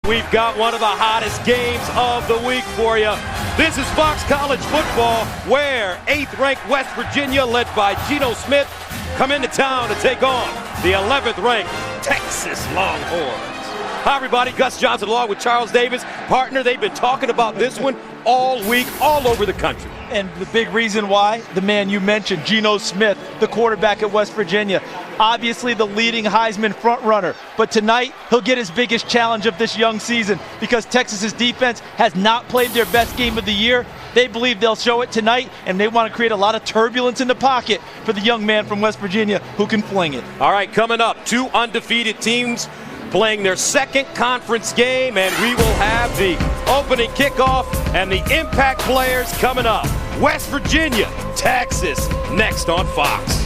We've got one of the hottest games of the week for you. This is Fox College football, where 8th-ranked West Virginia, led by Geno Smith, come into town to take on the 11th-ranked Texas Longhorns. Hi, everybody. Gus Johnson along with Charles Davis. Partner, they've been talking about this one all week, all over the country. And the big reason why, the man you mentioned, Geno Smith, the quarterback at West Virginia, obviously the leading Heisman frontrunner. But tonight, he'll get his biggest challenge of this young season because Texas's defense has not played their best game of the year. They believe they'll show it tonight, and they want to create a lot of turbulence in the pocket for the young man from West Virginia who can fling it. All right, coming up, two undefeated teams playing their second conference game, and we will have the opening kickoff and the impact players coming up. West Virginia, Texas, next on Fox.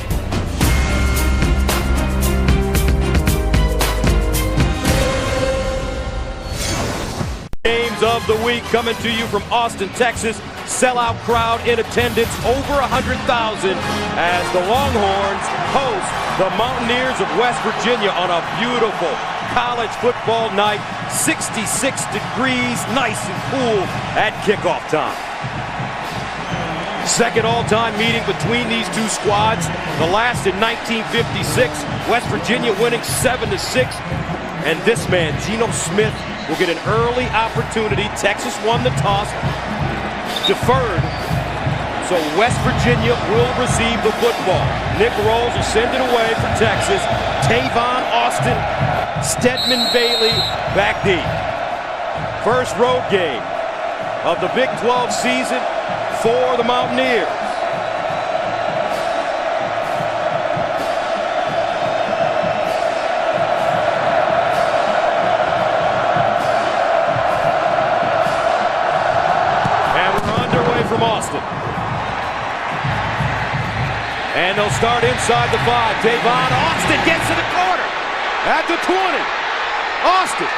Games of the week coming to you from Austin, Texas. Sellout crowd in attendance, over 100,000, as the Longhorns host the Mountaineers of West Virginia on a beautiful college football night. 66 degrees, nice and cool at kickoff time. Second all-time meeting between these two squads, the last in 1956. West Virginia winning 7-6. And this man, Geno Smith, will get an early opportunity. Texas won the toss, deferred, so West Virginia will receive the football. Nick Rolls will send it away for Texas. Tavon Austin, Stedman Bailey back deep. First road game of the Big 12 season for the Mountaineers. From Austin. And they'll start inside the 5. Tavon Austin gets to the corner at the 20. Austin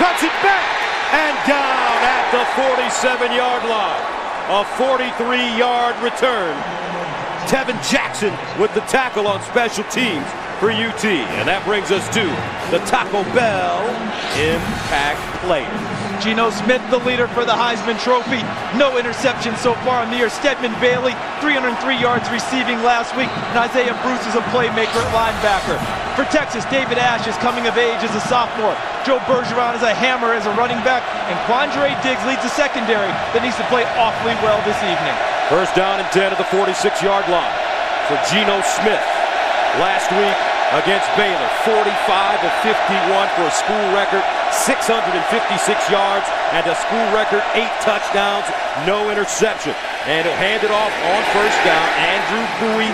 cuts it back and down at the 47-yard line. A 43-yard return. Tevin Jackson with the tackle on special teams for UT. And that brings us to the Taco Bell impact player. Geno Smith, the leader for the Heisman Trophy. No interceptions so far in the year. Stedman Bailey, 303 yards receiving last week. And Isaiah Bruce is a playmaker at linebacker. For Texas, David Ash is coming of age as a sophomore. Joe Bergeron is a hammer as a running back. And Quandre Diggs leads the secondary that needs to play awfully well this evening. First down and 10 at the 46-yard line for Geno Smith. Last week against Baylor, 45 of 51 for a school record, 656 yards, and a school record 8 touchdowns, no interception. And he'll hand it off on first down. Andrew Bowie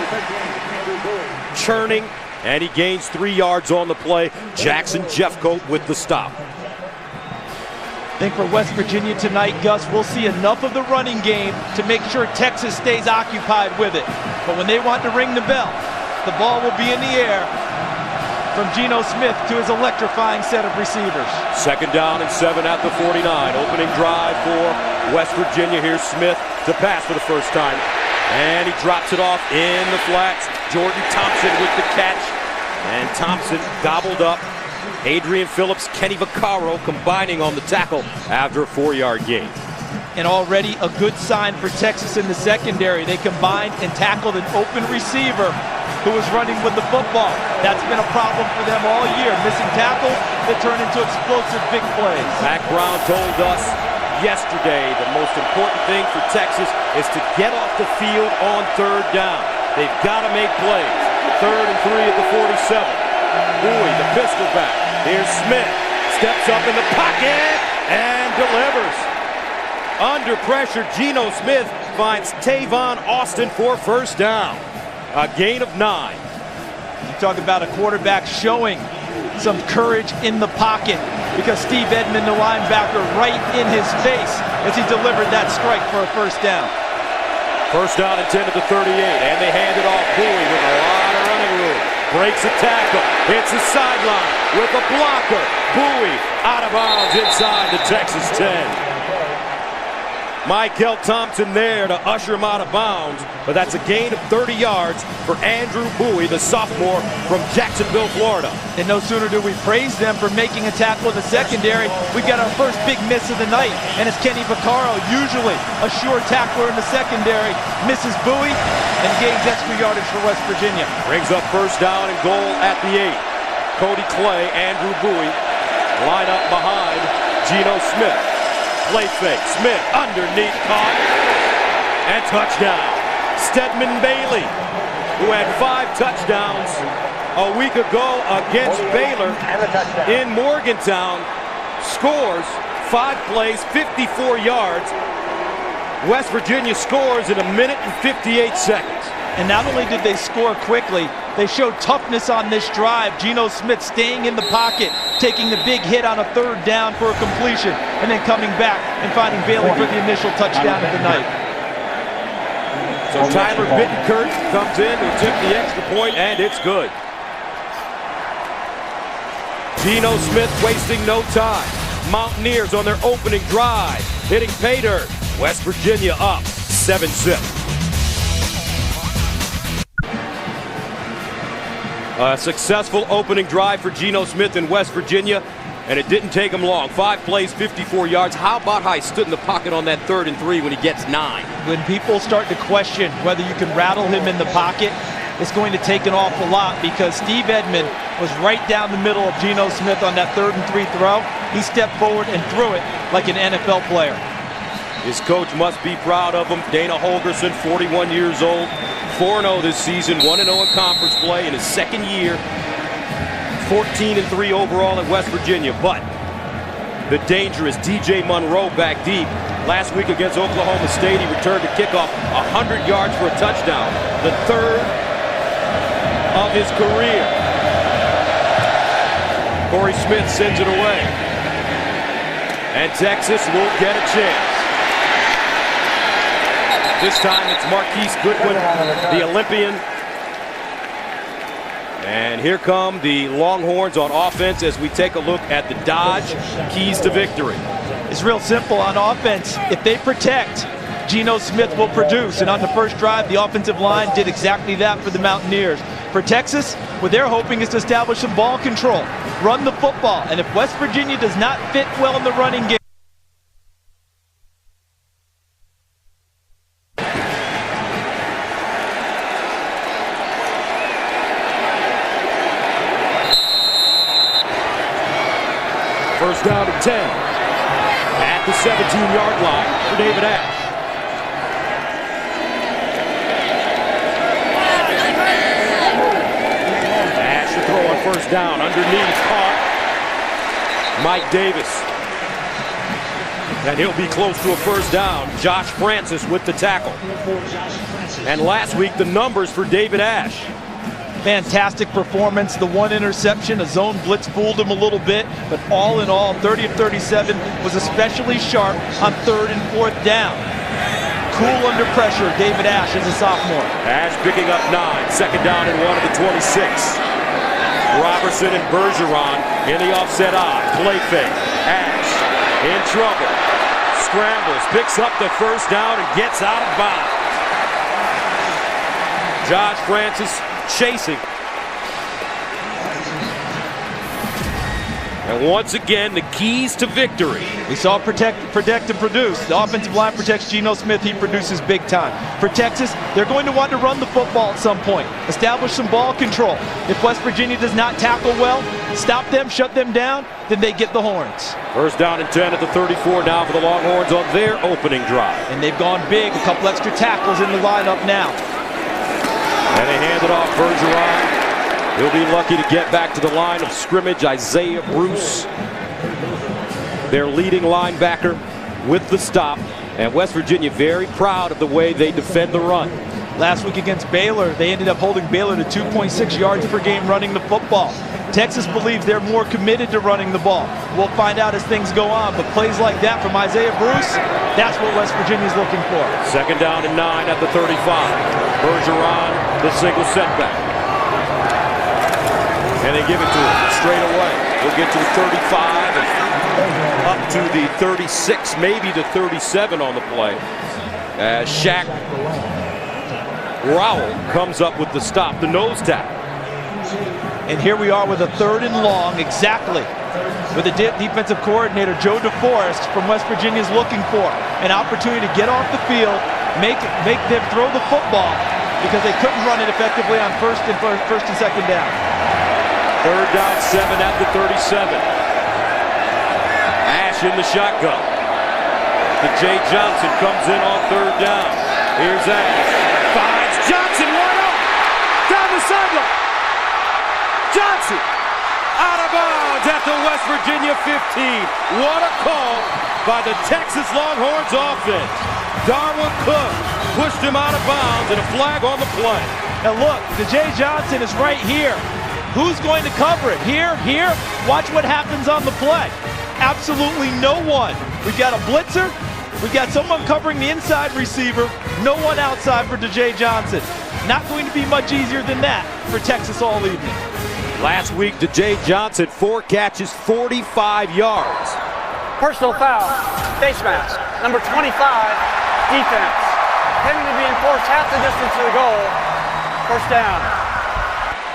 churning, and he gains 3 yards on the play. Jackson Jeffcoat with the stop. I think for West Virginia tonight, Gus, we'll see enough of the running game to make sure Texas stays occupied with it. But when they want to ring the bell, the ball will be in the air from Geno Smith to his electrifying set of receivers. Second down and 7 at the 49. Opening drive for West Virginia. Here's Smith to pass for the first time. And he drops it off in the flats. Jordan Thompson with the catch. And Thompson gobbled up. Adrian Phillips, Kenny Vaccaro combining on the tackle after a 4-yard gain. And already a good sign for Texas in the secondary. They combined and tackled an open receiver who was running with the football. That's been a problem for them all year. Missing tackles that turn into explosive big plays. Mac Brown told us yesterday the most important thing for Texas is to get off the field on third down. They've got to make plays. 3rd and 3 at the 47. Bowie, the pistol back. Here's Smith. Steps up in the pocket and delivers. Under pressure, Geno Smith finds Tavon Austin for first down. A gain of 9. You talk about a quarterback showing some courage in the pocket because Steve Edmond, the linebacker, right in his face as he delivered that strike for a first down. First down and 10 at the 38, and they hand it off. Bowie with a lot of running room. Breaks a tackle, hits the sideline with a blocker. Bowie out of bounds inside the Texas 10. Michael Thompson there to usher him out of bounds, but that's a gain of 30 yards for Andrew Bowie, the sophomore from Jacksonville, Florida. And no sooner do we praise them for making a tackle in the secondary, we got our first big miss of the night, and it's Kenny Vaccaro, usually a sure tackler in the secondary, misses Bowie and gains extra yardage for West Virginia. Brings up first down and goal at the 8. Cody Clay, Andrew Bowie line up behind Geno Smith. Play fake, Smith underneath, caught, and touchdown. Stedman Bailey, who had 5 touchdowns a week ago against Baylor in Morgantown, scores 5 plays, 54 yards. West Virginia scores in 1 minute and 58 seconds. And not only did they score quickly, they showed toughness on this drive. Geno Smith staying in the pocket, taking the big hit on a 3rd down for a completion, and then coming back and finding Bailey for the initial touchdown of the night. So Tyler Bittenkurt comes in to attempt the extra point, and it's good. Geno Smith wasting no time. Mountaineers on their opening drive, hitting pay dirt. West Virginia up 7-0. A successful opening drive for Geno Smith in West Virginia, and it didn't take him long. 5 plays, 54 yards. How about how he stood in the pocket on that 3rd and 3 when he gets 9? When people start to question whether you can rattle him in the pocket, it's going to take an awful lot, because Steve Edmond was right down the middle of Geno Smith on that 3rd and 3 throw. He stepped forward and threw it like an NFL player. His coach must be proud of him. Dana Holgerson, 41 years old, 4-0 this season, 1-0 in conference play in his 2nd year, 14-3 overall at West Virginia. But the danger is DJ Monroe back deep. Last week against Oklahoma State, he returned to kickoff 100 yards for a touchdown, the 3rd of his career. Corey Smith sends it away, and Texas will get a chance. This time it's Marquise Goodwin, the Olympian. And here come the Longhorns on offense as we take a look at the Dodge keys to victory. It's real simple on offense. If they protect, Geno Smith will produce. And on the first drive, the offensive line did exactly that for the Mountaineers. For Texas, what they're hoping is to establish some ball control, run the football. And if West Virginia does not fit well in the running game, first down and 10 at the 17-yard line for David Ash. Ash to throw on first down, underneath, caught Mike Davis. And he'll be close to a first down. Josh Francis with the tackle. And last week, the numbers for David Ash. fantastic performance. The 1 interception, a zone blitz fooled him a little bit, but all in all, 30 of 37 was especially sharp on 3rd and 4th down. Cool under pressure, David Ash as a sophomore. Ash picking up 9, 2nd down and 1 of the 26. Robertson and Bergeron in the offset eye. Play fake. Ash in trouble. Scrambles, picks up the first down and gets out of bounds. Josh Francis chasing. And once again, the keys to victory. We saw protect, and produce. The offensive line protects Geno Smith. He produces big time. For Texas, they're going to want to run the football at some point. Establish some ball control. If West Virginia does not tackle well, stop them, shut them down, then they get the horns. First down and 10 at the 34 now for the Longhorns on their opening drive. And they've gone big. A couple extra tackles in the lineup now. And they hand it off Bergeron. He'll be lucky to get back to the line of scrimmage. Isaiah Bruce, their leading linebacker, with the stop. And West Virginia very proud of the way they defend the run. Last week against Baylor, they ended up holding Baylor to 2.6 yards per game running the football. Texas believes they're more committed to running the ball. We'll find out as things go on, but plays like that from Isaiah Bruce, that's what West Virginia's looking for. 2nd down and 9 at the 35. Bergeron, the single setback. And they give it to him straight away. We'll get to the 35 and up to the 36, maybe the 37 on the play. As Shaq Rowell comes up with the stop, the nose tackle. And here we are with a 3rd and long, exactly. With the defensive coordinator, Joe DeForest from West Virginia, is looking for an opportunity to get off the field, make them throw the football, because they couldn't run it effectively on first and second down. 3rd down, 7 at the 37. Ash in the shotgun. Jay Johnson comes in on 3rd down. Here's Ash. Finds Johnson, wide open. Down the sideline. Johnson out of bounds at the West Virginia 15. What a call by the Texas Longhorns offense. Darwin Cook pushed him out of bounds, and a flag on the play. Now look, Jay Johnson is right here. Who's going to cover it? Here? Watch what happens on the play. Absolutely no one. We've got a blitzer. We've got someone covering the inside receiver. No one outside for Jay Johnson. Not going to be much easier than that for Texas all evening. Last week, Jay Johnson, 4 catches, 45 yards. Personal foul, face mask, number 25, defense. Pending to be enforced half the distance to the goal. 1st down.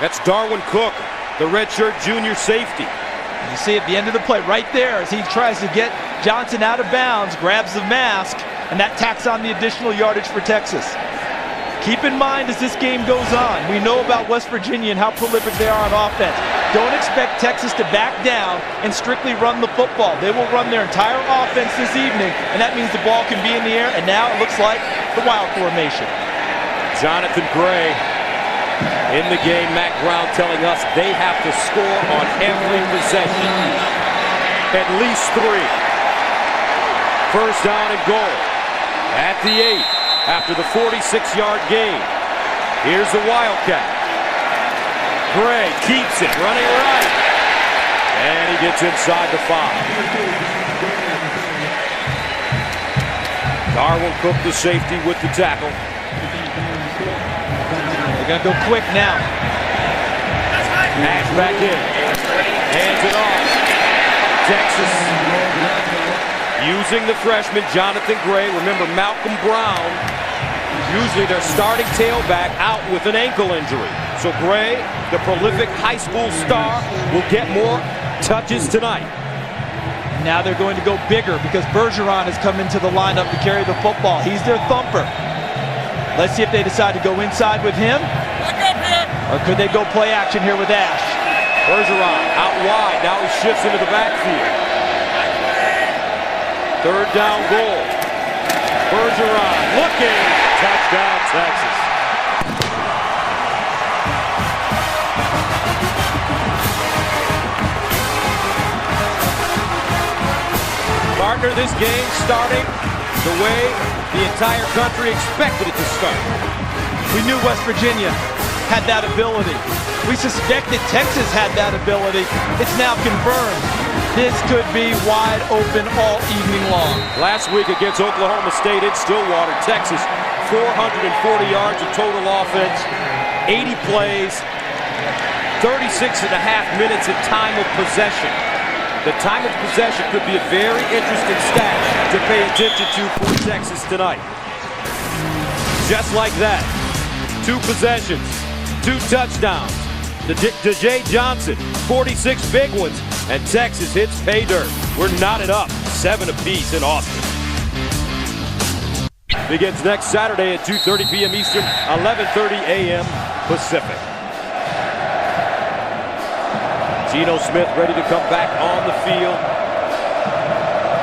That's Darwin Cook, the redshirt junior safety. You see at the end of the play right there as he tries to get Johnson out of bounds, grabs the mask, and that tacks on the additional yardage for Texas. Keep in mind as this game goes on, we know about West Virginia and how prolific they are on offense. Don't expect Texas to back down and strictly run the football. They will run their entire offense this evening, and that means the ball can be in the air, and now it looks like the wild formation. Jonathan Gray in the game. Matt Brown telling us they have to score on every possession. At least 3. 1st down and goal at the 8 after the 46-yard gain. Here's the Wildcat. Gray keeps it, running right. And he gets inside the 5. Darwin Cook, the safety, with the tackle. They're going to go quick now. Ash back in. Hands it off. Texas using the freshman Jonathan Gray. Remember, Malcolm Brown, usually their starting tailback, out with an ankle injury. So Gray, the prolific high school star, will get more touches tonight. Now they're going to go bigger because Bergeron has come into the lineup to carry the football. He's their thumper. Let's see if they decide to go inside with him, or could they go play action here with Ash? Bergeron out wide. Now he shifts into the backfield. 3rd down goal. Bergeron looking. Touchdown, Texas. Partner, this game starting the way the entire country expected it to start. We knew West Virginia had that ability. We suspected Texas had that ability. It's now confirmed. This could be wide open all evening long. Last week against Oklahoma State in Stillwater, Texas, 440 yards of total offense, 80 plays, 36 and a half minutes in time of possession. The time of possession could be a very interesting stat to pay attention to for Texas tonight. Just like that, 2 possessions, 2 touchdowns. Jay Johnson, 46 big ones, and Texas hits pay dirt. We're knotted up, 7 apiece in Austin. Begins next Saturday at 2:30 p.m. Eastern, 11:30 a.m. Pacific. Geno Smith ready to come back on the field.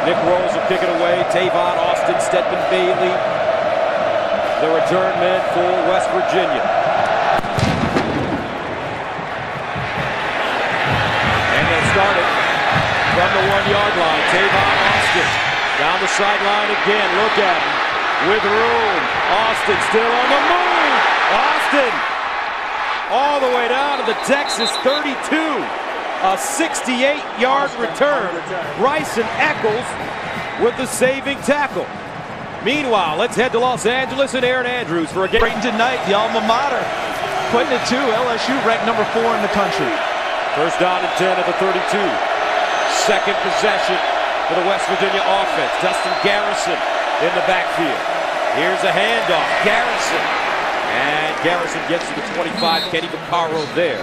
Nick Rose will kick it away. Tavon Austin, Stedman Bailey, the return men for West Virginia. And they'll start it from the 1-yard line. Tavon Austin down the sideline again. Look at him with room. Austin still on the move. Austin all the way down to the Texas 32. A 68-yard return. Bryson Eccles with the saving tackle. Meanwhile, let's head to Los Angeles and Aaron Andrews for a game. Tonight, the alma mater putting it to LSU, ranked number 4 in the country. First down and 10 at the 32. Second possession for the West Virginia offense. Dustin Garrison in the backfield. Here's a handoff. Garrison. And Garrison gets to the 25. Kenny Vaccaro there.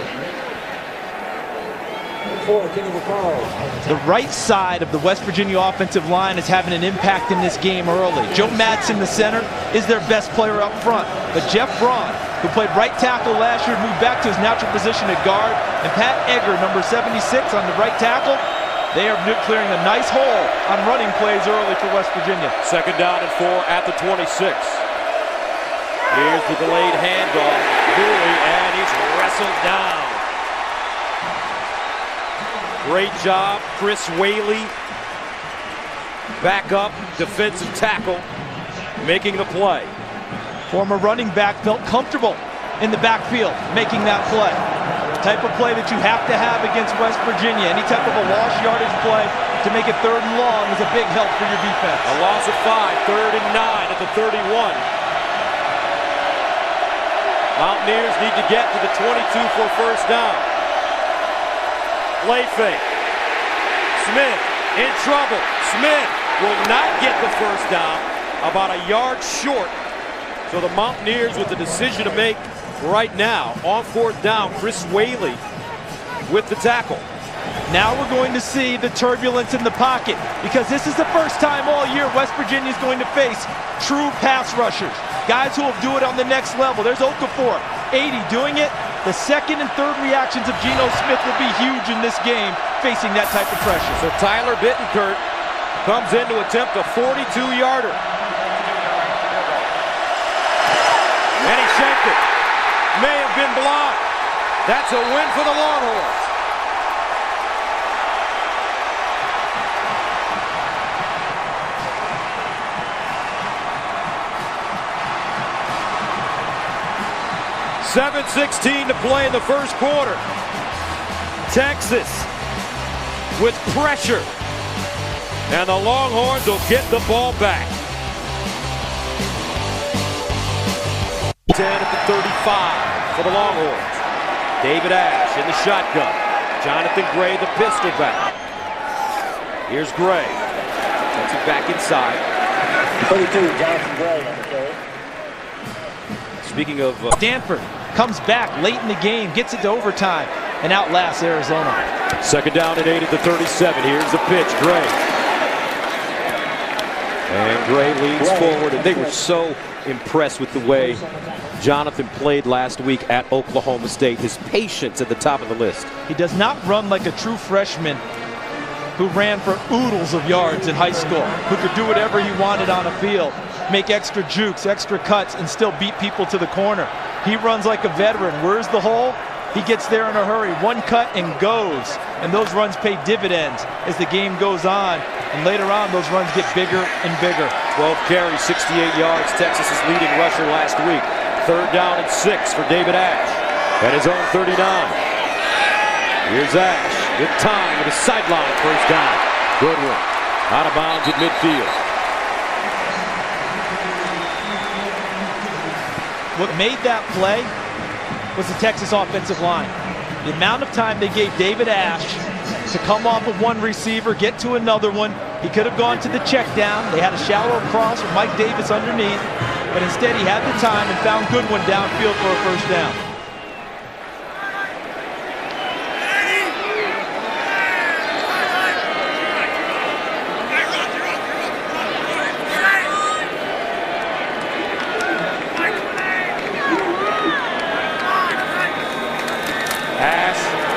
The right side of the West Virginia offensive line is having an impact in this game early. Joe Madsen, the center, is their best player up front. But Jeff Braun, who played right tackle last year, moved back to his natural position at guard. And Pat Egger, number 76 on the right tackle, they are clearing a nice hole on running plays early for West Virginia. Second down and 4 at the 26. Here's the delayed handoff. Dooley, and he's wrestled down. Great job, Chris Whaley. Back up, defensive tackle, making the play. Former running back felt comfortable in the backfield making that play. Type of play that you have to have against West Virginia. Any type of a lost yardage play to make it 3rd and long is a big help for your defense. A loss of 5, 3rd and 9 at the 31. Mountaineers need to get to the 22 for first down. Play fake. Smith in trouble. Smith will not get the first down, about a yard short. So the Mountaineers with the decision to make right now on 4th down. Chris Whaley with the tackle. Now we're going to see the turbulence in the pocket, because this is the first time all year West Virginia is going to face true pass rushers. Guys who will do it on the next level. There's Okafor, 80, doing it. The second and third reactions of Geno Smith will be huge in this game, facing that type of pressure. So Tyler Bittencourt comes in to attempt a 42-yarder. And he shanked it. May have been blocked. That's a win for the Longhorns. .7:16 to play in the first quarter. Texas with pressure. And the Longhorns will get the ball back. 10 at the 35 for the Longhorns. David Ash in the shotgun. Jonathan Gray, the pistol back. Here's Gray. Takes it back inside. 32, Jonathan Gray, number 3. Speaking of Stanford comes back late in the game, gets it to overtime, and outlasts Arizona. Second down and 8 at the 37. Here's the pitch, Gray. And Gray leans forward, and they were so impressed with the way Jonathan played last week at Oklahoma State. His patience at the top of the list. He does not run like a true freshman who ran for oodles of yards in high school, who could do whatever he wanted on a field, make extra jukes, extra cuts, and still beat people to the corner. He runs like a veteran. Where's the hole? He gets there in a hurry. One cut and goes. And those runs pay dividends as the game goes on. And later on, those runs get bigger and bigger. 12 carries, 68 yards. Texas's leading rusher last week. Third down and 6 for David Ash at his own 39. Here's Ash with time with a sideline first down. Good one. Out of bounds at midfield. What made that play was the Texas offensive line. The amount of time they gave David Ash to come off of one receiver, get to another one. He could have gone to the check down. They had a shallow cross with Mike Davis underneath, but instead he had the time and found Goodwin downfield for a first down.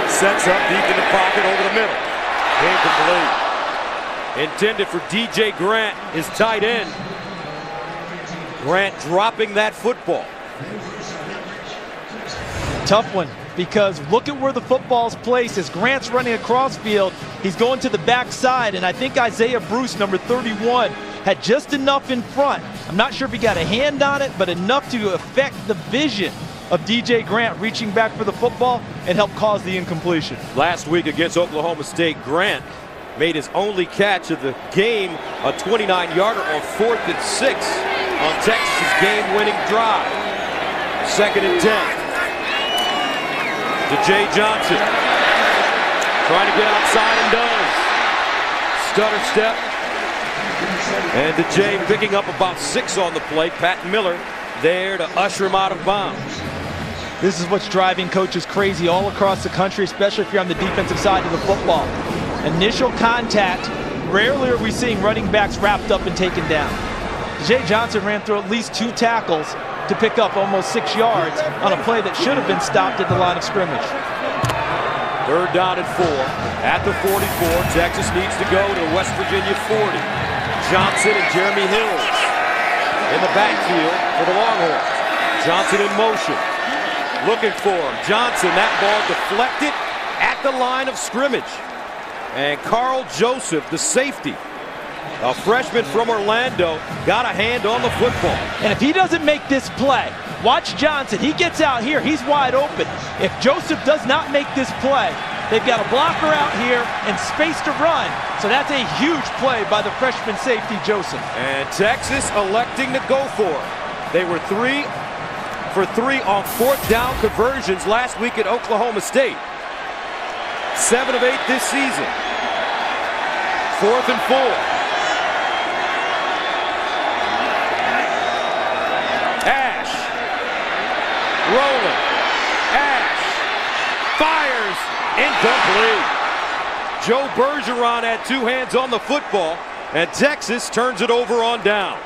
Sets up deep in the pocket over the middle. Incomplete. Intended for DJ Grant, his tight end. Grant dropping that football. Tough one, because look at where the football's placed. As Grant's running across field, he's going to the backside, and I think Isaiah Bruce, number 31, had just enough in front. I'm not sure if he got a hand on it, but enough to affect the vision of DJ Grant reaching back for the football and help cause the incompletion. Last week against Oklahoma State, Grant made his only catch of the game, a 29-yarder on 4th and 6 on Texas's game-winning drive. Second and 10 to Jay Johnson. Trying to get outside and does. Stutter step. And DeJay picking up about 6 on the play. Pat Miller there to usher him out of bounds. This is what's driving coaches crazy all across the country, especially if you're on the defensive side of the football. Initial contact, rarely are we seeing running backs wrapped up and taken down. Jay Johnson ran through at least 2 tackles to pick up almost 6 yards on a play that should have been stopped at the line of scrimmage. 3rd down and 4 at the 44. Texas needs to go to the West Virginia 40. Johnson and Jeremy Hills in the backfield for the Longhorns. Johnson in motion. Looking for him. Johnson, that ball deflected at the line of scrimmage. And Carl Joseph, the safety, a freshman from Orlando, got a hand on the football. And if he doesn't make this play, watch Johnson. He gets out here. He's wide open. If Joseph does not make this play, they've got a blocker out here and space to run. So that's a huge play by the freshman safety, Joseph. And Texas electing to go for it. They were 3 for 3 on 4th down conversions last week at Oklahoma State. 7 of 8 this season. 4th and 4. Ash. Rolling. Ash. Fires. Incomplete. Joe Bergeron had 2 hands on the football, and Texas turns it over on downs.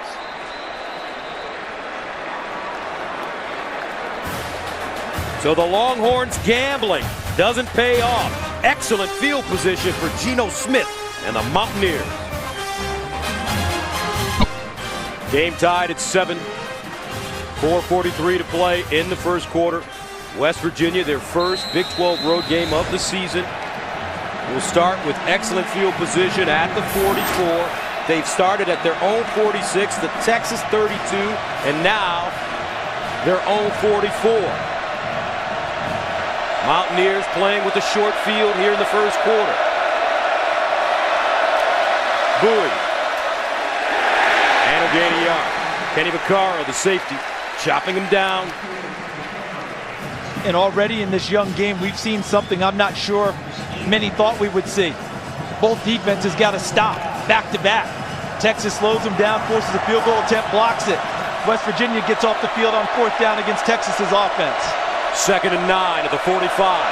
So the Longhorns gambling doesn't pay off. Excellent field position for Geno Smith and the Mountaineers. Game tied at 7. 4:43 to play in the first quarter. West Virginia, their first Big 12 road game of the season. Will start with excellent field position at the 44. They've started at their own 46, the Texas 32, and now their own 44. Mountaineers playing with a short field here in the first quarter. Bowie. And he'll gain a yard. Kenny Vaccaro, the safety, chopping him down. And already in this young game, we've seen something I'm not sure many thought we would see. Both defenses got to stop back to back. Texas slows them down, forces a field goal attempt, blocks it. West Virginia gets off the field on 4th down against Texas's offense. 2nd and 9 at the 45.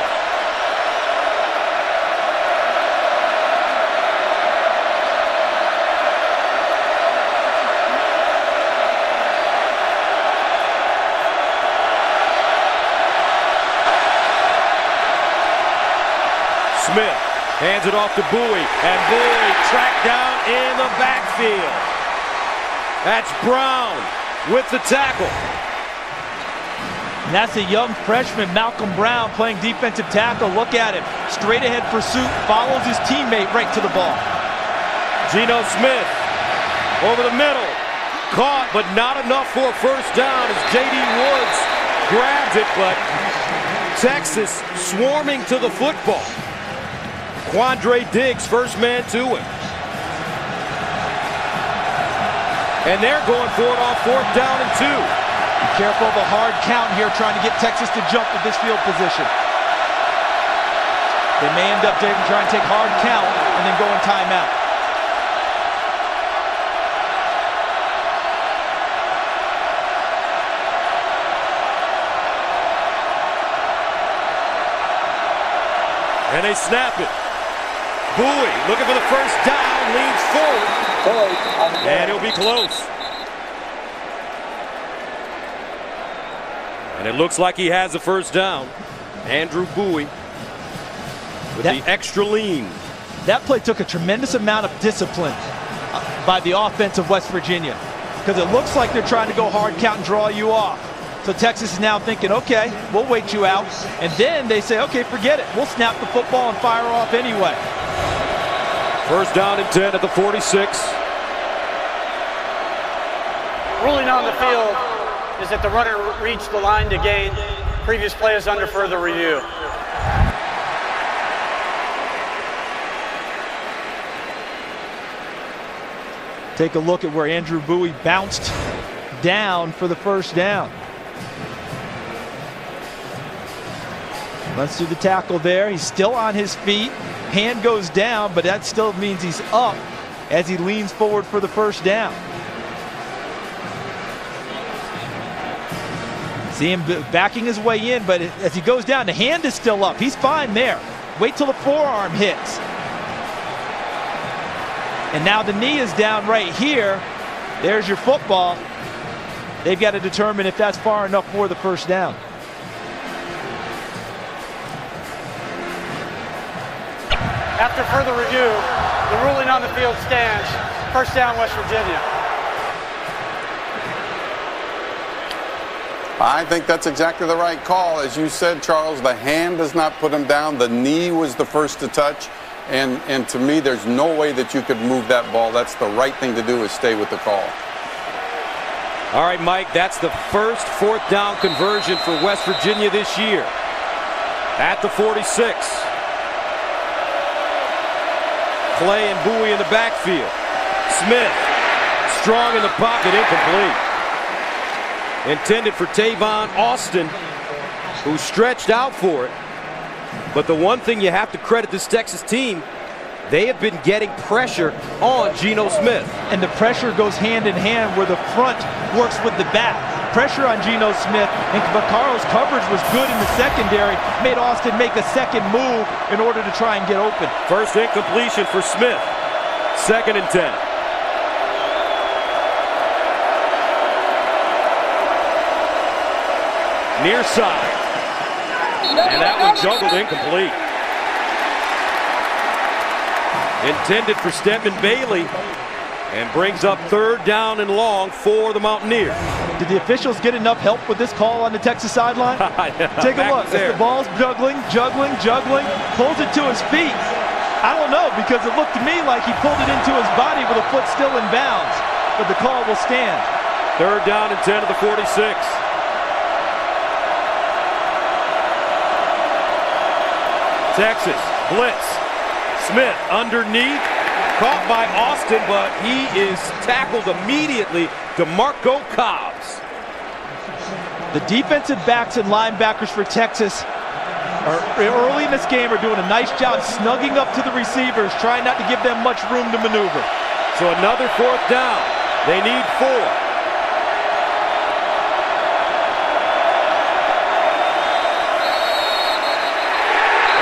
Smith hands it off to Bowie, and Bowie tracked down in the backfield. That's Brown with the tackle. And that's a young freshman, Malcolm Brown, playing defensive tackle. Look at him. Straight ahead pursuit, follows his teammate right to the ball. Geno Smith over the middle. Caught, but not enough for a first down as J.D. Woods grabs it, but Texas swarming to the football. Quandre Diggs, first man to him. And they're going for it on 4th down and 2. Be careful of a hard count here, trying to get Texas to jump with this field position. They may end up trying to take hard count and then go in timeout. And they snap it. Bowie looking for the first down, leans forward. And he'll be close. And it looks like he has the first down. Andrew Bowie with the extra lean. That play took a tremendous amount of discipline by the offense of West Virginia, because it looks like they're trying to go hard count and draw you off. So Texas is now thinking, okay, we'll wait you out. And then they say, okay, forget it. We'll snap the football and fire off anyway. First down and 10 at the 46. Ruling on the field is that the runner reached the line to gain. Previous play is under further review. Take a look at where Andrew Bowie bounced down for the first down. Runs through the tackle there. He's still on his feet. Hand goes down, but that still means he's up as he leans forward for the first down. See him backing his way in, but as he goes down, the hand is still up. He's fine there. Wait till the forearm hits. And now the knee is down right here. There's your football. They've got to determine if that's far enough for the first down. After further review, the ruling on the field stands. First down, West Virginia. I think that's exactly the right call. As you said, Charles, the hand does not put him down. The knee was the first to touch. And to me, there's no way that you could move that ball. That's the right thing to do, is stay with the call. All right, Mike, that's the first fourth down conversion for West Virginia this year. At the 46. Clay and Bowie in the backfield. Smith, strong in the pocket, incomplete. Intended for Tavon Austin, who stretched out for it. But the one thing you have to credit this Texas team, they have been getting pressure on Geno Smith. And the pressure goes hand in hand where the front works with the back. Pressure on Geno Smith, and Vaccaro's coverage was good in the secondary, made Austin make a second move in order to try and get open. First incompletion for Smith. 2nd and 10. Near side. And that one juggled incomplete. Intended for Stedman Bailey, and brings up 3rd down and long for the Mountaineers. Did the officials get enough help with this call on the Texas sideline? Take a look. As the ball's juggling, pulls it to his feet. I don't know, because it looked to me like he pulled it into his body with a foot still in bounds. But the call will stand. 3rd down and 10 to the 46. Texas blitz. Smith underneath, caught by Austin, but he is tackled immediately. DeMarco Cobbs. The defensive backs and linebackers for Texas are early in this game are doing a nice job snugging up to the receivers, trying not to give them much room to maneuver. So another 4th down. They need 4.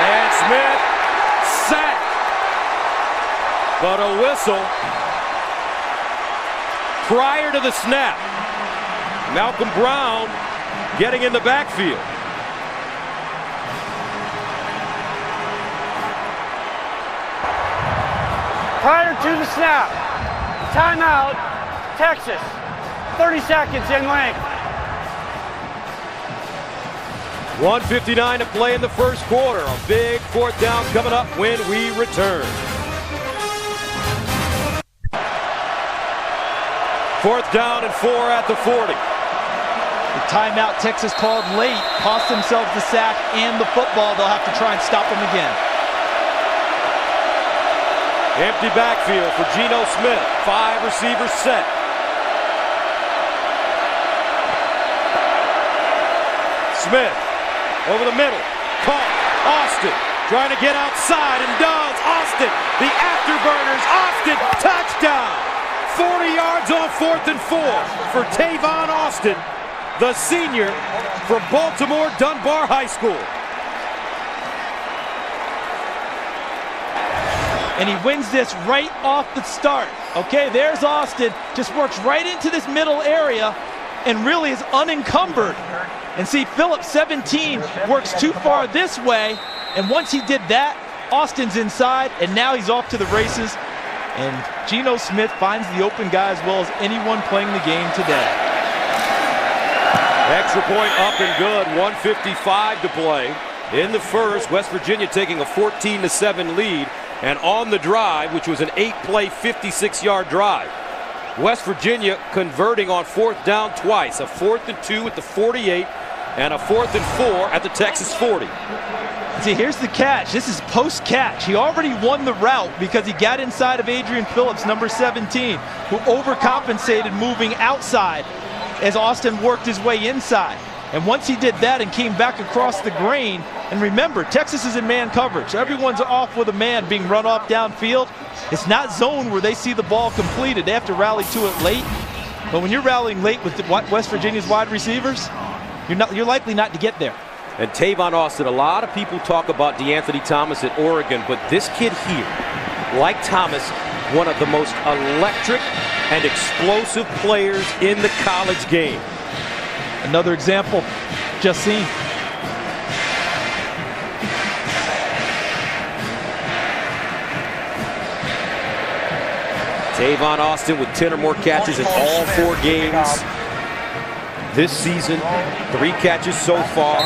And Smith sacked. But a whistle prior to the snap. Malcolm Brown getting in the backfield. Prior to the snap, timeout, Texas. 30 seconds in length. 1:59 to play in the first quarter. A big 4th down coming up when we return. 4th down and 4 at the 40. The timeout Texas called late cost themselves the sack and the football. They'll have to try and stop them again. Empty backfield for Geno Smith. 5 receivers set. Smith over the middle. Caught. Austin trying to get outside and does. Austin, the afterburners. Austin, touchdown. 40 yards on 4th and 4 for Tavon Austin, the senior from Baltimore Dunbar High School. And he wins this right off the start. Okay, there's Austin, just works right into this middle area and really is unencumbered. And see, Phillips, 17, works too far this way, and once he did that, Austin's inside, and now he's off to the races. And Geno Smith finds the open guy as well as anyone playing the game today. Extra point up and good. 1:55 to play in the first. West Virginia taking a 14-7 lead. And on the drive, which was an 8-play, 56-yard drive, West Virginia converting on 4th down twice. A 4th and 2 at the 48 and a 4th and 4 at the Texas 40. See, here's the catch. This is post-catch. He already won the route because he got inside of Adrian Phillips, number 17, who overcompensated moving outside as Austin worked his way inside. And once he did that and came back across the grain, and remember, Texas is in man coverage. So everyone's off with a man being run off downfield. It's not zone where they see the ball completed. They have to rally to it late. But when you're rallying late with West Virginia's wide receivers, you're likely not to get there. And Tavon Austin, a lot of people talk about DeAnthony Thomas at Oregon, but this kid here, like Thomas, one of the most electric and explosive players in the college game. Another example, just seen. Tavon Austin with 10 or more catches in all 4 games this season. 3 catches so far,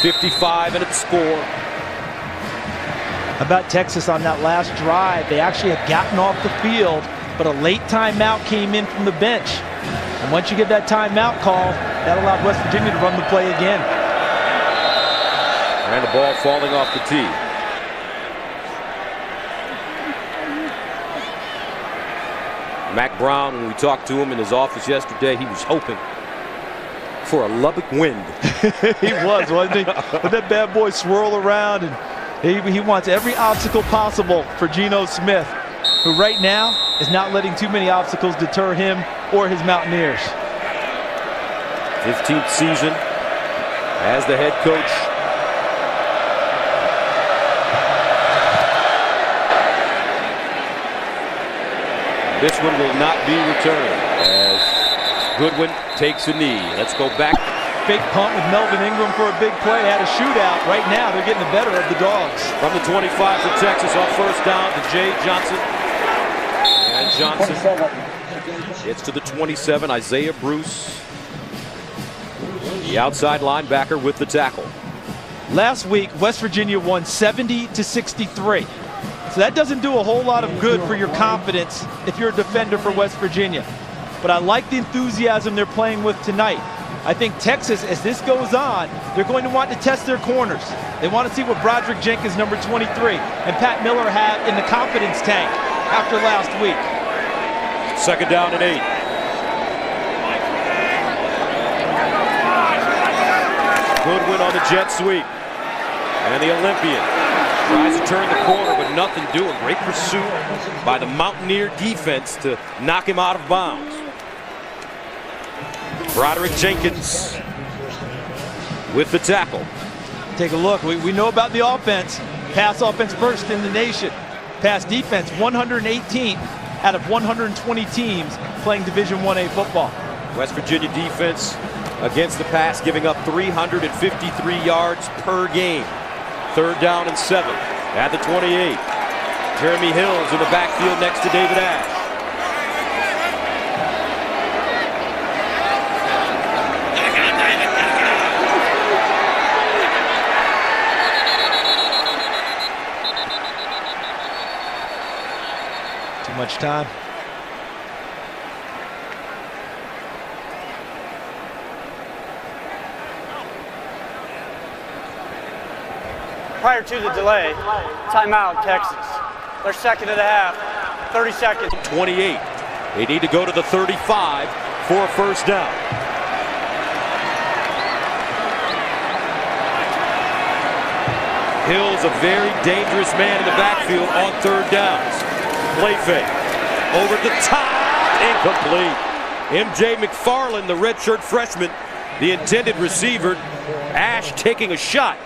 55 in its score. How about Texas on that last drive? They actually had gotten off the field, but a late timeout came in from the bench. And once you get that timeout call, that allowed West Virginia to run the play again. And the ball falling off the tee. Mac Brown, when we talked to him in his office yesterday, he was hoping for a Lubbock wind. He was, wasn't he? Let that bad boy swirl around, and he wants every obstacle possible for Geno Smith, who right now is not letting too many obstacles deter him or his Mountaineers. 15th season as the head coach. This one will not be returned as Goodwin takes a knee. Let's go back. Fake punt with Melvin Ingram for a big play. Had a shootout. Right now, they're getting the better of the Dogs. From the 25 for Texas on first down to Jay Johnson. And Johnson gets to the 27. Isaiah Bruce, the outside linebacker, with the tackle. Last week, West Virginia won 70-63. So that doesn't do a whole lot of good for your confidence if you're a defender for West Virginia. But I like the enthusiasm they're playing with tonight. I think Texas, as this goes on, they're going to want to test their corners. They want to see what Broderick Jenkins, number 23, and Pat Miller have in the confidence tank after last week. Second down and 8. Goodwin on the jet sweep. And the Olympian tries to turn the corner, but nothing doing. Great pursuit by the Mountaineer defense to knock him out of bounds. Broderick Jenkins with the tackle. Take a look. We know about the offense. Pass offense first in the nation. Pass defense 118th out of 120 teams playing Division 1A football. West Virginia defense against the pass, giving up 353 yards per game. Third down and 7 at the 28. Jeremy Hills in the backfield next to David Ash. Too much time. Prior to the delay, timeout, Texas. Their second of the half, 30 seconds. 28. They need to go to the 35 for a first down. Hill's a very dangerous man in the backfield on third downs. Play fake. Over the top. Incomplete. M.J. McFarland, the redshirt freshman, the intended receiver. Ash taking a shot.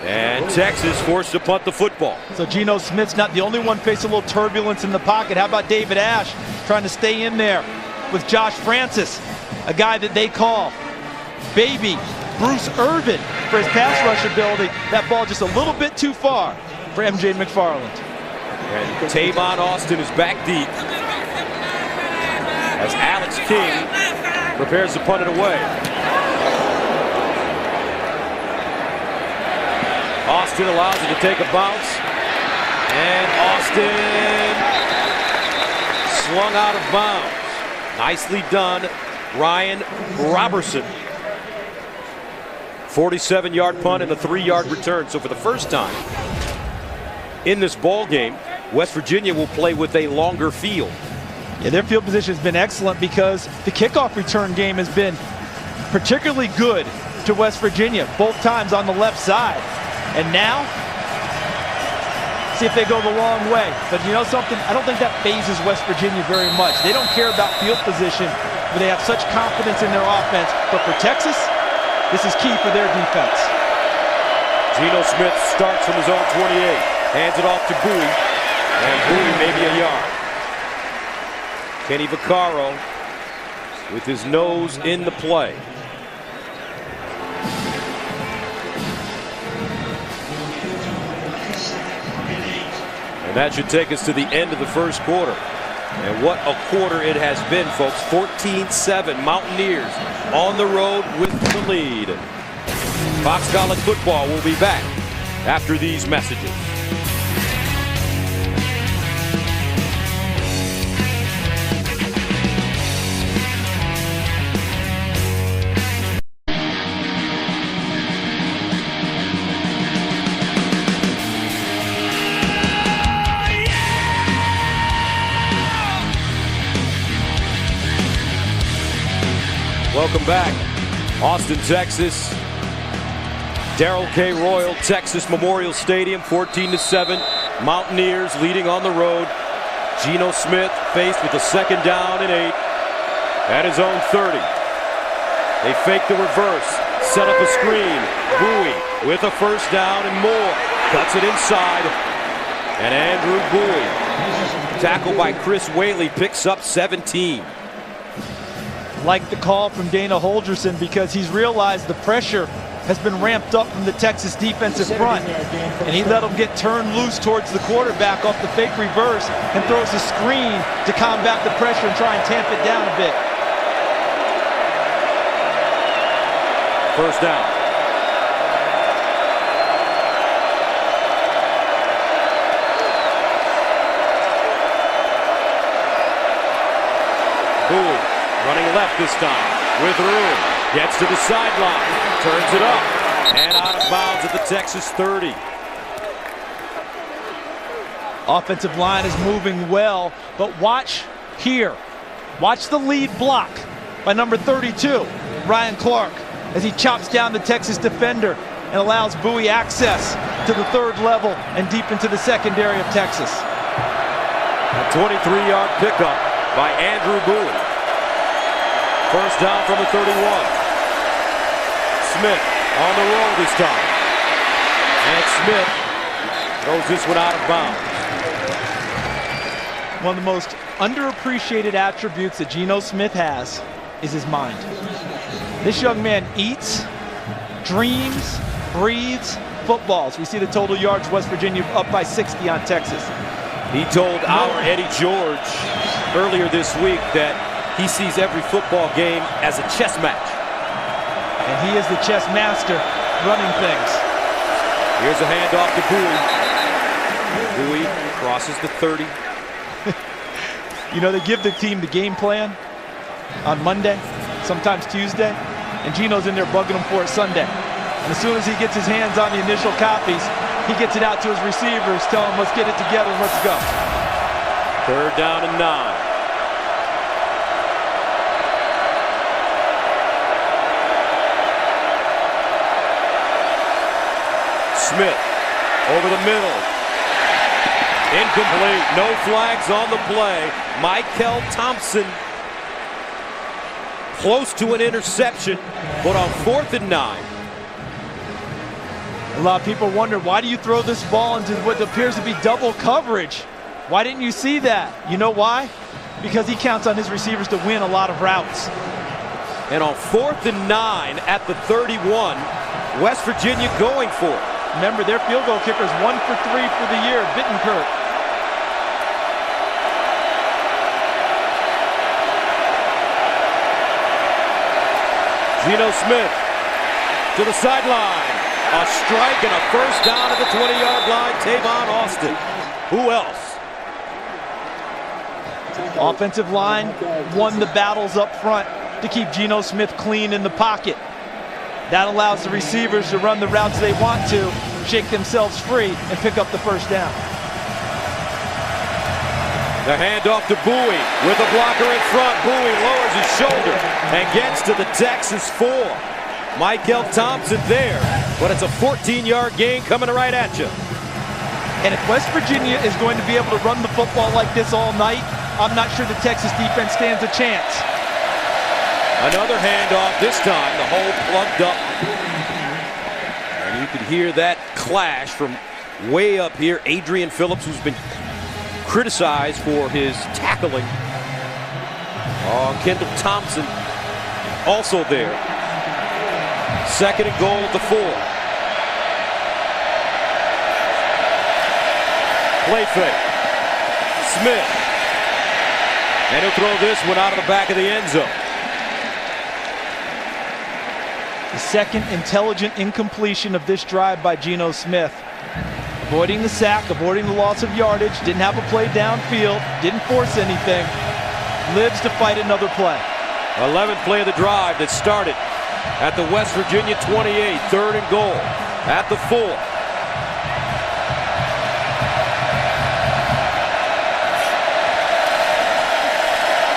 And Texas forced to punt the football. So Geno Smith's not the only one facing a little turbulence in the pocket. How about David Ash trying to stay in there with Josh Francis, a guy that they call Baby Bruce Irvin for his pass rush ability. That ball just a little bit too far for M.J. McFarland. And Tavon Austin is back deep as Alex King prepares to punt it away. Austin allows it to take a bounce. And Austin slung out of bounds. Nicely done, Ryan Robertson. 47-yard punt and a 3-yard return. So for the first time in this ball game, West Virginia will play with a longer field. Yeah, their field position has been excellent because the kickoff return game has been particularly good to West Virginia, both times on the left side. And now, see if they go the long way. But you know something? I don't think that phases West Virginia very much. They don't care about field position, but they have such confidence in their offense. But for Texas, this is key for their defense. Geno Smith starts from his own 28, hands it off to Bowie, and Bowie maybe a yard. Kenny Vaccaro with his nose in the play. And that should take us to the end of the first quarter. And what a quarter it has been, folks. 14-7, Mountaineers on the road with the lead. Fox College Football will be back after these messages. Welcome back. Austin, Texas. Darrell K. Royal, Texas Memorial Stadium, 14-7. Mountaineers leading on the road. Geno Smith faced with a 2nd down and 8 at his own 30. They fake the reverse, set up a screen. Bowie with a 1st down and more. Cuts it inside. And Andrew Bowie, tackled by Chris Whaley, picks up 17. Like the call from Dana Holgerson, because he's realized the pressure has been ramped up from the Texas defensive front. And he let him get turned loose towards the quarterback off the fake reverse and throws a screen to combat the pressure and try and tamp it down a bit. 1st down. Bowie running left this time with room. Gets to the sideline, turns it up, and out of bounds at the Texas 30. Offensive line is moving well, but watch here. Watch the lead block by number 32, Ryan Clark, as he chops down the Texas defender and allows Bowie access to the 3rd level and deep into the secondary of Texas. A 23-yard pickup by Andrew Bowie. 1st down from the 31. Smith on the roll this time. And Smith throws this one out of bounds. One of the most underappreciated attributes that Geno Smith has is his mind. This young man eats, dreams, breathes footballs. We see the total yards, West Virginia up by 60 on Texas. He told our Eddie George earlier this week that he sees every football game as a chess match. And he is the chess master running things. Here's a handoff to Bowie. Bowie crosses the 30. You know, they give the team the game plan on Monday, sometimes Tuesday, and Geno's in there bugging them for it Sunday. And as soon as he gets his hands on the initial copies, he gets it out to his receivers, telling them, let's get it together, let's go. 3rd down and 9. Smith over the middle. Incomplete. No flags on the play. Michael Thompson close to an interception, but on 4th and 9. A lot of people wonder, why do you throw this ball into what appears to be double coverage? Why didn't you see that? You know why? Because he counts on his receivers to win a lot of routes. And on 4th and 9 at the 31, West Virginia going for it. Remember, their field goal kicker is 1 for 3 for the year, Bittenkurt. Geno Smith to the sideline. A strike and a 1st down at the 20-yard line. Tavon Austin. Who else? Offensive line won the battles up front to keep Geno Smith clean in the pocket. That allows the receivers to run the routes they want to, shake themselves free, and pick up the 1st down. The handoff to Bowie with a blocker in front. Bowie lowers his shoulder and gets to the Texas 4. Michael Thompson there, but it's a 14-yard gain coming right at you. And if West Virginia is going to be able to run the football like this all night, I'm not sure the Texas defense stands a chance. Another handoff, this time the hole plugged up. And you could hear that clash from way up here. Adrian Phillips, who's been criticized for his tackling. Kendall Thompson also there. 2nd and goal at the 4. Play fake. Smith. And he'll throw this one out of the back of the end zone. The second intelligent incompletion of this drive by Geno Smith. Avoiding the sack, avoiding the loss of yardage, didn't have a play downfield, didn't force anything. Lives to fight another play. 11th play of the drive that started at the West Virginia 28, 3rd and goal at the 4.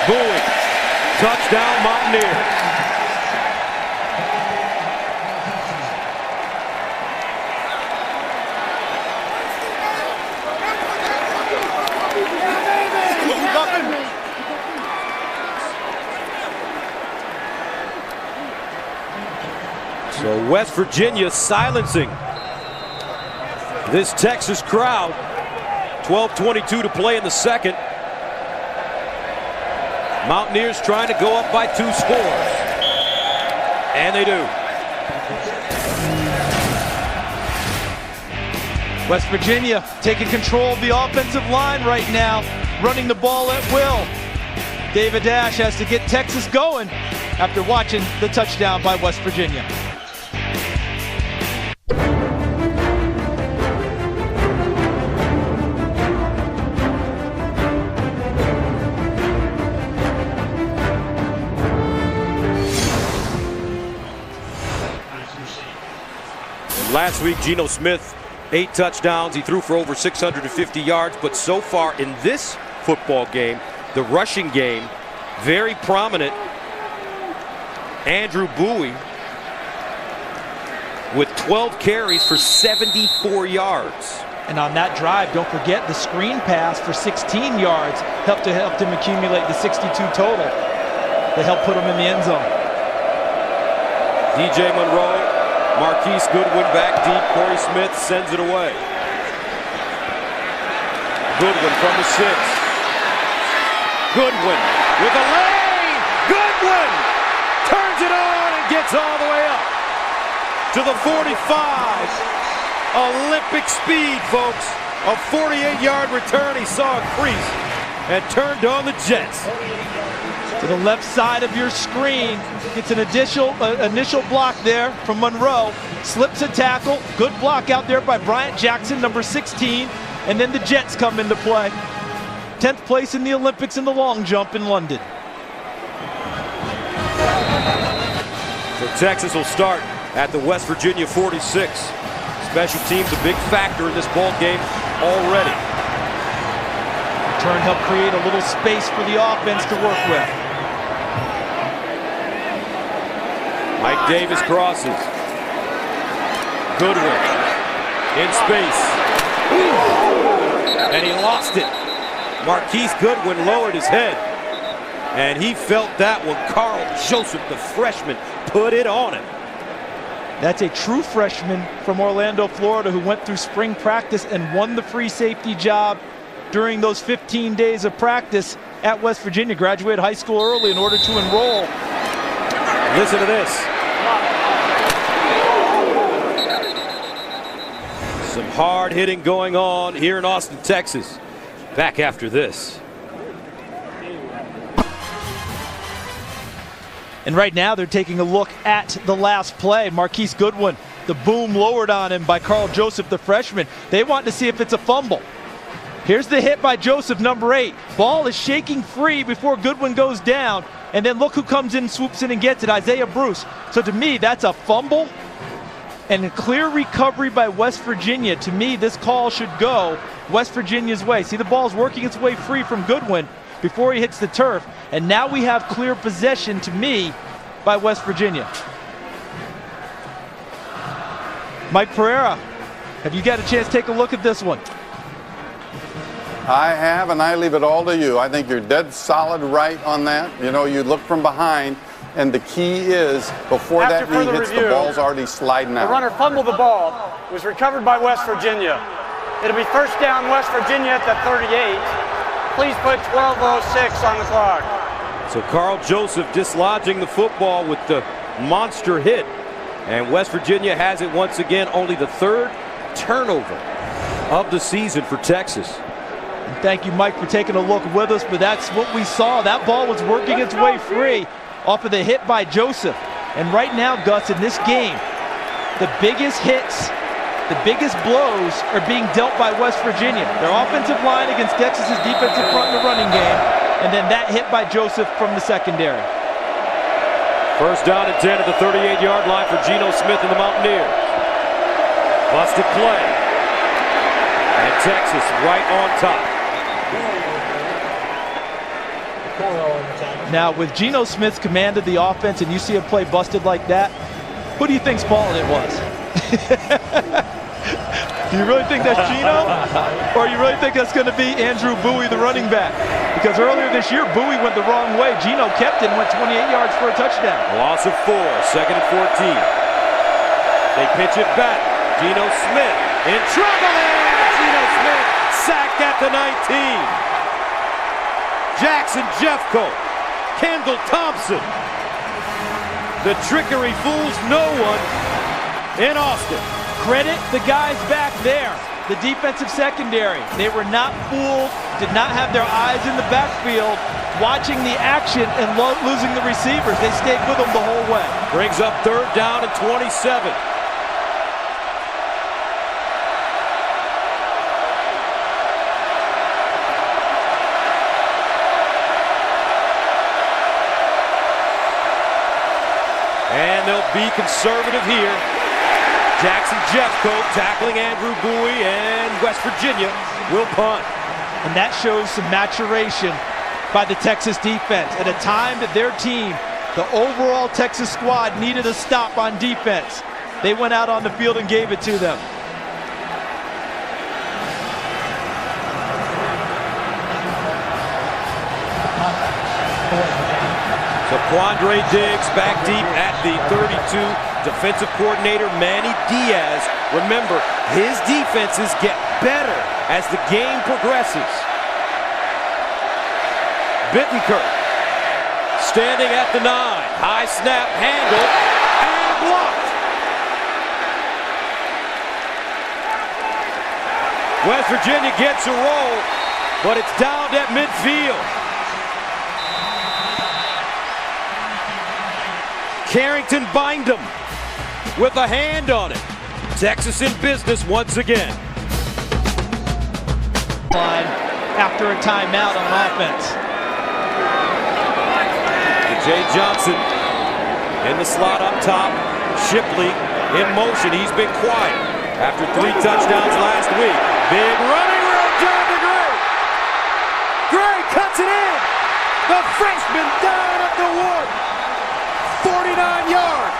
Bowie, touchdown Mountaineers. So West Virginia silencing this Texas crowd. 12:22 to play in the second. Mountaineers trying to go up by 2 scores. And they do. West Virginia taking control of the offensive line right now, running the ball at will. David Dash has to get Texas going after watching the touchdown by West Virginia. Last week, Geno Smith, 8 touchdowns. He threw for over 650 yards. But so far in this football game, the rushing game, very prominent. Andrew Bowie with 12 carries for 74 yards. And on that drive, don't forget the screen pass for 16 yards helped him accumulate the 62 total that helped put him in the end zone. DJ Monroe, Marquise Goodwin back deep. Corey Smith sends it away. Goodwin from the 6. Goodwin with a lane. Goodwin turns it on and gets all the way up to the 45. Olympic speed, folks. A 48-yard return. He saw a crease and turned on the Jets. To the left side of your screen, gets an initial block there from Monroe, slips a tackle, good block out there by Bryant Jackson, number 16, and then the Jets come into play. 10th place in the Olympics in the long jump in London. So Texas will start at the West Virginia 46. Special teams a big factor in this ball game already. Turn helped create a little space for the offense to work with. Mike Davis crosses. Goodwin in space. And he lost it. Marquise Goodwin lowered his head. And he felt that one. Carl Joseph, the freshman, put it on him. That's a true freshman from Orlando, Florida, who went through spring practice and won the free safety job during those 15 days of practice at West Virginia. Graduated high school early in order to enroll. Listen to this. Some hard hitting going on here in Austin, Texas. Back after this. And right now they're taking a look at the last play. Marquise Goodwin, the boom lowered on him by Carl Joseph, the freshman. They want to see if it's a fumble. Here's the hit by Joseph, number 8. Ball is shaking free before Goodwin goes down. And then look who comes in, swoops in and gets it, Isaiah Bruce. So to me, that's a fumble and a clear recovery by West Virginia. To me, this call should go West Virginia's way. See, the ball's working its way free from Goodwin before he hits the turf. And now we have clear possession, to me, by West Virginia. Mike Pereira, have you got a chance to take a look at this one? I have, and I leave it all to you. I think you're dead solid right on that. You know, you look from behind, and the key is before After that knee further hits, the review, ball's already sliding The out. runner fumbled the ball, was recovered by West Virginia. It'll be first down West Virginia at the 38. Please put 12:06 on the clock. So Carl Joseph dislodging the football with the monster hit. And West Virginia has it once again, only the third turnover of the season for Texas. And thank you, Mike, for taking a look with us, but that's what we saw. That ball was working its way free off of the hit by Joseph. And right now, Gus, in this game, the biggest hits, the biggest blows are being dealt by West Virginia. Their offensive line against Texas's defensive front in the running game, and then that hit by Joseph from the secondary. First down and 10 at the 38-yard line for Geno Smith and the Mountaineers. Busted play. And Texas right on top. Now, with Geno Smith's command of the offense and you see a play busted like that, who do you think's fault it was? Do you really think that's Geno? Or you really think that's going to be Andrew Bowie, the running back? Because earlier this year, Bowie went the wrong way. Geno kept it and went 28 yards for a touchdown. A loss of 4, second and 14. They pitch it back. Geno Smith in trouble. And Geno Smith sacked at the 19. Jackson Jeffcoat, Kendall Thompson. The trickery fools no one in Austin. Credit the guys back there, the defensive secondary. They were not fooled, did not have their eyes in the backfield, watching the action and losing the receivers. They stayed with them the whole way. Brings up third down and 27. And they'll be conservative here. Jackson Jeffcoat tackling Andrew Bowie, and West Virginia will punt. And that shows some maturation by the Texas defense at a time that their team, the overall Texas squad, needed a stop on defense. They went out on the field and gave it to them. So Quandre Diggs back deep at the 32. Defensive coordinator Manny Diaz. Remember, his defenses get better as the game progresses. Bittencourt standing at the 9. High snap, handle, and blocked. West Virginia gets a roll, but it's down at midfield. Carrington Bindum with a hand on it. Texas in business once again. Line after a timeout on offense. Jay Johnson in the slot up top. Shipley in motion. He's been quiet after 3 touchdowns last week. Big running room job to Gray. Gray cuts it in. The freshman down at the 1. 49 yards.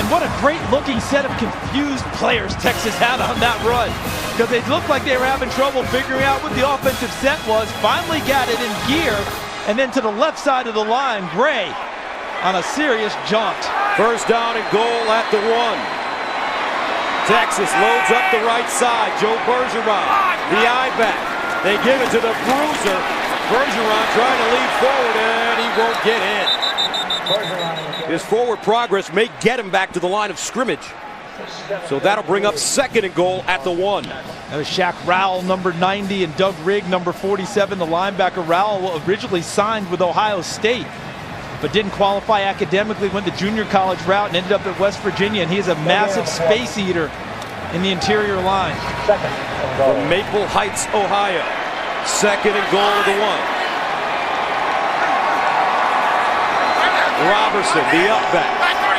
And what a great looking set of confused players Texas had on that run, because they looked like they were having trouble figuring out what the offensive set was. Finally got it in gear, and then to the left side of the line, Gray on a serious jaunt. First down and goal at the 1. Texas loads up the right side. Joe Bergeron, the I-back. They give it to the bruiser. Bergeron trying to lead forward, and he won't get in. His forward progress may get him back to the line of scrimmage. So that'll bring up second and goal at the 1. That was Shaq Rowell, number 90, and Doug Rigg, number 47, the linebacker. Rowell originally signed with Ohio State, but didn't qualify academically, went the junior college route, and ended up at West Virginia, and he is a massive space eater in the interior line. From Maple Heights, Ohio. Second and goal to the 1. Robertson, the up back.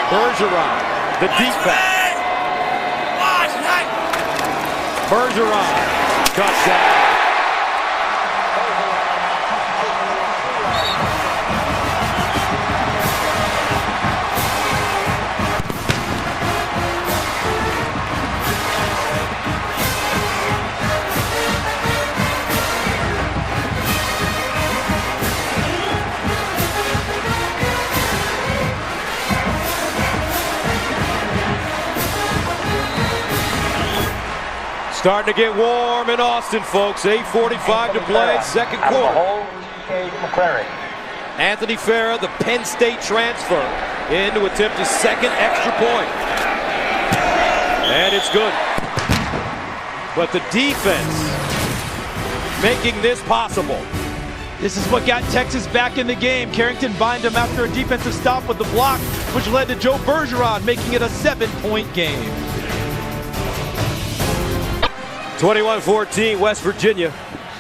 Bergeron, the deep back. Bergeron, touchdown. Starting to get warm in Austin, folks. 8:45 to play, second quarter. Anthony Farrah, the Penn State transfer, in to attempt his second extra point. And it's good. But the defense making this possible. This is what got Texas back in the game. Carrington bind him after a defensive stop with the block, which led to Joe Bergeron making it a 7-point game. 21-14 West Virginia,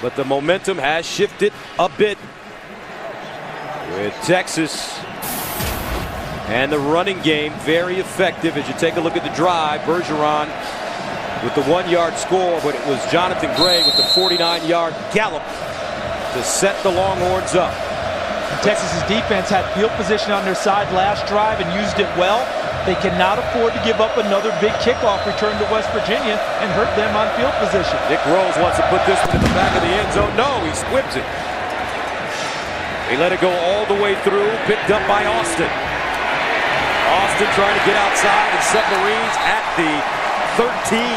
but the momentum has shifted a bit with Texas and the running game very effective. As you take a look at the drive, Bergeron with the 1-yard score, but it was Jonathan Gray with the 49-yard gallop to set the Longhorns up. Texas's defense had field position on their side last drive and used it well. They cannot afford to give up another big kickoff return to West Virginia and hurt them on field position. Nick Rose wants to put this one in the back of the end zone. No, he squibs it. He let it go all the way through, picked up by Austin. Austin trying to get outside, and Submarines at the 13.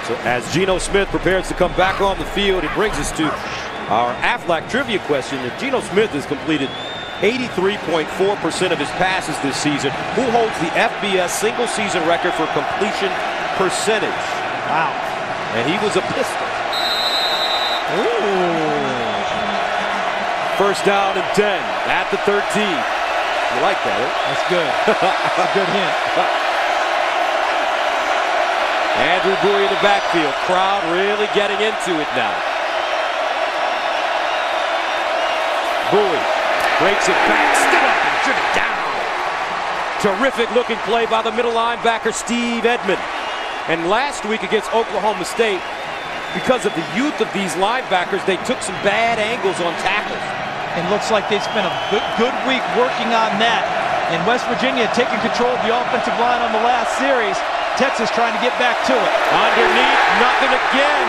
So as Geno Smith prepares to come back on the field, it brings us to our Aflac trivia question. If Geno Smith has completed 83.4% of his passes this season, who holds the FBS single season record for completion percentage? Wow. And he was a pistol. Ooh. First down and 10 at the 13. You like that, huh? That's good. That's a good hint. Andrew Bowie in the backfield. Crowd really getting into it now. Bowie breaks it back, stood up and driven down. Terrific looking play by the middle linebacker Steve Edmond. And last week against Oklahoma State, because of the youth of these linebackers, they took some bad angles on tackles. It looks like they spent a good week working on that. And West Virginia taking control of the offensive line on the last series. Texas trying to get back to it. Underneath, nothing again.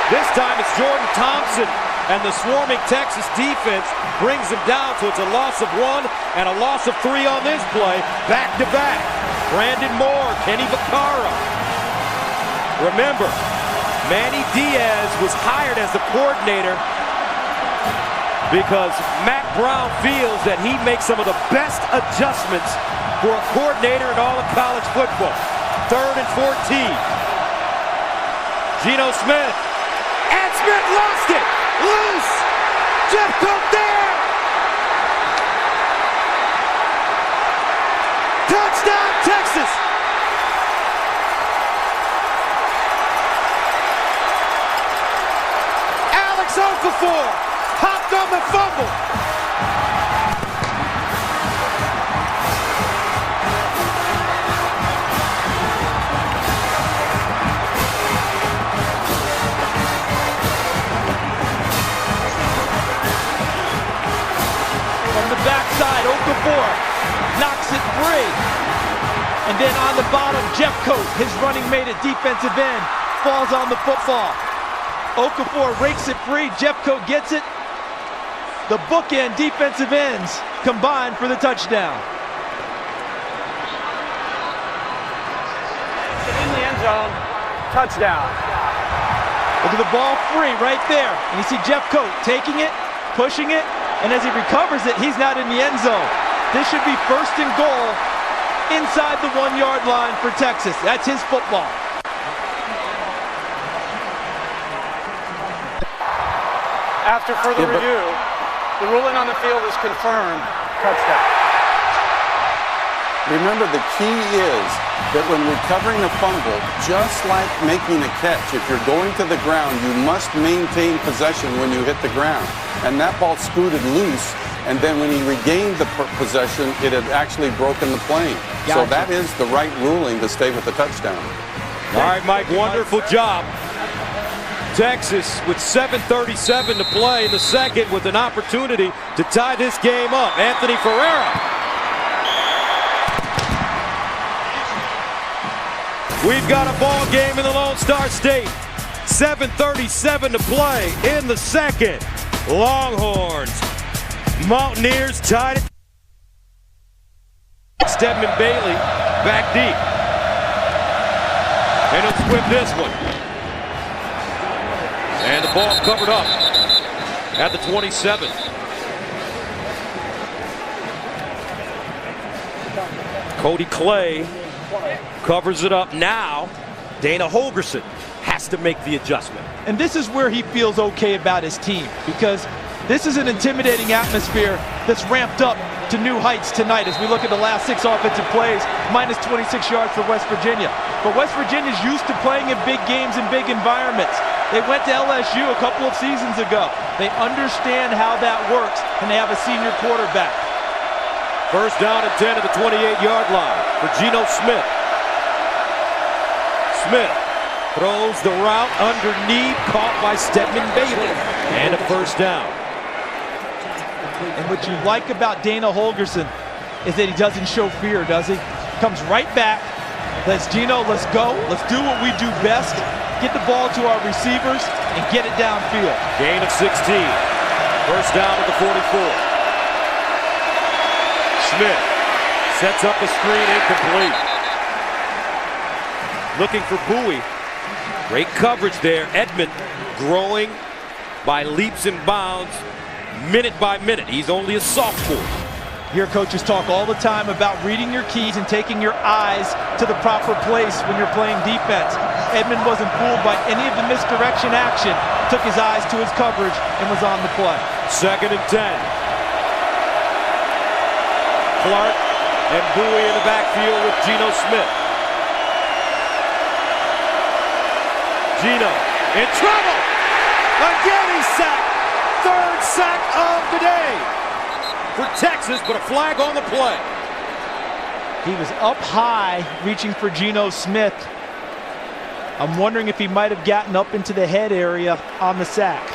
This time it's Jordan Thompson, and the swarming Texas defense brings him down. So it's a loss of 1 and a loss of 3 on this play, back to back. Brandon Moore, Kenny Vaccaro. Remember, Manny Diaz was hired as the coordinator because Matt Brown feels that he makes some of the best adjustments for a coordinator in all of college football. 3rd and 14. Geno Smith. And Smith lost it. Loose. Jeff Cook there. Touchdown, Texas. Alex Okafor hopped on the fumble. Backside, Okafor knocks it free. And then on the bottom, Jeffcoat, his running mate at defensive end, falls on the football. Okafor rakes it free. Jeffcoat gets it. The bookend defensive ends combine for the touchdown. In the end zone, touchdown. Look at the ball free right there. And you see Jeffcoat taking it, pushing it, and as he recovers it, he's not in the end zone. This should be 1st and goal inside the 1-yard line for Texas. That's his football. After further review, the ruling on the field is confirmed. Touchdown. Remember, the key is that when recovering a fumble, just like making a catch, if you're going to the ground, you must maintain possession when you hit the ground. And that ball scooted loose, and then when he regained the possession, it had actually broken the plane. Gotcha. So that is the right ruling to stay with the touchdown. All right, Mike, wonderful job. Texas with 7:37 to play in the second with an opportunity to tie this game up. Anthony Ferreira. We've got a ball game in the Lone Star State. 7:37 to play in the second. Longhorns, Mountaineers tied it. Stedman Bailey back deep. And he'll squib this one. And the ball covered up at the 27. Cody Clay covers it up. Now Dana Holgorsen has to make the adjustment. And this is where he feels okay about his team, because this is an intimidating atmosphere that's ramped up to new heights tonight as we look at the last 6 offensive plays, minus 26 yards for West Virginia. But West Virginia's used to playing in big games and big environments. They went to LSU a couple of seasons ago. They understand how that works, and they have a senior quarterback. First down and 10 at the 28-yard line for Geno Smith. Smith throws the route underneath, caught by Stedman Bailey, and a first down. And what you like about Dana Holgorsen is that he doesn't show fear, does he? Comes right back. Let's Geno, let's go. Let's do what we do best. Get the ball to our receivers and get it downfield. Gain of 16. First down at the 44. Smith sets up a screen, incomplete. Looking for Bowie. Great coverage there. Edmond growing by leaps and bounds, minute by minute. He's only a sophomore. Hear coaches talk all the time about reading your keys and taking your eyes to the proper place when you're playing defense. Edmond wasn't fooled by any of the misdirection action, took his eyes to his coverage and was on the play. Second and 10. Clark and Bowie in the backfield with Geno Smith. Geno in trouble. Again he's sacked. Third sack of the day for Texas, but a flag on the play. He was up high reaching for Geno Smith. I'm wondering if he might have gotten up into the head area on the sack.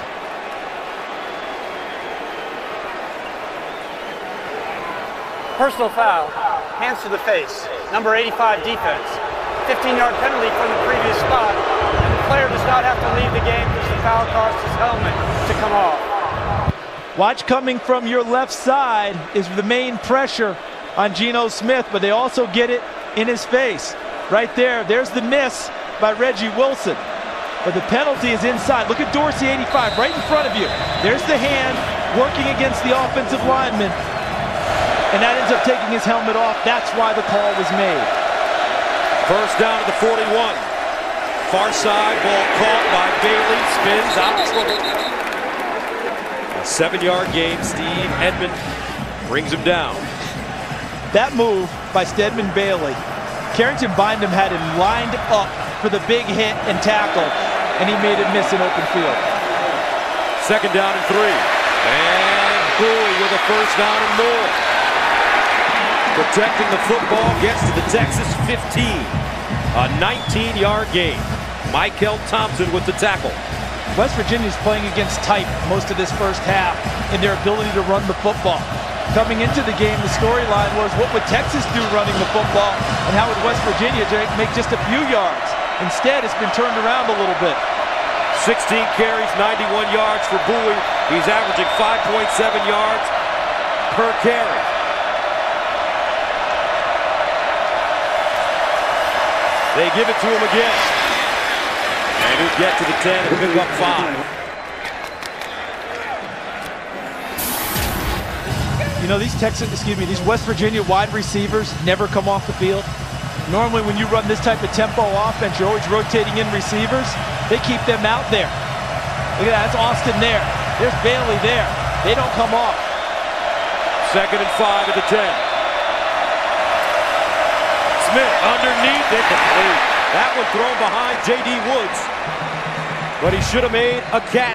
Personal foul, hands to the face, number 85 defense. 15-yard penalty from the previous spot, and the player does not have to leave the game because the foul caused his helmet to come off. Watch, coming from your left side is the main pressure on Geno Smith, but they also get it in his face. Right there, there's the miss by Reggie Wilson. But the penalty is inside. Look at Dorsey, 85, right in front of you. There's the hand working against the offensive lineman, and that ends up taking his helmet off. That's why the call was made. First down to the 41. Far side, ball caught by Bailey, spins out of trouble. A 7-yard gain. Steve Edmond brings him down. That move by Stedman Bailey, Carrington Bynum had him lined up for the big hit and tackle, and he made it miss in open field. Second down and 3. And Bowie with a first down and more. Protecting the football, gets to the Texas 15. A 19-yard gain. Michael Thompson with the tackle. West Virginia's playing against type most of this first half in their ability to run the football. Coming into the game, the storyline was, what would Texas do running the football, and how would West Virginia make just a few yards? Instead, it's been turned around a little bit. 16 carries, 91 yards for Bowie. He's averaging 5.7 yards per carry. They give it to him again. And he'll get to the 10 and pick up 5. You know, these these West Virginia wide receivers never come off the field. Normally when you run this type of tempo offense, you're always rotating in receivers. They keep them out there. Look at that, that's Austin there. There's Bailey there. They don't come off. Second and 5 at the 10. Smith underneath, incomplete. That one thrown behind J.D. Woods. But he should have made a catch.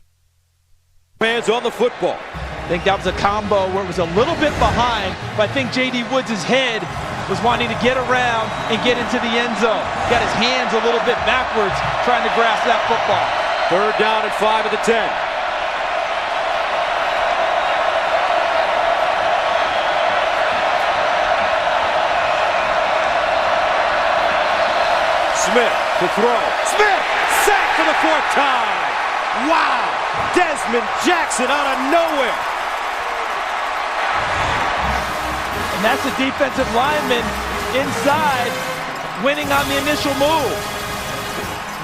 Fans on the football. I think that was a combo where it was a little bit behind, but I think J.D. Woods' head was wanting to get around and get into the end zone. Got his hands a little bit backwards trying to grasp that football. Third down and 5 at the 10. Smith to throw. Smith sacked for the 4th time. Wow! Desmond Jackson out of nowhere. And that's the defensive lineman inside, winning on the initial move.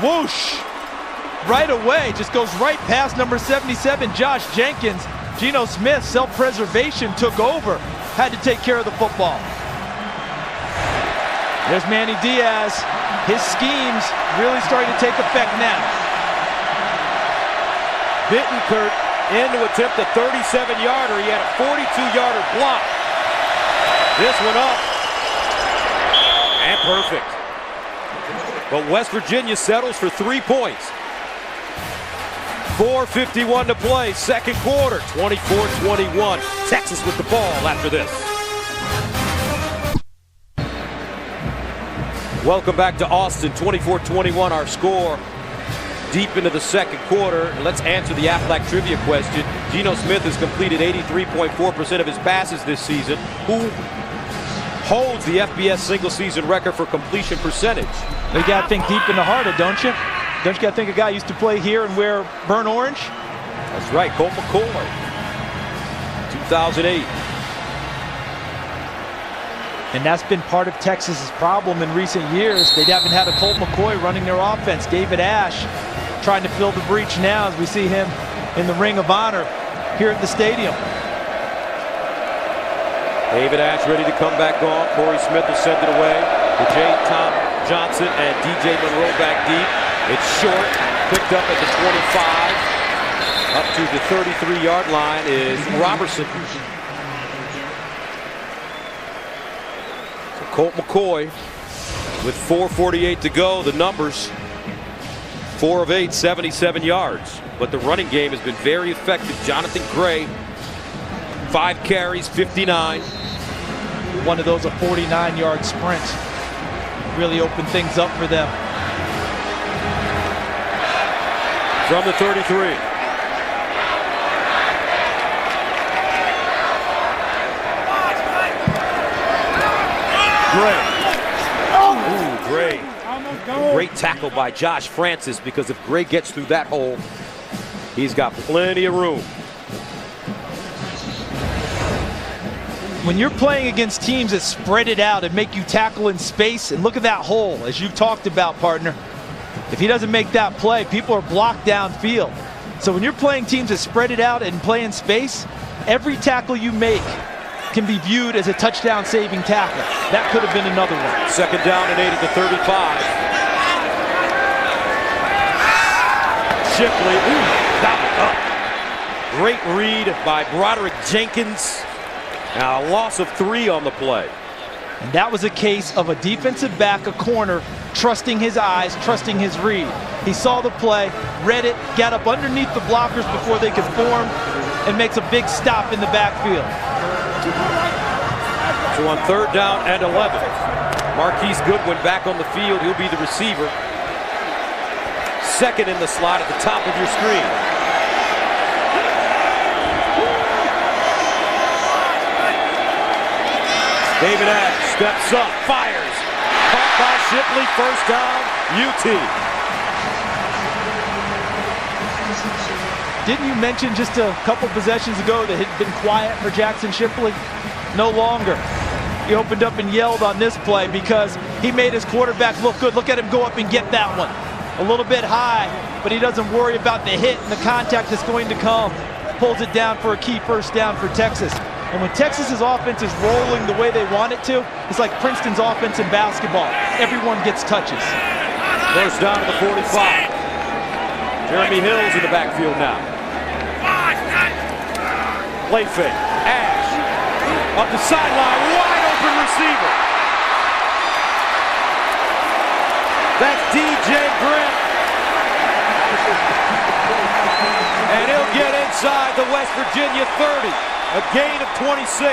Whoosh! Right away, just goes right past number 77, Josh Jenkins. Geno Smith, self-preservation, took over, had to take care of the football. There's Manny Diaz. His schemes really starting to take effect now. Bittenkurt in to attempt a 37-yarder. He had a 42-yarder block. This one up. And perfect. But West Virginia settles for 3 points. 4:51 to play, second quarter, 24-21. Texas with the ball after this. Welcome back to Austin, 24-21 our score. Deep into the second quarter, let's answer the Aflac trivia question. Geno Smith has completed 83.4% of his passes this season. Who holds the FBS single season record for completion percentage? You got to think deep in the heart of, don't you? Don't you got to think a guy used to play here and wear burnt orange? That's right, Colt McCoy, 2008. And that's been part of Texas's problem in recent years. They haven't had a Colt McCoy running their offense. David Ash trying to fill the breach now as we see him in the Ring of Honor here at the stadium. David Ash ready to come back on. Corey Smith will send it away. To Jay Tom Johnson and DJ Monroe back deep. It's short, picked up at the 25. Up to the 33-yard line is Robertson. So Colt McCoy with 4:48 to go. The numbers, 4 of 8, 77 yards. But the running game has been very effective. Jonathan Gray, 5 carries, 59. One of those a 49-yard sprint. Really opened things up for them. From the 33. Gray. Ooh, Gray. Great tackle by Josh Francis, because if Gray gets through that hole, he's got plenty of room. When you're playing against teams that spread it out and make you tackle in space, and look at that hole, as you talked about, partner. If he doesn't make that play, people are blocked downfield. So when you're playing teams that spread it out and play in space, every tackle you make can be viewed as a touchdown-saving tackle. That could have been another one. Second down and 8 at the 35. Shipley, got it up. Great read by Broderick Jenkins. Now a loss of 3 on the play. And that was a case of a defensive back, a corner, trusting his eyes, trusting his read. He saw the play, read it, got up underneath the blockers before they could form, and makes a big stop in the backfield. So on third down and 11, Marquise Goodwin back on the field. He'll be the receiver. Second in the slot at the top of your screen. David Ash steps up, fires. Caught by Shipley, first down, UT. Didn't you mention just a couple possessions ago that it had been quiet for Jackson Shipley? No longer. He opened up and yelled on this play because he made his quarterback look good. Look at him go up and get that one. A little bit high, but he doesn't worry about the hit and the contact that's going to come. Pulls it down for a key first down for Texas. And when Texas's offense is rolling the way they want it to, it's like Princeton's offense in basketball. Everyone gets touches. First down to the 45. Jeremy Hill's in the backfield now. Play fake. Ash. Up the sideline. Wide open receiver. That's DJ Grant. And he'll get inside the West Virginia 30. A gain of 26.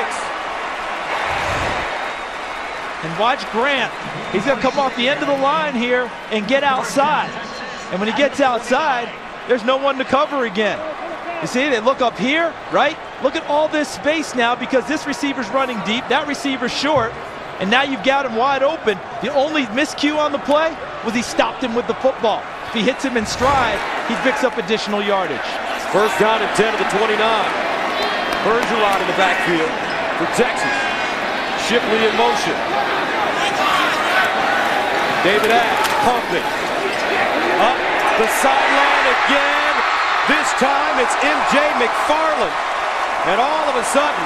And watch Grant. He's going to come off the end of the line here and get outside. And when he gets outside, there's no one to cover again. You see, they look up here, right? Look at all this space now because this receiver's running deep, that receiver's short, and now you've got him wide open. The only miscue on the play was he stopped him with the football. If he hits him in stride, he picks up additional yardage. First down and 10 to the 29. Bergeron in the backfield for Texas. Shipley in motion. David Ash pumping. Up the sideline again. This time it's MJ McFarland. And all of a sudden,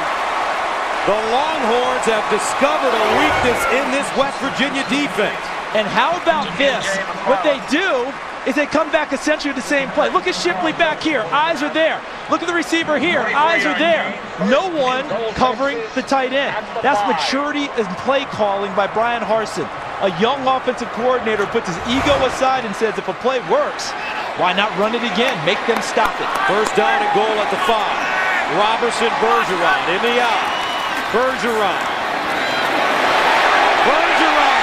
the Longhorns have discovered a weakness in this West Virginia defense. And how about this? What they do is they come back essentially to the same play. Look at Shipley back here. Eyes are there. Look at the receiver here. Eyes are there. No one covering the tight end. That's maturity and play calling by Brian Harsin. A young offensive coordinator puts his ego aside and says, if a play works, why not run it again? Make them stop it. First down and goal at the 5. Robertson, Bergeron in the out. Bergeron. Bergeron.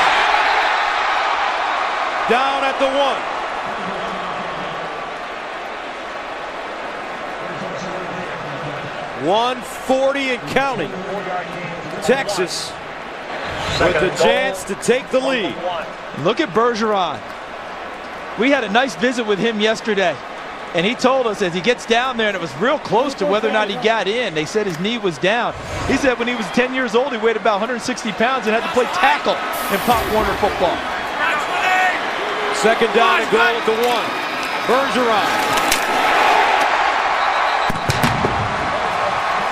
Down at the 1. 140 and counting. Texas with the chance to take the lead. Look at Bergeron. We had a nice visit with him yesterday, and he told us as he gets down there, and it was real close to whether or not he got in. They said his knee was down. He said when he was 10 years old, he weighed about 160 pounds and had to play tackle in Pop Warner football. Second down and goal at the 1. Bergeron.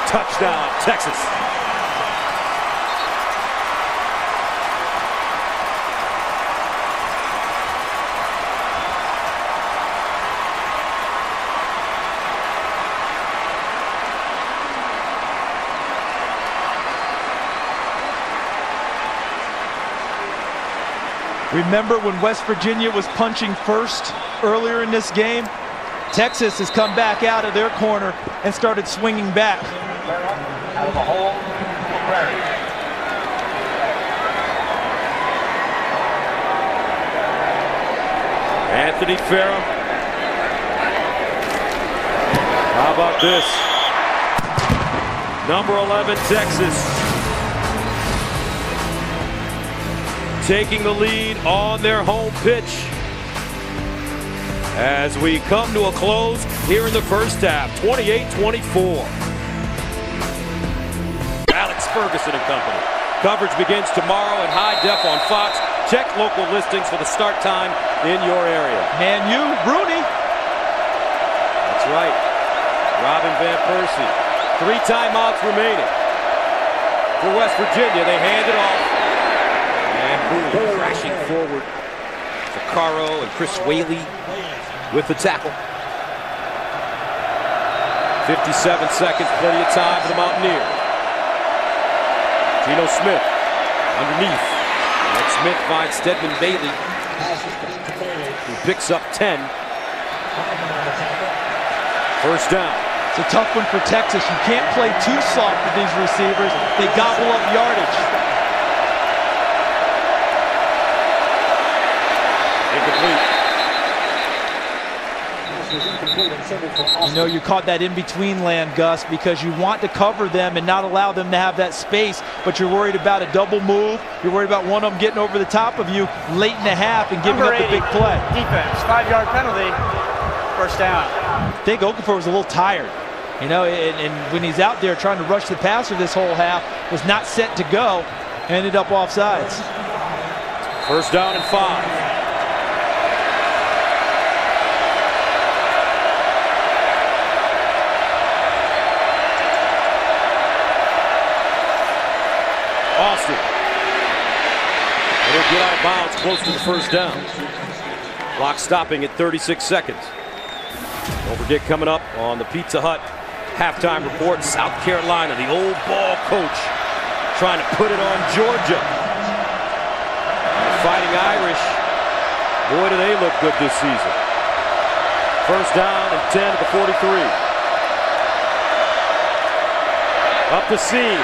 Touchdown, Texas. Remember when West Virginia was punching first earlier in this game? Texas has come back out of their corner and started swinging back. Out of the hole, Prairie. Anthony Ferrum. How about this? Number 11, Texas. Taking the lead on their home pitch. As we come to a close here in the first half, 28-24. Alex Ferguson and company. Coverage begins tomorrow in high def on Fox. Check local listings for the start time in your area. Man, you, Rooney. That's right. Robin Van Persie. 3 timeouts remaining. For West Virginia, they hand it off. And boom, crashing forward. Zaccaro and Chris Whaley with the tackle. 57 seconds, plenty of time for the Mountaineers. Geno Smith underneath. And Smith finds Stedman Bailey, who picks up 10. First down. It's a tough one for Texas. You can't play too soft with these receivers. They gobble up yardage. Incomplete. You know, you caught that in-between land, Gus, because you want to cover them and not allow them to have that space, but you're worried about a double move. You're worried about one of them getting over the top of you late in the half and giving up the big play. Defense, 5-yard penalty, first down. I think Okafor was a little tired. You know, and when he's out there trying to rush the passer this whole half, was not set to go, ended up offsides. First down and 5. Austin. It'll get out of bounds close to the first down. Clock stopping at 36 seconds. Don't forget, coming up on the Pizza Hut halftime report, South Carolina, the old ball coach, trying to put it on Georgia. The Fighting Irish, boy, do they look good this season. First down and 10 at the 43. Up the seam,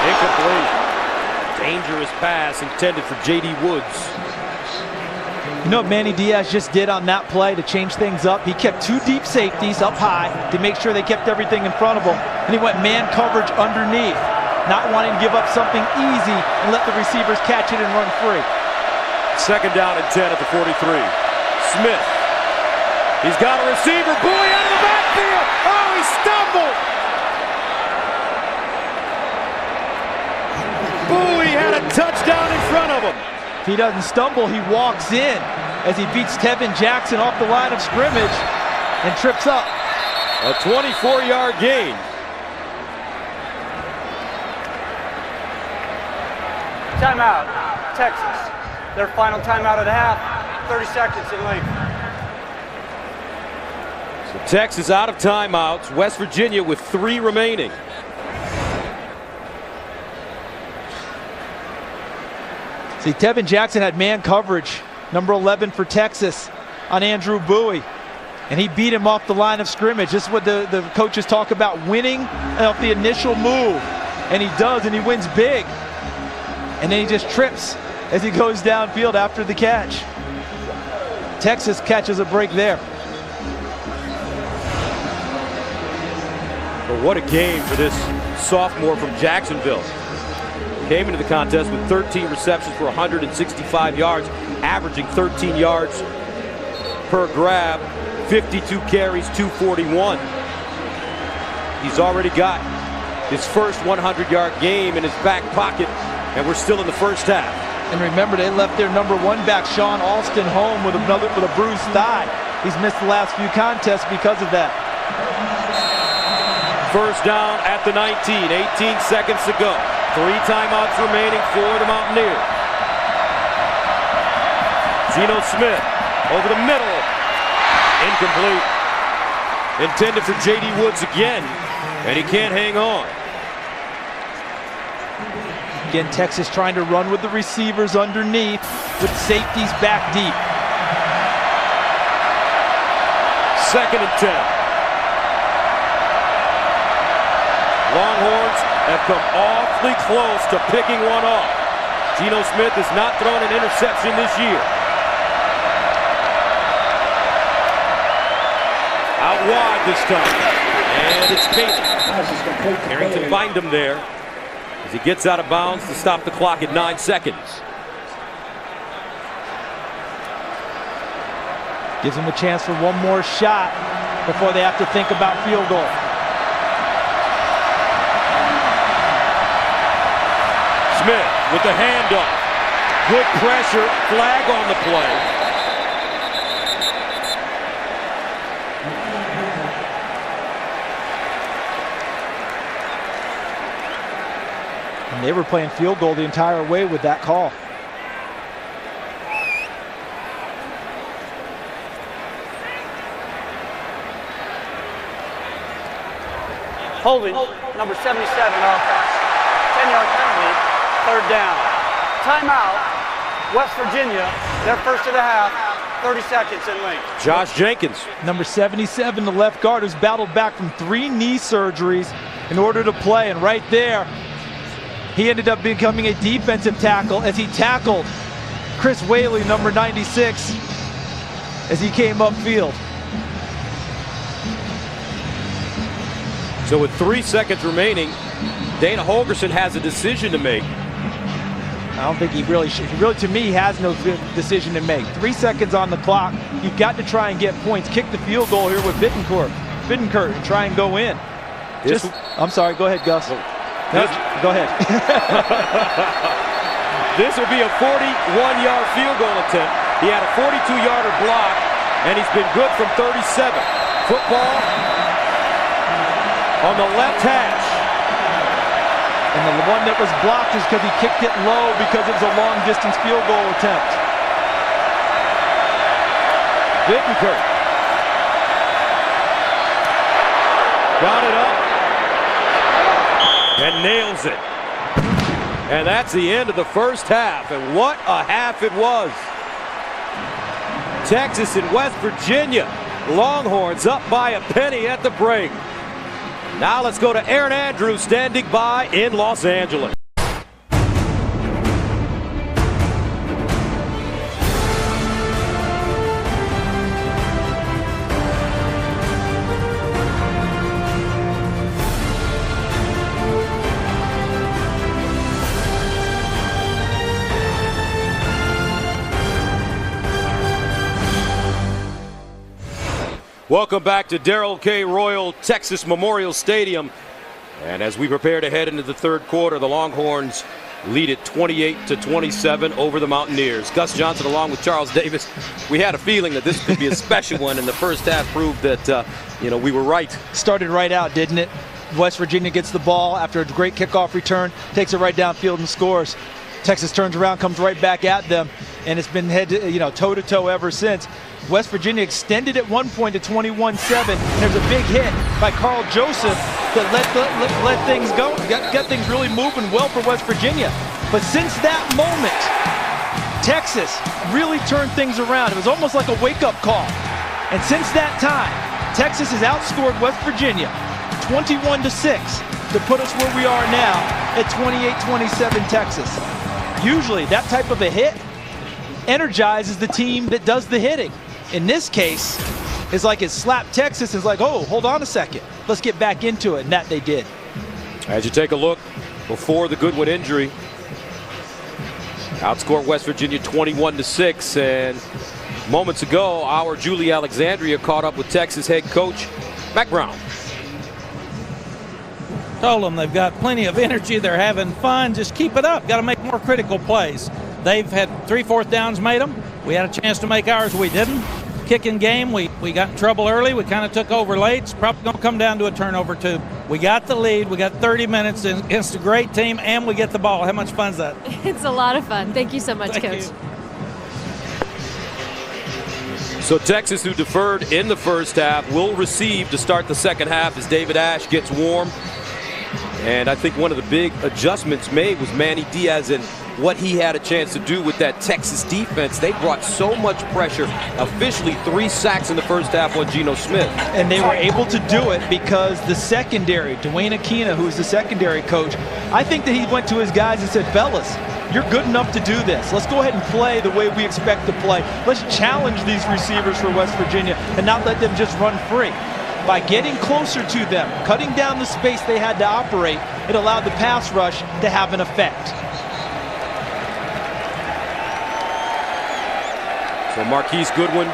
incomplete. Dangerous pass intended for J.D. Woods. You know what Manny Diaz just did on that play to change things up? He kept 2 deep safeties up high to make sure they kept everything in front of him. And he went man coverage underneath, not wanting to give up something easy and let the receivers catch it and run free. Second down and 10 at the 43. Smith. He's got a receiver. Bowie out of the backfield. Oh, he stumbled. Bowie a touchdown in front of him. If he doesn't stumble, he walks in as he beats Tevin Jackson off the line of scrimmage and trips up. A 24-yard gain. Timeout, Texas. Their final timeout of the half, 30 seconds in length. So Texas out of timeouts. West Virginia with 3 remaining. See, Tevin Jackson had man coverage, number 11 for Texas, on Andrew Bowie. And he beat him off the line of scrimmage. This is what the coaches talk about, winning off the initial move. And he does, and he wins big. And then he just trips as he goes downfield after the catch. Texas catches a break there. But what a game for this sophomore from Jacksonville. Came into the contest with 13 receptions for 165 yards, averaging 13 yards per grab, 52 carries, 241. He's already got his first 100-yard game in his back pocket, and we're still in the first half. And remember, they left their number 1 back, Sean Alston, home with a bruised thigh. He's missed the last few contests because of that. First down at the 19, 18 seconds to go. 3 timeouts remaining for the Mountaineers. Geno Smith over the middle. Incomplete. Intended for J.D. Woods again, and he can't hang on. Again, Texas trying to run with the receivers underneath, with safeties back deep. 2nd and 10. Longhorns have come awfully close to picking one off. Geno Smith has not thrown an interception this year. Out wide this time. And it's Bailey. Harrington find him there as he gets out of bounds to stop the clock at 9 seconds. Gives him a chance for one more shot before they have to think about field goal. Smith with the handoff. Good pressure, flag on the play. And they were playing field goal the entire way with that call. Holding, number 77 offense. 10-yard penalty, 3rd down. Timeout, West Virginia, their first of the half, 30 seconds in length. Josh Jenkins. Number 77, the left guard, who's battled back from 3 knee surgeries in order to play. And right there, he ended up becoming a defensive tackle as he tackled Chris Whaley, number 96, as he came upfield. So with 3 seconds remaining, Dana Holgorsen has a decision to make. I don't think he really should. To me, he has no decision to make. 3 seconds on the clock. You've got to try and get points. Kick the field goal here with Bittencourt, and try and go in. I'm sorry, go ahead, Gus. No, go ahead. This will be a 41-yard field goal attempt. He had a 42-yarder block, and he's been good from 37. Football on the left hash. And the one that was blocked is because he kicked it low because it was a long-distance field goal attempt. Bittencourt got it up and nails it. And that's the end of the first half. And what a half it was. Texas and West Virginia. Longhorns up by a penny at the break. Now let's go to Aaron Andrews standing by in Los Angeles. Welcome back to Darrell K. Royal Texas Memorial Stadium. And as we prepare to head into the third quarter, the Longhorns lead it 28-27 over the Mountaineers. Gus Johnson along with Charles Davis. We had a feeling that this could be a special one, and the first half proved that we were right. Started right out, didn't it? West Virginia gets the ball after a great kickoff return, takes it right downfield and scores. Texas turns around, comes right back at them, and it's been toe-to-toe ever since. West Virginia extended at one point to 21-7. There's a big hit by Carl Joseph that let things go, got things really moving well for West Virginia. But since that moment, Texas really turned things around. It was almost like a wake-up call. And since that time, Texas has outscored West Virginia 21-6 to put us where we are now at 28-27 Texas. Usually that type of a hit energizes the team that does the hitting. In this case, it's like it slapped Texas. It's like, oh, hold on a second. Let's get back into it, and that they did. As you take a look before the Goodwin injury, outscored West Virginia 21-6, and moments ago, our Julie Alexandria caught up with Texas head coach Mack Brown. Told them they've got plenty of energy. They're having fun. Just keep it up. Got to make more critical plays. They've had 3 4th downs made them. We had a chance to make ours. We didn't. Kicking game, we got in trouble early. We kind of took over late. It's probably going to come down to a turnover, too. We got the lead. We got 30 minutes against a great team, and we get the ball. How much fun is that? It's a lot of fun. Thank you so much, Thank Coach. You. So Texas, who deferred in the first half, will receive to start the second half as David Ash gets warm. And I think one of the big adjustments made was Manny Diaz and what he had a chance to do with that Texas defense. They brought so much pressure. Officially 3 sacks in the first half on Geno Smith. And they were able to do it because the secondary, Dwayne Aquina, who is the secondary coach, I think that he went to his guys and said, fellas, you're good enough to do this. Let's go ahead and play the way we expect to play. Let's challenge these receivers for West Virginia and not let them just run free. By getting closer to them, cutting down the space they had to operate, it allowed the pass rush to have an effect. So Marquise Goodwin,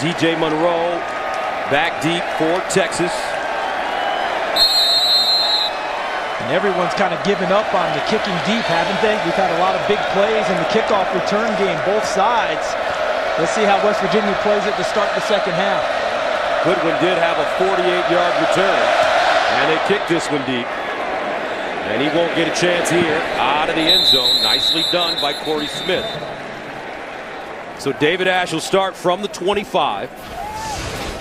DJ Monroe, back deep for Texas. And everyone's kind of given up on the kicking deep, haven't they? We've had a lot of big plays in the kickoff return game, both sides. Let's see how West Virginia plays it to start the second half. Goodwin did have a 48-yard return, and they kicked this one deep. And he won't get a chance here out of the end zone. Nicely done by Corey Smith. So David Ash will start from the 25.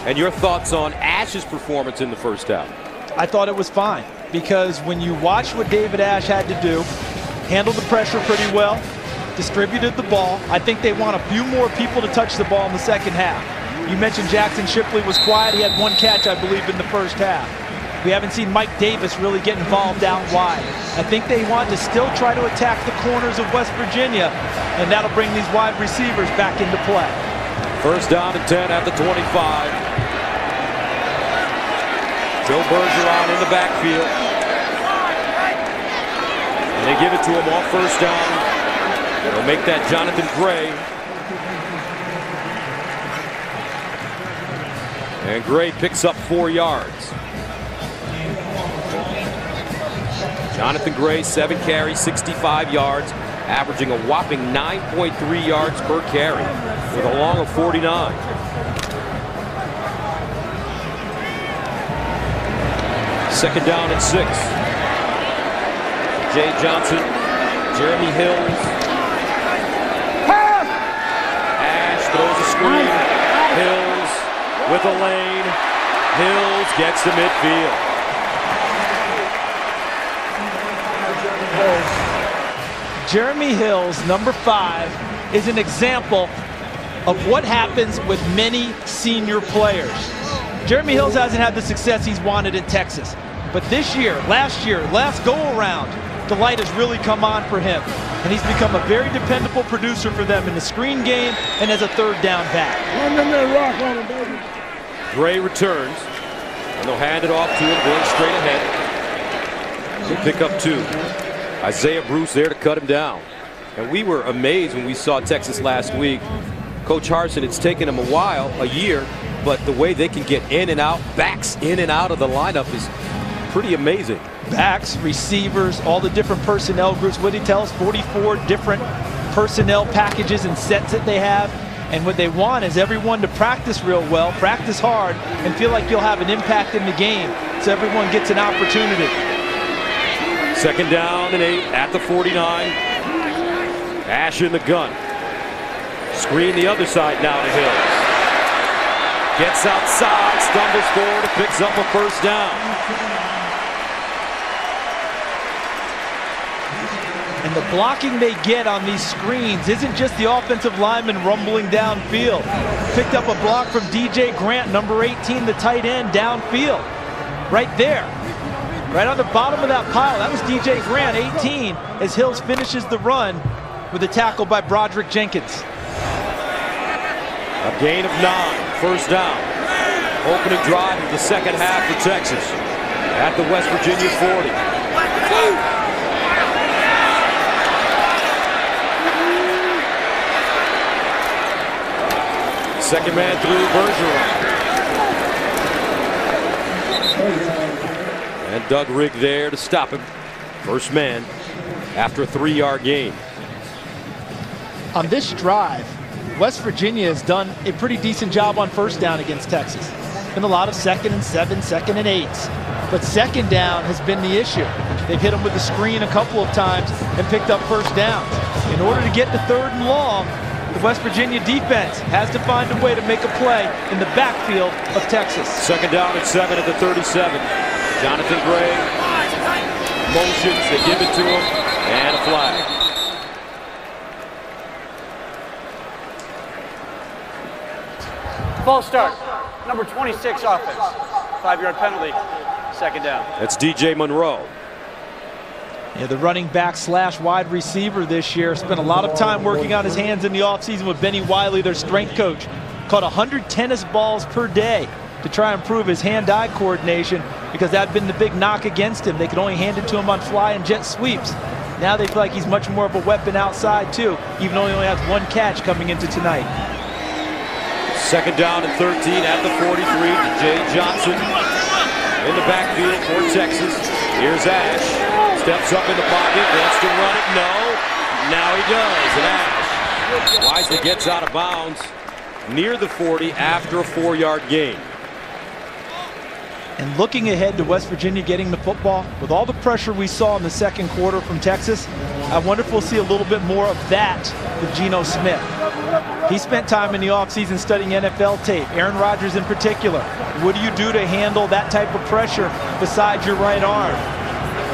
And your thoughts on Ash's performance in the first half? I thought it was fine because when you watch what David Ash had to do, handled the pressure pretty well, distributed the ball. I think they want a few more people to touch the ball in the second half. You mentioned Jackson Shipley was quiet. He had 1 catch, I believe, in the first half. We haven't seen Mike Davis really get involved out wide. I think they want to still try to attack the corners of West Virginia, and that'll bring these wide receivers back into play. First down and 10 at the 25. Joe Bergeron in the backfield. And they give it to him off first down. They'll make that Jonathan Gray. And Gray picks up 4 yards. Jonathan Gray, 7 carries, 65 yards, averaging a whopping 9.3 yards per carry with a long of 49. Second down and 6. Jay Johnson, Jeremy Hills. Ash throws a screen. Hills with a lane. Hills gets to midfield. Jeremy Hills, number 5, is an example of what happens with many senior players. Jeremy Hills hasn't had the success he's wanted in Texas. But this year, last go-around, the light has really come on for him. And he's become a very dependable producer for them in the screen game and as a third down back. Gray returns, and they'll hand it off to him going straight ahead. He'll pick up 2. Isaiah Bruce there to cut him down. And we were amazed when we saw Texas last week. Coach Harsin, it's taken him a while, a year, but the way they can get in and out, backs in and out of the lineup is pretty amazing. Backs, receivers, all the different personnel groups. What did he tell us? 44 different personnel packages and sets that they have. And what they want is everyone to practice real well, practice hard, and feel like you'll have an impact in the game so everyone gets an opportunity. 2nd down and 8 at the 49. Ash in the gun. Screen the other side now to Hills. Gets outside, stumbles forward, and picks up a 1st down. And the blocking they get on these screens isn't just the offensive lineman rumbling downfield. Picked up a block from DJ Grant, number 18, the tight end, downfield. Right there. Right on the bottom of that pile. That was DJ Grant, 18, as Hills finishes the run with a tackle by Broderick Jenkins. A gain of 9, 1st down. Opening drive of the 2nd half for Texas at the West Virginia 40. Second man through, Bergeron. And Doug Rigg there to stop him. 1st man after a 3-yard gain. On this drive, West Virginia has done a pretty decent job on 1st down against Texas. Been a lot of 2nd and 7, 2nd and 8s. But 2nd down has been the issue. They've hit them with the screen a couple of times and picked up 1st downs. In order to get to 3rd and long, the West Virginia defense has to find a way to make a play in the backfield of Texas. 2nd down and 7 at the 37. Jonathan Gray motions, they give it to him, and a flag. False start. Number 26 offense. 5-yard penalty. 2nd down. That's DJ Monroe. Yeah, the running back / wide receiver this year spent a lot of time working on his hands in the offseason with Benny Wiley, their strength coach. Caught 100 tennis balls per day to try and improve his hand-eye coordination because that had been the big knock against him. They could only hand it to him on fly and jet sweeps. Now they feel like he's much more of a weapon outside too, even though he only has 1 catch coming into tonight. 2nd down and 13 at the 43. Jay Johnson in the backfield for Texas. Here's Ash. Steps up in the pocket, wants to run it. No. Now he does. And Ash wisely gets out of bounds near the 40 after a 4-yard gain. And looking ahead to West Virginia getting the football, with all the pressure we saw in the 2nd quarter from Texas, I wonder if we'll see a little bit more of that with Geno Smith. He spent time in the offseason studying NFL tape, Aaron Rodgers in particular. What do you do to handle that type of pressure besides your right arm?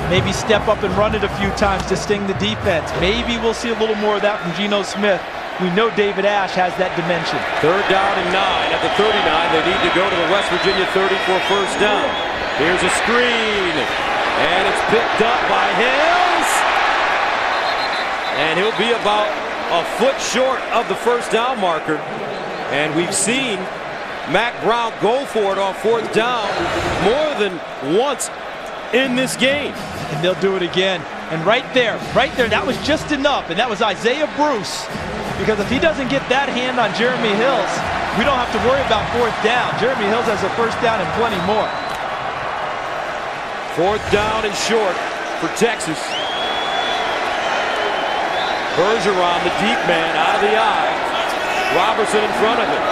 Maybe step up and run it a few times to sting the defense. Maybe we'll see a little more of that from Geno Smith. We know David Ash has that dimension. 3rd down and 9 at the 39. They need to go to the West Virginia 30 for a 1st down. Here's a screen, and it's picked up by Hills. And he'll be about a foot short of the 1st down marker. And we've seen Mack Brown go for it on 4th down more than once in this game. And they'll do it again. And right there, that was just enough. And that was Isaiah Bruce. Because if he doesn't get that hand on Jeremy Hills, we don't have to worry about 4th down. Jeremy Hills has a 1st down and plenty more. 4th down and short for Texas. Bergeron, the deep man, out of the eye. Robertson in front of him.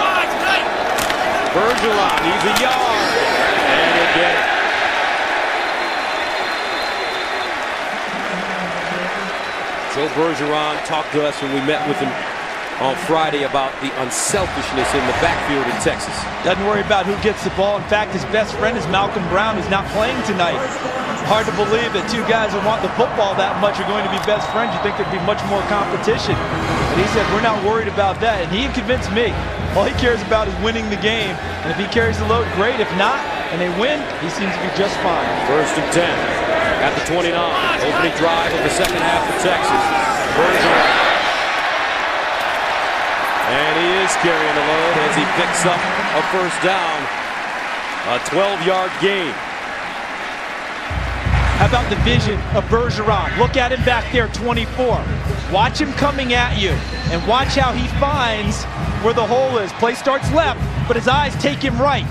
Bergeron needs a yard. And he'll get it. Joe Bergeron talked to us when we met with him on Friday about the unselfishness in the backfield in Texas. Doesn't worry about who gets the ball. In fact, his best friend is Malcolm Brown, who's not playing tonight. Hard to believe that 2 guys who want the football that much are going to be best friends. You think there'd be much more competition. But he said, we're not worried about that. And he convinced me. All he cares about is winning the game. And if he carries the load, great. If not, and they win, he seems to be just fine. 1st and 10 at the 29. Opening drive of the 2nd half for Texas. Bergeron. And he is carrying the load as he picks up a 1st down. A 12-yard gain. How about the vision of Bergeron? Look at him back there, 24. Watch him coming at you, and watch how he finds where the hole is. Play starts left, but his eyes take him right.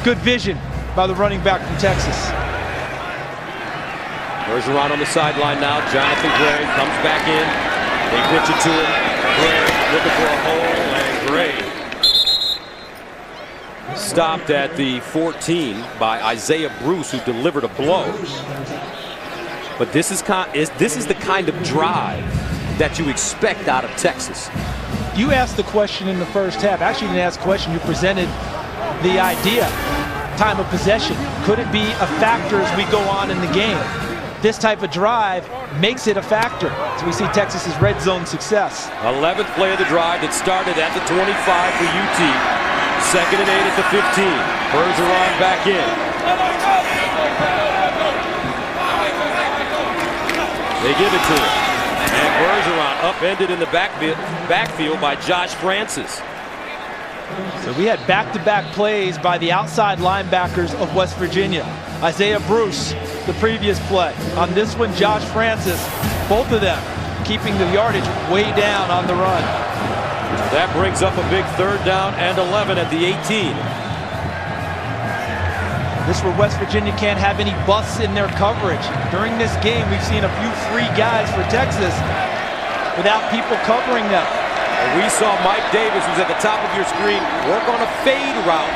Good vision by the running back from Texas. Bergeron on the sideline now. Jonathan Gray comes back in. They pitch it to him. Gray looking for a hole, and Gray stopped at the 14 by Isaiah Bruce, who delivered a blow. But this is the kind of drive that you expect out of Texas. You asked the question in the first half. Actually, you didn't ask the question. You presented the idea. Time of possession. Could it be a factor as we go on in the game? This type of drive makes it a factor. So we see Texas's red zone success. 11th play of the drive that started at the 25 for UT. 2nd and 8 at the 15. Bergeron back in. They give it to him. And Bergeron upended in the backfield by Josh Francis. So we had back-to-back plays by the outside linebackers of West Virginia. Isaiah Bruce, the previous play. On this one, Josh Francis, both of them keeping the yardage way down on the run. That brings up a big 3rd down and 11 at the 18. This is where West Virginia can't have any busts in their coverage. During this game, we've seen a few free guys for Texas without people covering them. And we saw Mike Davis, who's at the top of your screen, work on a fade route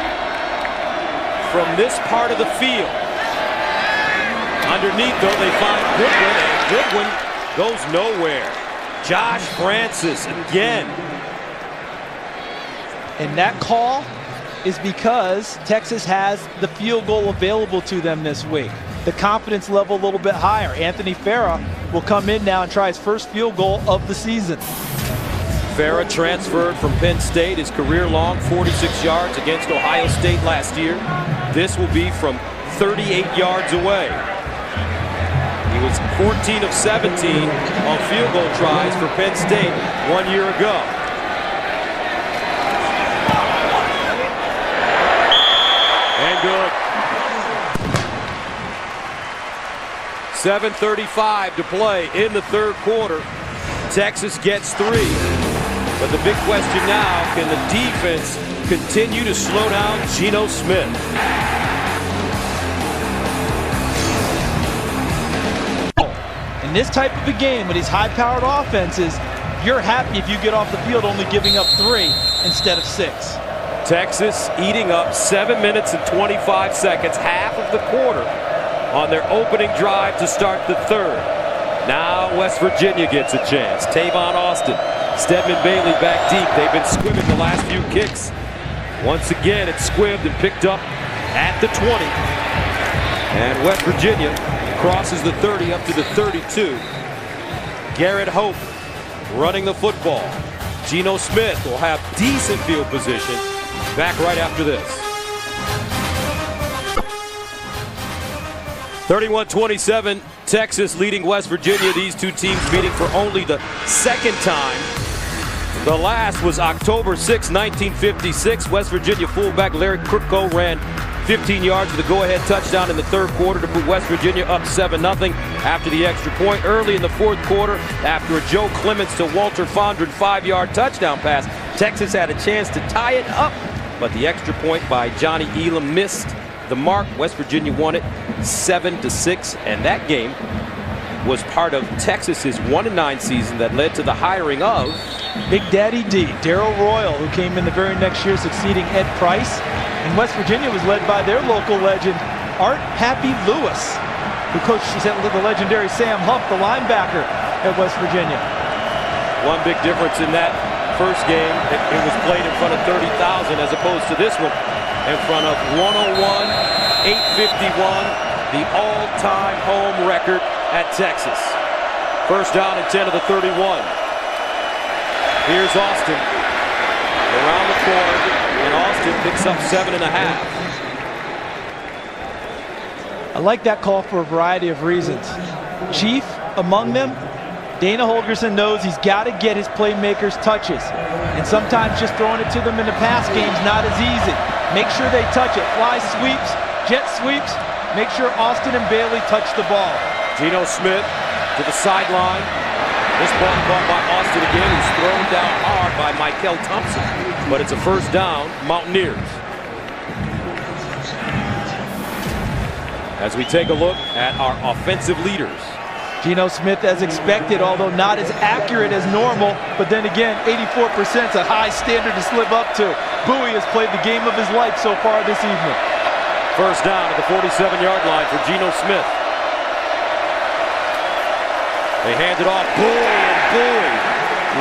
from this part of the field. Underneath, though, they find Goodwin, and Goodwin goes nowhere. Josh Francis again. And that call is because Texas has the field goal available to them this week. The confidence level a little bit higher. Anthony Farah will come in now and try his first field goal of the season. Farah transferred from Penn State, his career-long 46 yards against Ohio State last year. This will be from 38 yards away. He was 14 of 17 on field goal tries for Penn State 1 year ago. And good. 7:35 to play in the 3rd quarter. Texas gets 3. But the big question now, can the defense continue to slow down Geno Smith? In this type of a game with these high-powered offenses, you're happy if you get off the field only giving up 3 instead of 6. Texas eating up 7 minutes and 25 seconds, half of the quarter, on their opening drive to start the 3rd. Now West Virginia gets a chance. Tavon Austin, Stedman Bailey back deep. They've been squibbing the last few kicks. Once again, it's squibbed and picked up at the 20. And West Virginia crosses the 30 up to the 32. Garrett Hope running the football. Geno Smith will have decent field position. Back right after this. 31-27, Texas leading West Virginia. These two teams meeting for only the 2nd time. The last was October 6, 1956. West Virginia fullback Larry Krupko ran 15 yards for the go-ahead touchdown in the 3rd quarter to put West Virginia up 7-0 after the extra point. Early in the 4th quarter, after a Joe Clements to Walter Fondren 5-yard touchdown pass, Texas had a chance to tie it up, but the extra point by Johnny Elam missed the mark. West Virginia won it 7-6, and that game was part of Texas's 1-9 season that led to the hiring of Big Daddy D, Darrell Royal, who came in the very next year succeeding Ed Price. And West Virginia was led by their local legend, Art Happy Lewis, who coached the legendary Sam Huff, the linebacker at West Virginia. One big difference in that first game, it was played in front of 30,000 as opposed to this one in front of 101,851, the all-time home record at Texas. First down and 10 of the 31. Here's Austin around the corner, and Austin picks up 7.5. I like that call for a variety of reasons. Chief among them, Dana Holgorsen knows he's got to get his playmakers touches. And sometimes just throwing it to them in the pass game is not as easy. Make sure they touch it. Fly sweeps, jet sweeps. Make sure Austin and Bailey touch the ball. Geno Smith to the sideline. This ball caught by Austin again. He's thrown down hard by Michael Thompson. But it's a first down, Mountaineers. as we take a look at our offensive leaders. Geno Smith, as expected, although not as accurate as normal, but then again, 84% is a high standard to live up to. Bowie has played the game of his life so far this evening. First down at the 47-yard line for Geno Smith. They hand it off. Bowie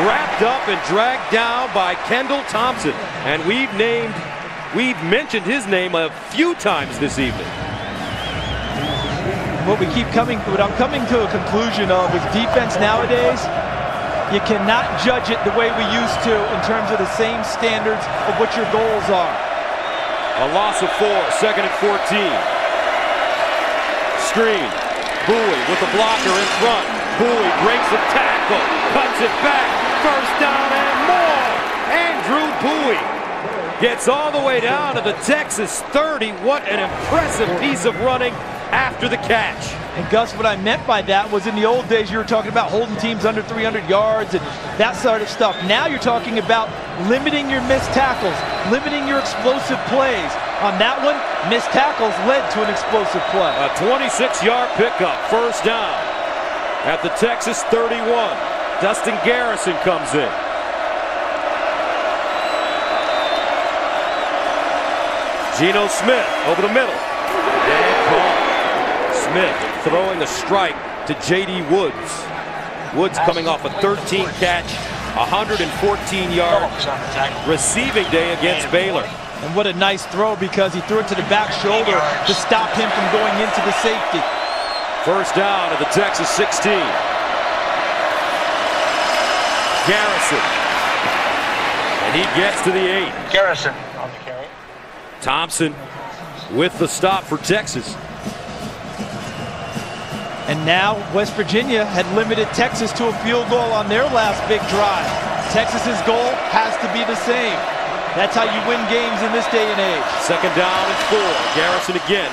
wrapped up and dragged down by Kendall Thompson. And we've mentioned his name a few times this evening. What I'm coming to a conclusion of is defense nowadays, you cannot judge it the way we used to in terms of the same standards of what your goals are. A loss of 4, second and 14. Screen. Bowie with the blocker in front. Bowie breaks the tackle, cuts it back, first down and more. Andrew Bowie gets all the way down to the Texas 30. What an impressive piece of running after the catch. And Gus, what I meant by that was in the old days you were talking about holding teams under 300 yards and that sort of stuff. Now you're talking about limiting your missed tackles, limiting your explosive plays. On that one, missed tackles led to an explosive play. A 26-yard pickup, first down at the Texas 31. Dustin Garrison comes in. Geno Smith over the middle. And caught. Smith throwing the strike to J.D. Woods. Woods coming off a 13 catch, 114-yard receiving day against Baylor. And what a nice throw, because he threw it to the back shoulder to stop him from going into the safety. First down at the Texas 16. Garrison. And he gets to the 8. Garrison on the carry. Thompson with the stop for Texas. And now West Virginia had limited Texas to a field goal on their last big drive. Texas's goal has to be the same. That's how you win games in this day and age. Second down and 4. Garrison again.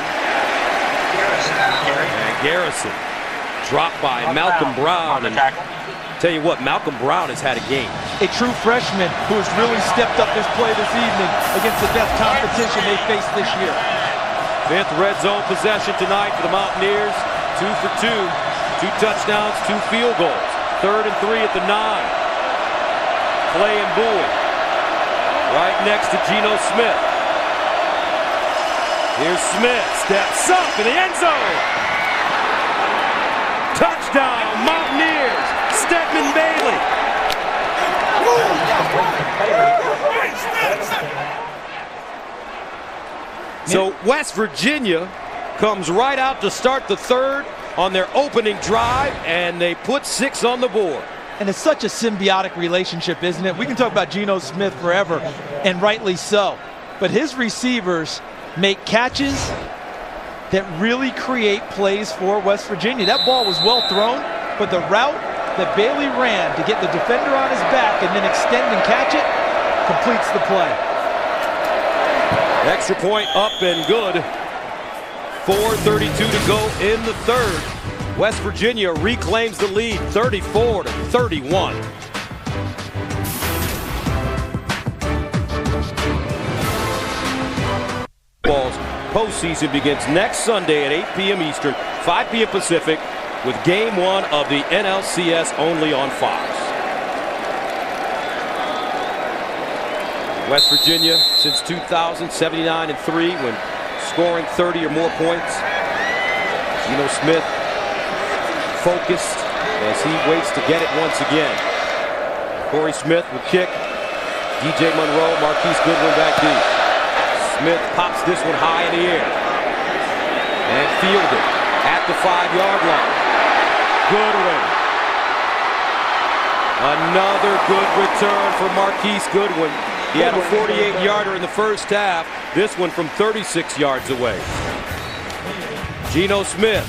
Garrison on the carry. And Garrison dropped by Malcolm Brown. And tell you what, Malcolm Brown has had a game. A true freshman who has really stepped up this play this evening against the best competition they faced this year. Fifth red zone possession tonight for the Mountaineers. 2 for 2. 2 touchdowns, 2 field goals. Third and 3 at the 9. Clay and Bowie. Right next to Geno Smith. Here's Smith. Steps up in the end zone. Touchdown, Mountaineers. Stedman Bailey. So West Virginia comes right out to start the third on their opening drive, and they put 6 on the board. And it's such a symbiotic relationship, isn't it? We can talk about Geno Smith forever, and rightly so. But his receivers make catches that really create plays for West Virginia. That ball was well thrown, but the route that Bailey ran to get the defender on his back and then extend and catch it completes the play. Extra point up and good. 4:32 to go in the third. West Virginia reclaims the lead, 34-31. Ball's postseason begins next Sunday at 8 p.m. Eastern, 5 p.m. Pacific, with Game 1 of the NLCS only on Fox. West Virginia since 2000, 79-3 when scoring 30 or more points. Geno Smith focused as he waits to get it once again. Corey Smith will kick. DJ Monroe, Marquise Goodwin back deep. Smith pops this one high in the air and fielded at the 5-yard line. Goodwin. Another good return for Marquise Goodwin. He had a 48-yarder in the first half. This one from 36 yards away. Geno Smith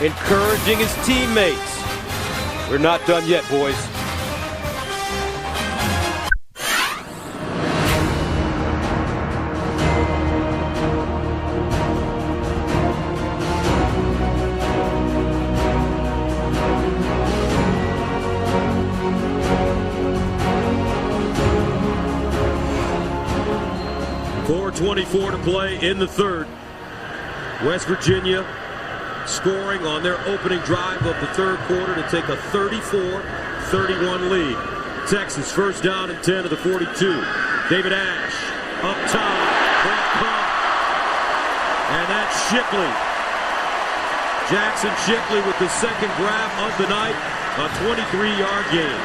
encouraging his teammates. We're not done yet, boys. .24 to play in the third. West Virginia scoring on their opening drive of the third quarter to take a 34-31 lead. Texas first down and 10 to the 42. David Ash up top. And that's Shipley. Jackson Shipley with the second grab of the night. A 23-yard gain.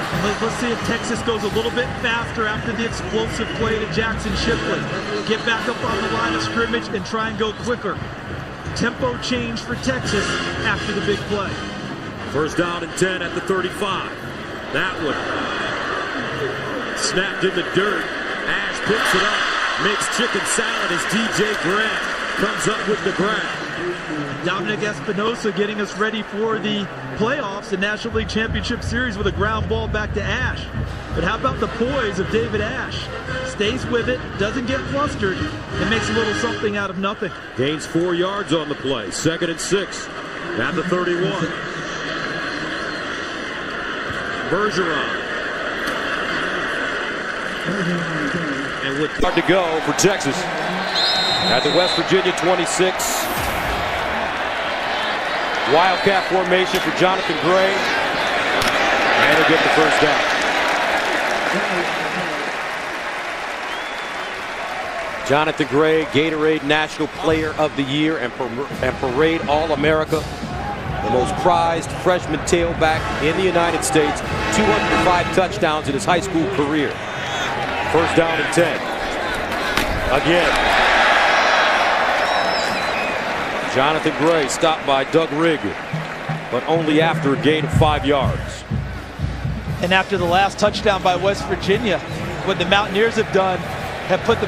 Let's see if Texas goes a little bit faster after the explosive play to Jackson Shipley. Get back up on the line of scrimmage and try and go quicker. Tempo change for Texas after the big play. First down and 10 at the 35. That one snapped in the dirt. Ash picks it up, makes chicken salad as DJ Grant comes up with the grab. Dominic Espinosa getting us ready for the playoffs, the National League Championship Series, with a ground ball back to Ash. But how about the poise of David Ash? Stays with it, doesn't get flustered, and makes a little something out of nothing. Gains 4 yards on the play. 2nd and 6 at the 31. Bergeron. And with hard to go for Texas at the West Virginia 26. Wildcat formation for Jonathan Gray. And he'll get the first down. Jonathan Gray, Gatorade National Player of the Year and Parade All-America. The most prized freshman tailback in the United States. 205 touchdowns in his high school career. First down and 10. Again. Jonathan Gray stopped by Doug Rigg, but only after a gain of 5 yards. And after the last touchdown by West Virginia, what the Mountaineers have done has put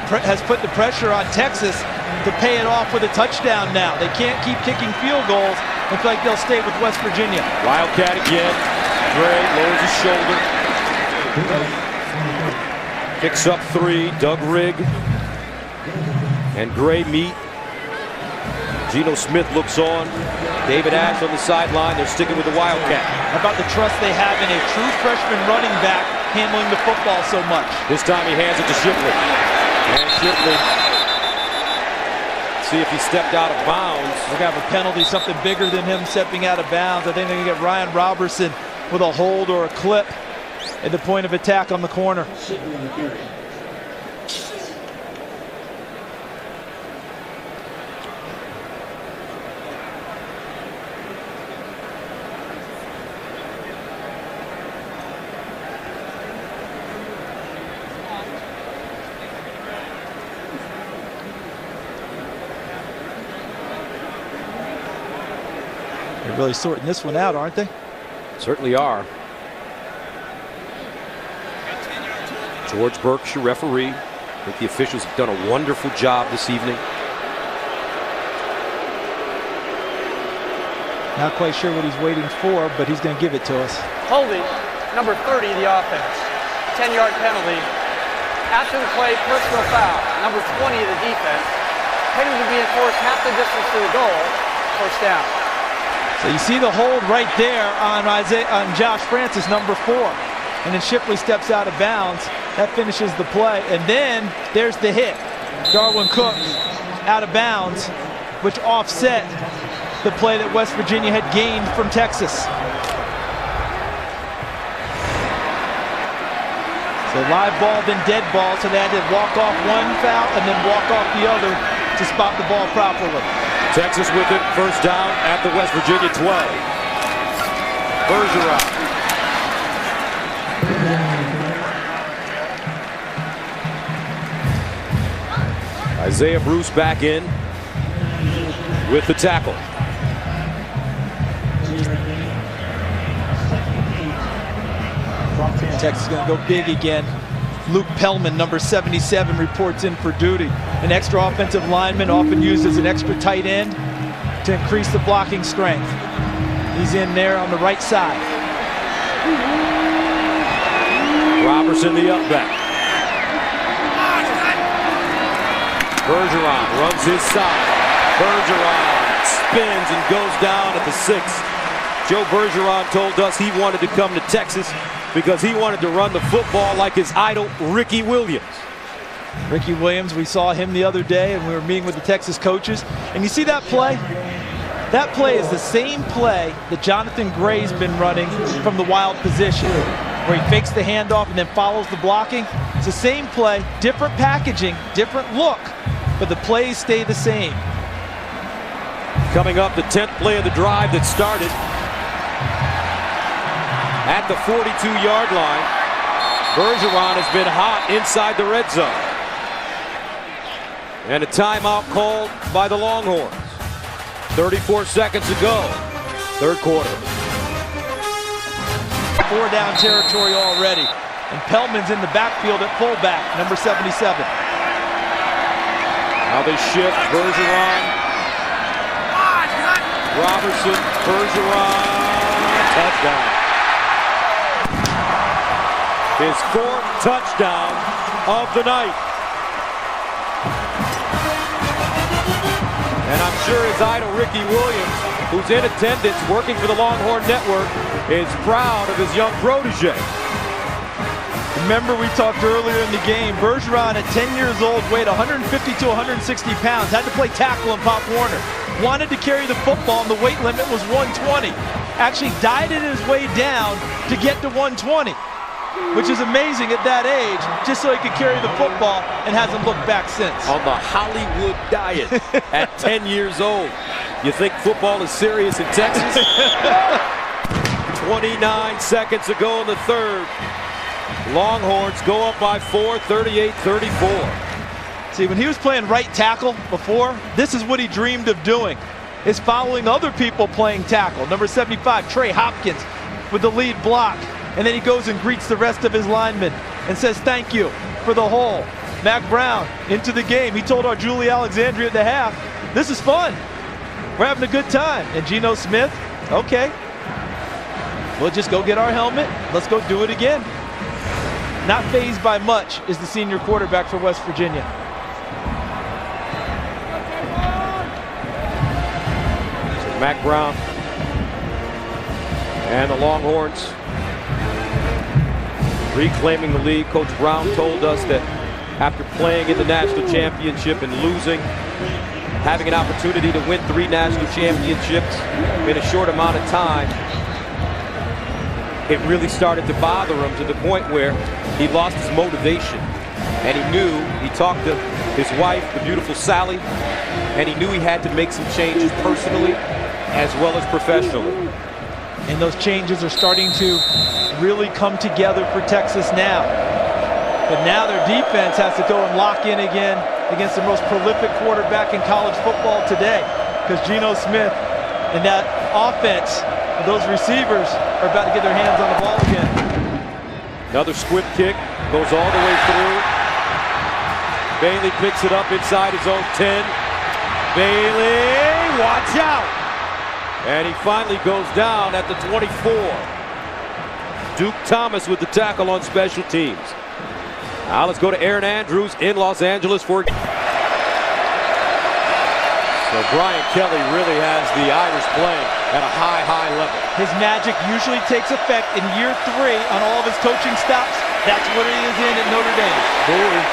the pressure on Texas to pay it off with a touchdown now. They can't keep kicking field goals and feel like they'll stay with West Virginia. Wildcat again. Gray lowers his shoulder. Kicks up 3. Doug Rigg and Gray meet. Geno Smith looks on. David Ash on the sideline. They're sticking with the Wildcat. How about the trust they have in a true freshman running back handling the football so much? This time he hands it to Shipley. And Shipley, see if he stepped out of bounds. We're going to have a penalty, something bigger than him stepping out of bounds. I think they're going to get Ryan Robertson with a hold or a clip at the point of attack on the corner. They're really sorting this one out, aren't they? Certainly are. George Burks, your referee. I think the officials have done a wonderful job this evening. Not quite sure what he's waiting for, but he's going to give it to us. Holding, number 30, the offense. 10-yard penalty. After the play, personal foul. Number 20 of the defense. Penalty to be enforced half the distance to the goal. First down. So you see the hold right there on Josh Francis, number 4. And then Shipley steps out of bounds. That finishes the play. And then there's the hit. Darwin Cook out of bounds, which offset the play that West Virginia had gained from Texas. So live ball, then dead ball. So they had to walk off one foul and then walk off the other to spot the ball properly. Texas with it, first down at the West Virginia 12. Bergeron. Isaiah Bruce back in with the tackle. Texas is going to go big again. Luke Pellman, number 77, reports in for duty. An extra offensive lineman, often used as an extra tight end to increase the blocking strength. He's in there on the right side. Robertson, the up back. Bergeron runs his side. Bergeron spins and goes down at the 6. Joe Bergeron told us he wanted to come to Texas because he wanted to run the football like his idol, Ricky Williams. Ricky Williams, we saw him the other day and we were meeting with the Texas coaches. And you see that play? That play is the same play that Jonathan Gray's been running from the wild position, where he fakes the handoff and then follows the blocking. It's the same play, different packaging, different look, but the plays stay the same. Coming up, the 10th play of the drive that started at the 42-yard line. Bergeron has been hot inside the red zone. And a timeout called by the Longhorns. 34 seconds to go, third quarter. 4-down territory already. And Pellman's in the backfield at fullback, number 77. Now they shift. Bergeron. Robertson. Bergeron. Touchdown. His 4th touchdown of the night. And I'm sure his idol, Ricky Williams, who's in attendance working for the Longhorn Network, is proud of his young protege. Remember, we talked earlier in the game, Bergeron at 10 years old weighed 150 to 160 pounds, had to play tackle in Pop Warner. Wanted to carry the football, and the weight limit was 120. Actually dieted his way down to get to 120, which is amazing at that age, just so he could carry the football, and hasn't looked back since. On the Hollywood diet at 10 years old. You think football is serious in Texas? 29 seconds to go in the third. Longhorns go up by 4, 38-34. See, when he was playing right tackle before, this is what he dreamed of doing, is following other people playing tackle. Number 75, Trey Hopkins, with the lead block. And then he goes and greets the rest of his linemen and says thank you for the hole. Mac Brown into the game. He told our Julie Alexandria at the half, this is fun. We're having a good time. And Geno Smith, okay, we'll just go get our helmet. Let's go do it again. Not fazed by much is the senior quarterback for West Virginia. Mac Brown and the Longhorns reclaiming the lead. Coach Brown told us that after playing in the national championship and losing, having an opportunity to win 3 national championships in a short amount of time, it really started to bother him to the point where he lost his motivation. And he knew, he talked to his wife, the beautiful Sally, and he knew he had to make some changes personally as well as professionally. And those changes are starting to really come together for Texas now. But now their defense has to go and lock in again against the most prolific quarterback in college football today, because Geno Smith and that offense, those receivers are about to get their hands on the ball again. Another squib kick, goes all the way through. Bailey picks it up inside his own 10. Bailey, watch out! And he finally goes down at the 24. Duke Thomas with the tackle on special teams. Now let's go to Aaron Andrews in Los Angeles for... So Brian Kelly really has the Irish playing at a high level. His magic usually takes effect in year 3 on all of his coaching stops. That's what he is in at Notre Dame. Bowie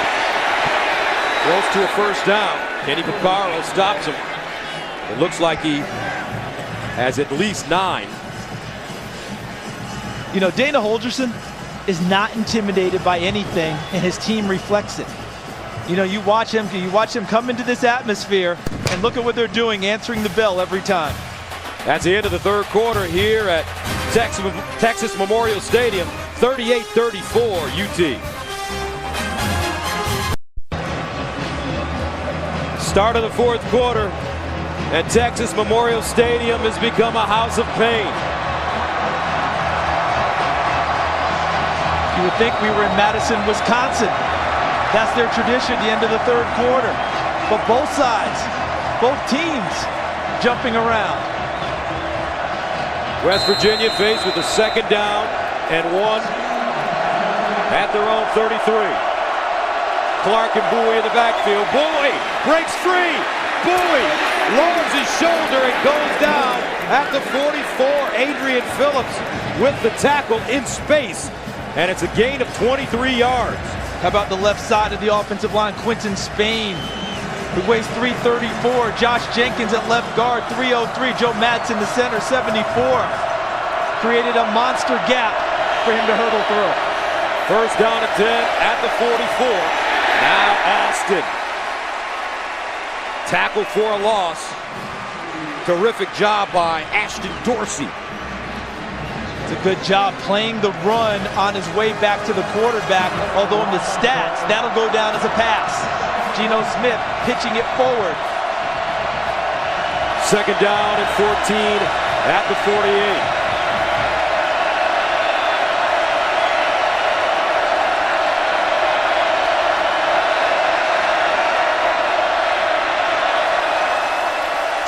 throws to a first down. Kenny Vaccaro stops him. It looks like he has at least 9. You know, Dana Holgerson is not intimidated by anything, and his team reflects it. You know, you watch him come into this atmosphere, and look at what they're doing, answering the bell every time. That's the end of the third quarter here at Texas Memorial Stadium, 38-34 UT. Start of the fourth quarter, and Texas Memorial Stadium has become a house of pain. You would think we were in Madison, Wisconsin. That's their tradition at the end of the third quarter. But both sides, both teams jumping around. West Virginia faced with a second down and 1 at their own 33. Clark and Bowie in the backfield. Bowie breaks free. Bowie lowers his shoulder and goes down at the 44. Adrian Phillips with the tackle in space. And it's a gain of 23 yards. How about the left side of the offensive line? Quinton Spain who weighs 334. Josh Jenkins at left guard, 303. Joe Madsen, the center, 74. Created a monster gap for him to hurdle through. First down and 10 at the 44. Now Austin. Tackle for a loss. Terrific job by Ashton Dorsey. It's a good job playing the run on his way back to the quarterback, although in the stats, that'll go down as a pass. Geno Smith pitching it forward. Second down and 14 at the 48.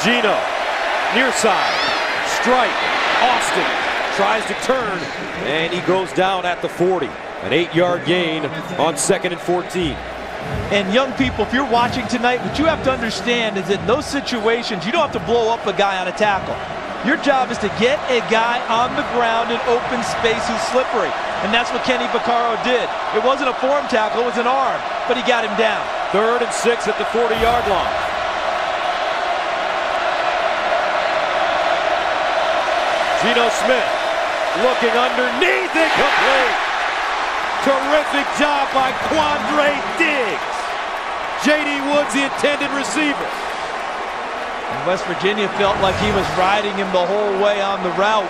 Geno, near side, strike, Austin tries to turn, and he goes down at the 40. An 8-yard gain on 2nd and 14. And young people, if you're watching tonight, what you have to understand is that in those situations, you don't have to blow up a guy on a tackle. Your job is to get a guy on the ground in open space who's slippery. And that's what Kenny Vaccaro did. It wasn't a form tackle, it was an arm, but he got him down. 3rd and 6 at the 40-yard line. Geno Smith looking underneath, incomplete. Terrific job by Quandre Diggs. J.D. Woods, the intended receiver. And West Virginia felt like he was riding him the whole way on the route.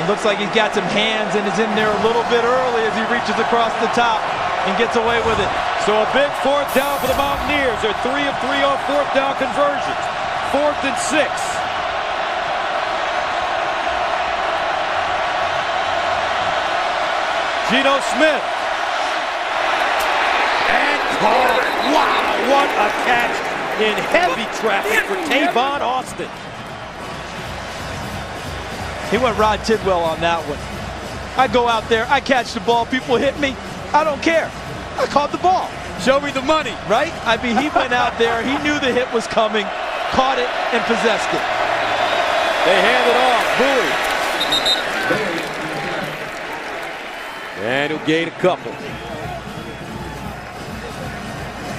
It looks like he's got some hands and is in there a little bit early as he reaches across the top and gets away with it. So a big 4th down for the Mountaineers. They're 3 of 3 on 4th down conversions. 4th and 6. Geno Smith. And caught. Wow, what a catch in heavy traffic for Tavon Austin. He went Rod Tidwell on that one. I go out there, I catch the ball, people hit me, I don't care. I caught the ball. Show me the money. Right? I mean, he went out there, he knew the hit was coming, caught it, and possessed it. They hand it off. Bowie. And he'll gain a couple.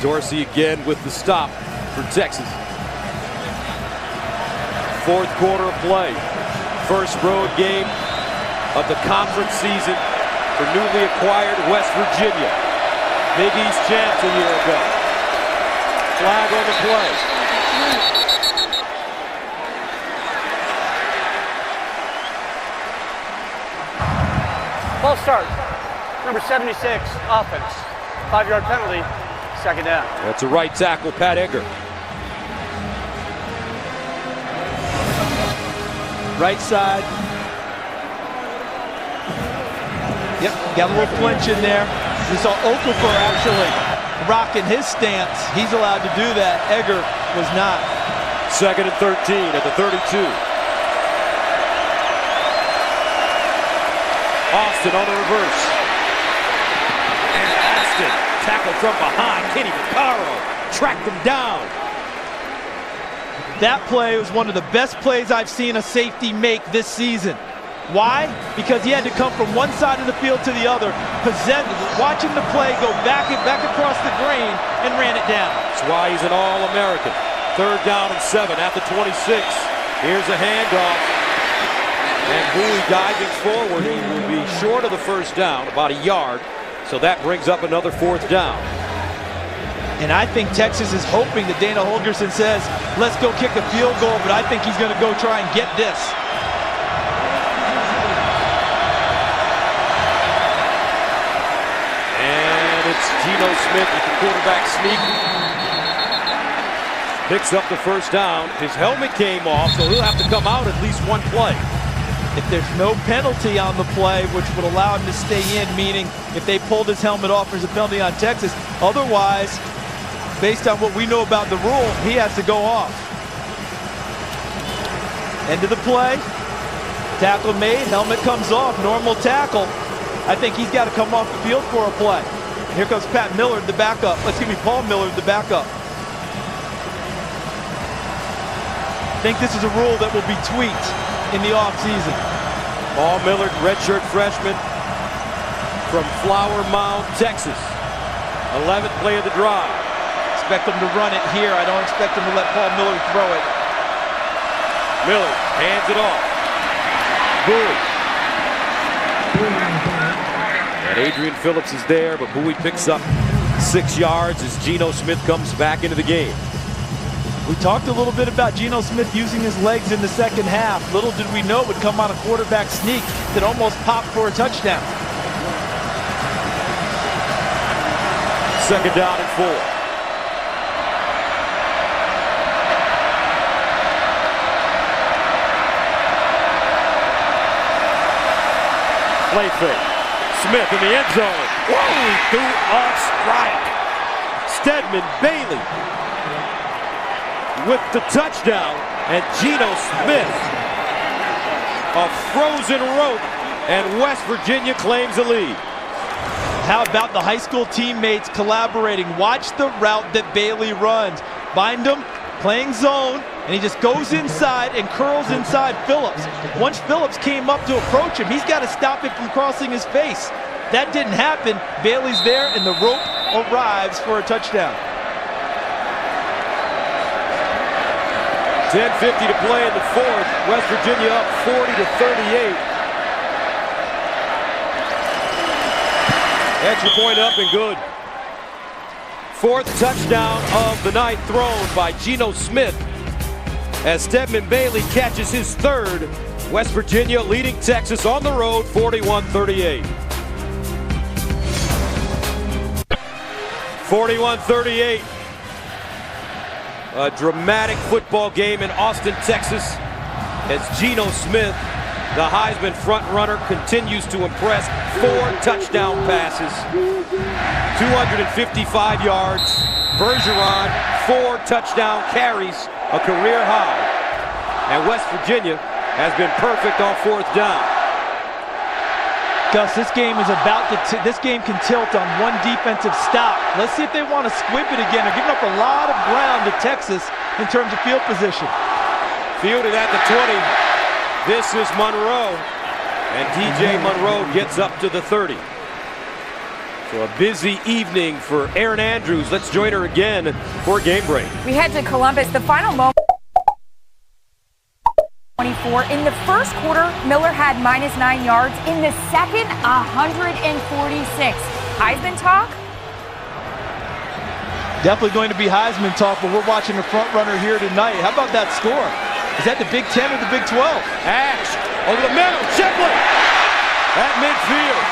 Dorsey again with the stop for Texas. 4th quarter of play. First road game of the conference season for newly acquired West Virginia. Big East champs a year ago. Flag on the play. False start. Number 76, offense. 5-yard penalty, 2nd down. That's a right tackle, Pat Egger. Right side. Yep, got a little flinch in there. We saw Okafor actually rocking his stance. He's allowed to do that. Egger was not. 2nd and 13 at the 32. Austin on the reverse. And Austin tackled from behind. Kenny Vaccaro tracked him down. That play was one of the best plays I've seen a safety make this season. Why? Because he had to come from one side of the field to the other, watching the play go back across the grain and ran it down. That's why he's an All-American. 3rd down and 7 at the 26. Here's a handoff. And Bowie diving forward. He will be short of the first down, about a yard. So that brings up another 4th down. And I think Texas is hoping that Dana Holgorsen says, let's go kick a field goal, but I think he's going to go try and get this. And it's Geno Smith with the quarterback sneak. Picks up the first down. His helmet came off, so he'll have to come out at least one play. If there's no penalty on the play, which would allow him to stay in, meaning if they pulled his helmet off, there's a penalty on Texas. Otherwise, based on what we know about the rule, he has to go off. End of the play. Tackle made, helmet comes off, normal tackle. I think he's got to come off the field for a play. Here comes Pat Millard, the backup. Paul Millard, the backup. I think this is a rule that will be tweaked in the offseason. Paul Millard, redshirt freshman from Flower Mound, Texas. 11th play of the drive. expect them to run it here. I don't expect them to let Paul Miller throw it. Miller hands it off. Bowie. And Adrian Phillips is there, but Bowie picks up 6 yards as Geno Smith comes back into the game. We talked a little bit about Geno Smith using his legs in the second half. Little did we know it would come on a quarterback sneak that almost popped for a touchdown. Second down and 4. Play fake. Smith in the end zone. Whoa, he threw off strike. Stedman Bailey with the touchdown, and Geno Smith, a frozen rope, and West Virginia claims the lead. How about the high school teammates collaborating? Watch the route that Bailey runs. Bind him, playing zone, and he just goes inside and curls inside Phillips. Once Phillips came up to approach him, he's got to stop it from crossing his face. That didn't happen. Bailey's there, and the rope arrives for a touchdown. 10:50 to play in the fourth. West Virginia up 40-38. Extra point up and good. Fourth touchdown of the night thrown by Geno Smith as Stedman Bailey catches his third. West Virginia leading Texas on the road 41-38. 41-38. A dramatic football game in Austin, Texas, as Geno Smith, the Heisman frontrunner, continues to impress. 4 touchdown passes, 255 yards. Bergeron, 4 touchdown carries, a career high. And West Virginia has been perfect on fourth down. Gus, this game is about to, this game can tilt on one defensive stop. Let's see if they want to squib it again. They're giving up a lot of ground to Texas in terms of field position. Fielded at the 20. This is Monroe. And DJ Monroe gets up to the 30. So a busy evening for Erin Andrews. Let's join her again for a game break. We head to Columbus. The final moment. 24. In the first quarter, Miller had -9 yards. In the second, 146. Heisman talk? Definitely going to be Heisman talk, but we're watching the front runner here tonight. How about that score? Is that the Big 10 or the Big 12? Ash over the middle. Shipley at midfield.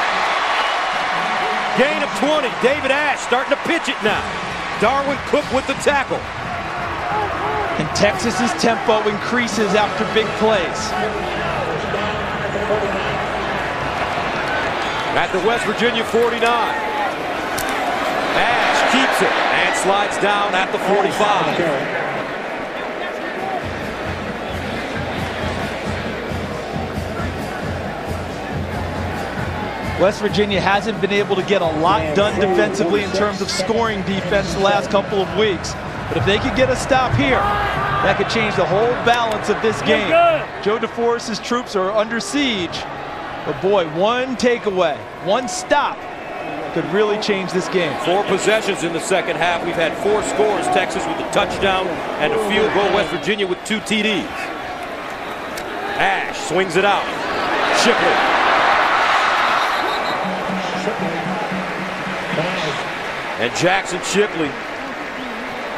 Gain of 20. David Ash starting to pitch it now. Darwin Cook with the tackle. And Texas's tempo increases after big plays. At the West Virginia 49. Ash keeps it and slides down at the 45. West Virginia hasn't been able to get a lot done defensively in terms of scoring defense the last couple of weeks. But if they could get a stop here, that could change the whole balance of this game. Joe DeForest's troops are under siege. But boy, one takeaway, one stop could really change this game. 4 possessions in the second half. We've had 4 scores. Texas with a touchdown and a field goal. West Virginia with 2 TDs. Ash swings it out. Shipley. And Jackson Shipley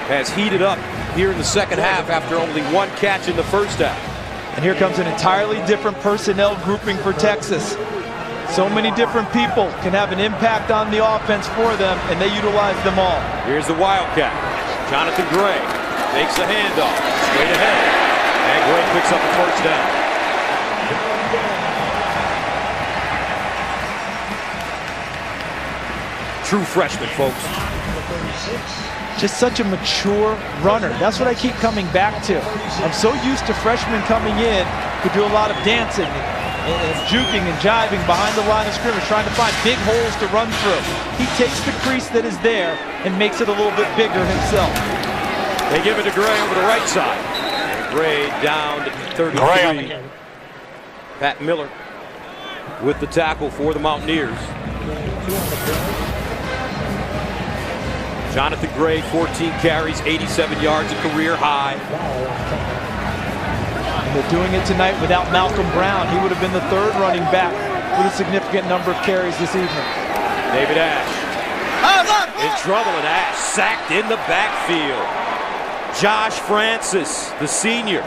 has heated up here in the second half after only 1 catch in the first half. And here comes an entirely different personnel grouping for Texas. So many different people can have an impact on the offense for them, and they utilize them all. Here's the Wildcat. Jonathan Gray makes a handoff straight ahead. And Gray picks up the first down. True freshman, folks. Just such a mature runner. That's what I keep coming back to. I'm so used to freshmen coming in who do a lot of dancing and juking and jiving behind the line of scrimmage, trying to find big holes to run through. He takes the crease that is there and makes it a little bit bigger himself. They give it to Gray over the right side. Gray down to 33. Pat Miller with the tackle for the Mountaineers. Jonathan Gray, 14 carries, 87 yards, a career high. And they're doing it tonight without Malcolm Brown. He would have been the third running back with a significant number of carries this evening. David Ash in trouble, and Ash sacked in the backfield. Josh Francis, the senior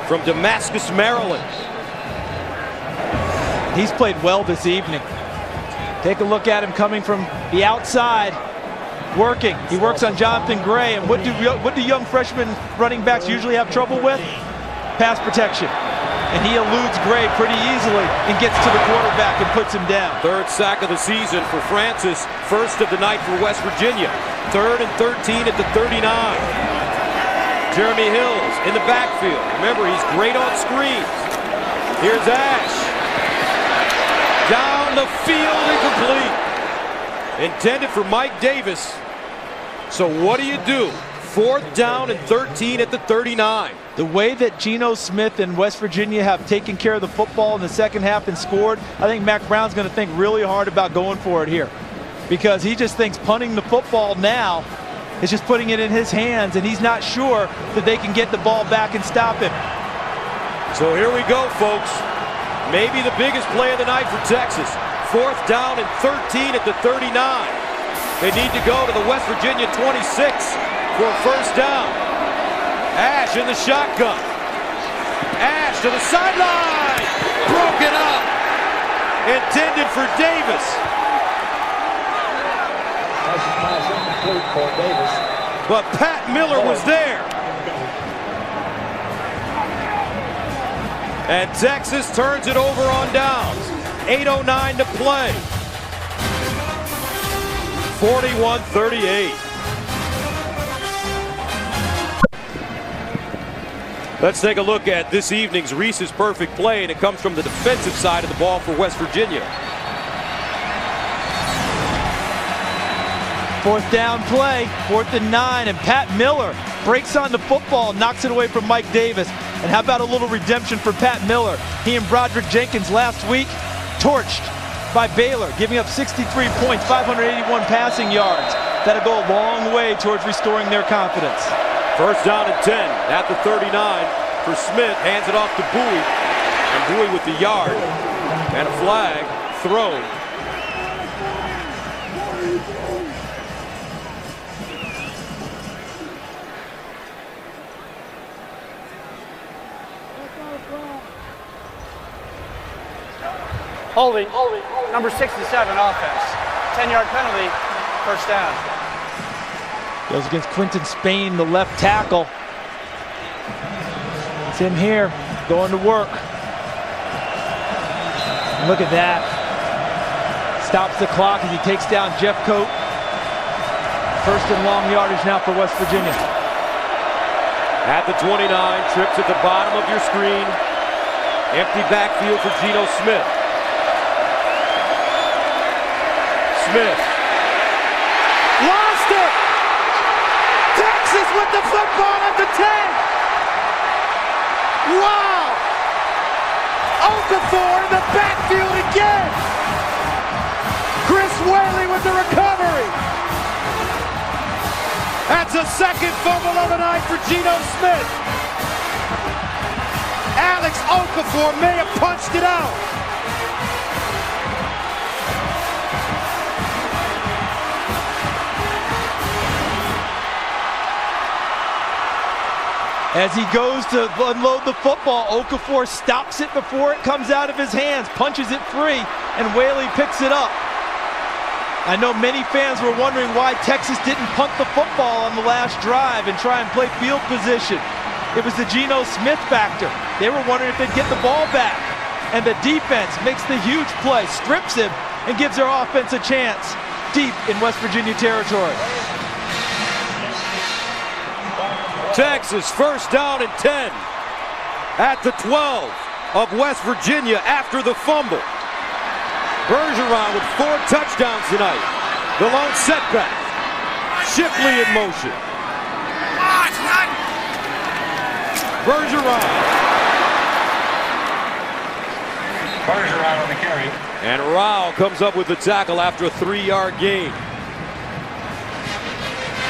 from Damascus, Maryland. He's played well this evening. Take a look at him coming from the outside, working. He works on Jonathan Gray. And what do young freshman running backs usually have trouble with? Pass protection. And he eludes Gray pretty easily and gets to the quarterback and puts him down. Third sack of the season for Francis. First of the night for West Virginia. 3rd and 13 at the 39. Jeremy Hills in the backfield. Remember, he's great on screens. Here's Ash. Down the field, incomplete. Intended for Mike Davis. So what do? 4th down and 13 at the 39. The way that Geno Smith and West Virginia have taken care of the football in the second half and scored, I think Mac Brown's going to think really hard about going for it here, because he just thinks punting the football now is just putting it in his hands, and he's not sure that they can get the ball back and stop him. So here we go, folks. Maybe the biggest play of the night for Texas. 4th down and 13 at the 39. They need to go to the West Virginia 26 for a first down. Ash in the shotgun. Ash to the sideline. Broken up. Intended for Davis. But Pat Miller was there. And Texas turns it over on downs. 8:09 to play. 41-38. Let's take a look at this evening's Reese's Perfect Play, and it comes from the defensive side of the ball for West Virginia. 4th down play, 4th and 9, and Pat Miller breaks on the football, knocks it away from Mike Davis. And how about a little redemption for Pat Miller? He and Broderick Jenkins last week torched by Baylor, giving up 63 points, 581 passing yards. That'll go a long way towards restoring their confidence. First down and 10 at the 39 for Smith. Hands it off to Bowie. And Bowie with the yard. And a flag thrown. Holding, number 67 offense. 10-yard penalty, first down. Goes against Quinton Spain, the left tackle. It's him here, going to work. Look at that. Stops the clock as he takes down Jeff Coate. First and long yardage now for West Virginia. At the 29, trips at the bottom of your screen. Empty backfield for Geno Smith. Smith. Lost it! Texas with the football at the 10! Wow! Okafor in the backfield again! Chris Whaley with the recovery! That's a second fumble of the night for Geno Smith! Alex Okafor may have punched it out! As he goes to unload the football, Okafor stops it before it comes out of his hands, punches it free, and Whaley picks it up. I know many fans were wondering why Texas didn't punt the football on the last drive and try and play field position. It was the Geno Smith factor. They were wondering if they'd get the ball back. And the defense makes the huge play, strips him, and gives their offense a chance deep in West Virginia territory. Texas first down and 10 at the 12 of West Virginia after the fumble. Bergeron with 4 touchdowns tonight. The lone setback. Shipley in motion. Bergeron on the carry. And Rao comes up with the tackle after a 3-yard gain.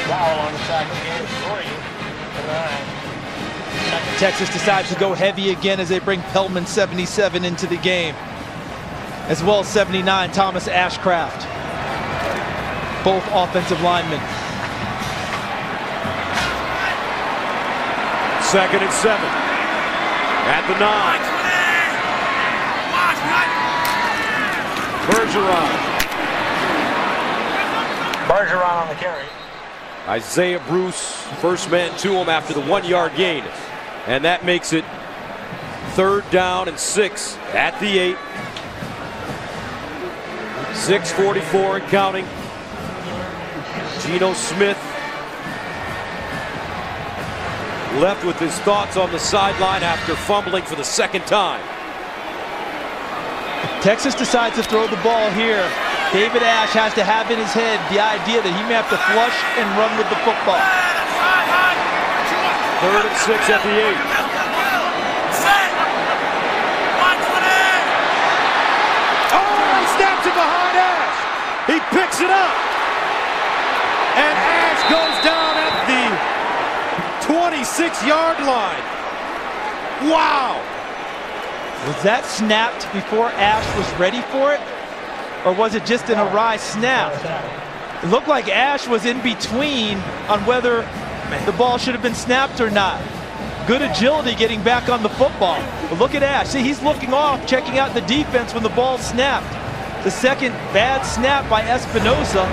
Foul on the second game, 3-9. Texas decides to go heavy again as they bring Pellman 77 into the game, as well as 79, Thomas Ashcraft. Both offensive linemen. 2nd and 7. At the 9. Bergeron on the carry. Isaiah Bruce, first man to him after the 1-yard gain. And that makes it 3rd down and 6 at the 8. 6:44 and counting. Geno Smith left with his thoughts on the sideline after fumbling for the 2nd time. Texas decides to throw the ball here. David Ash has to have in his head the idea that he may have to flush and run with the football. 3rd and 6 at the 8. Oh, he snaps it behind Ash. He picks it up. And Ash goes down at the 26-yard line. Wow. Was that snapped before Ash was ready for it? Or was it just an awry snap? It looked like Ash was in between on whether the ball should have been snapped or not. Good agility getting back on the football. But look at Ash. See, he's looking off, checking out the defense when the ball snapped. The second bad snap by Espinosa,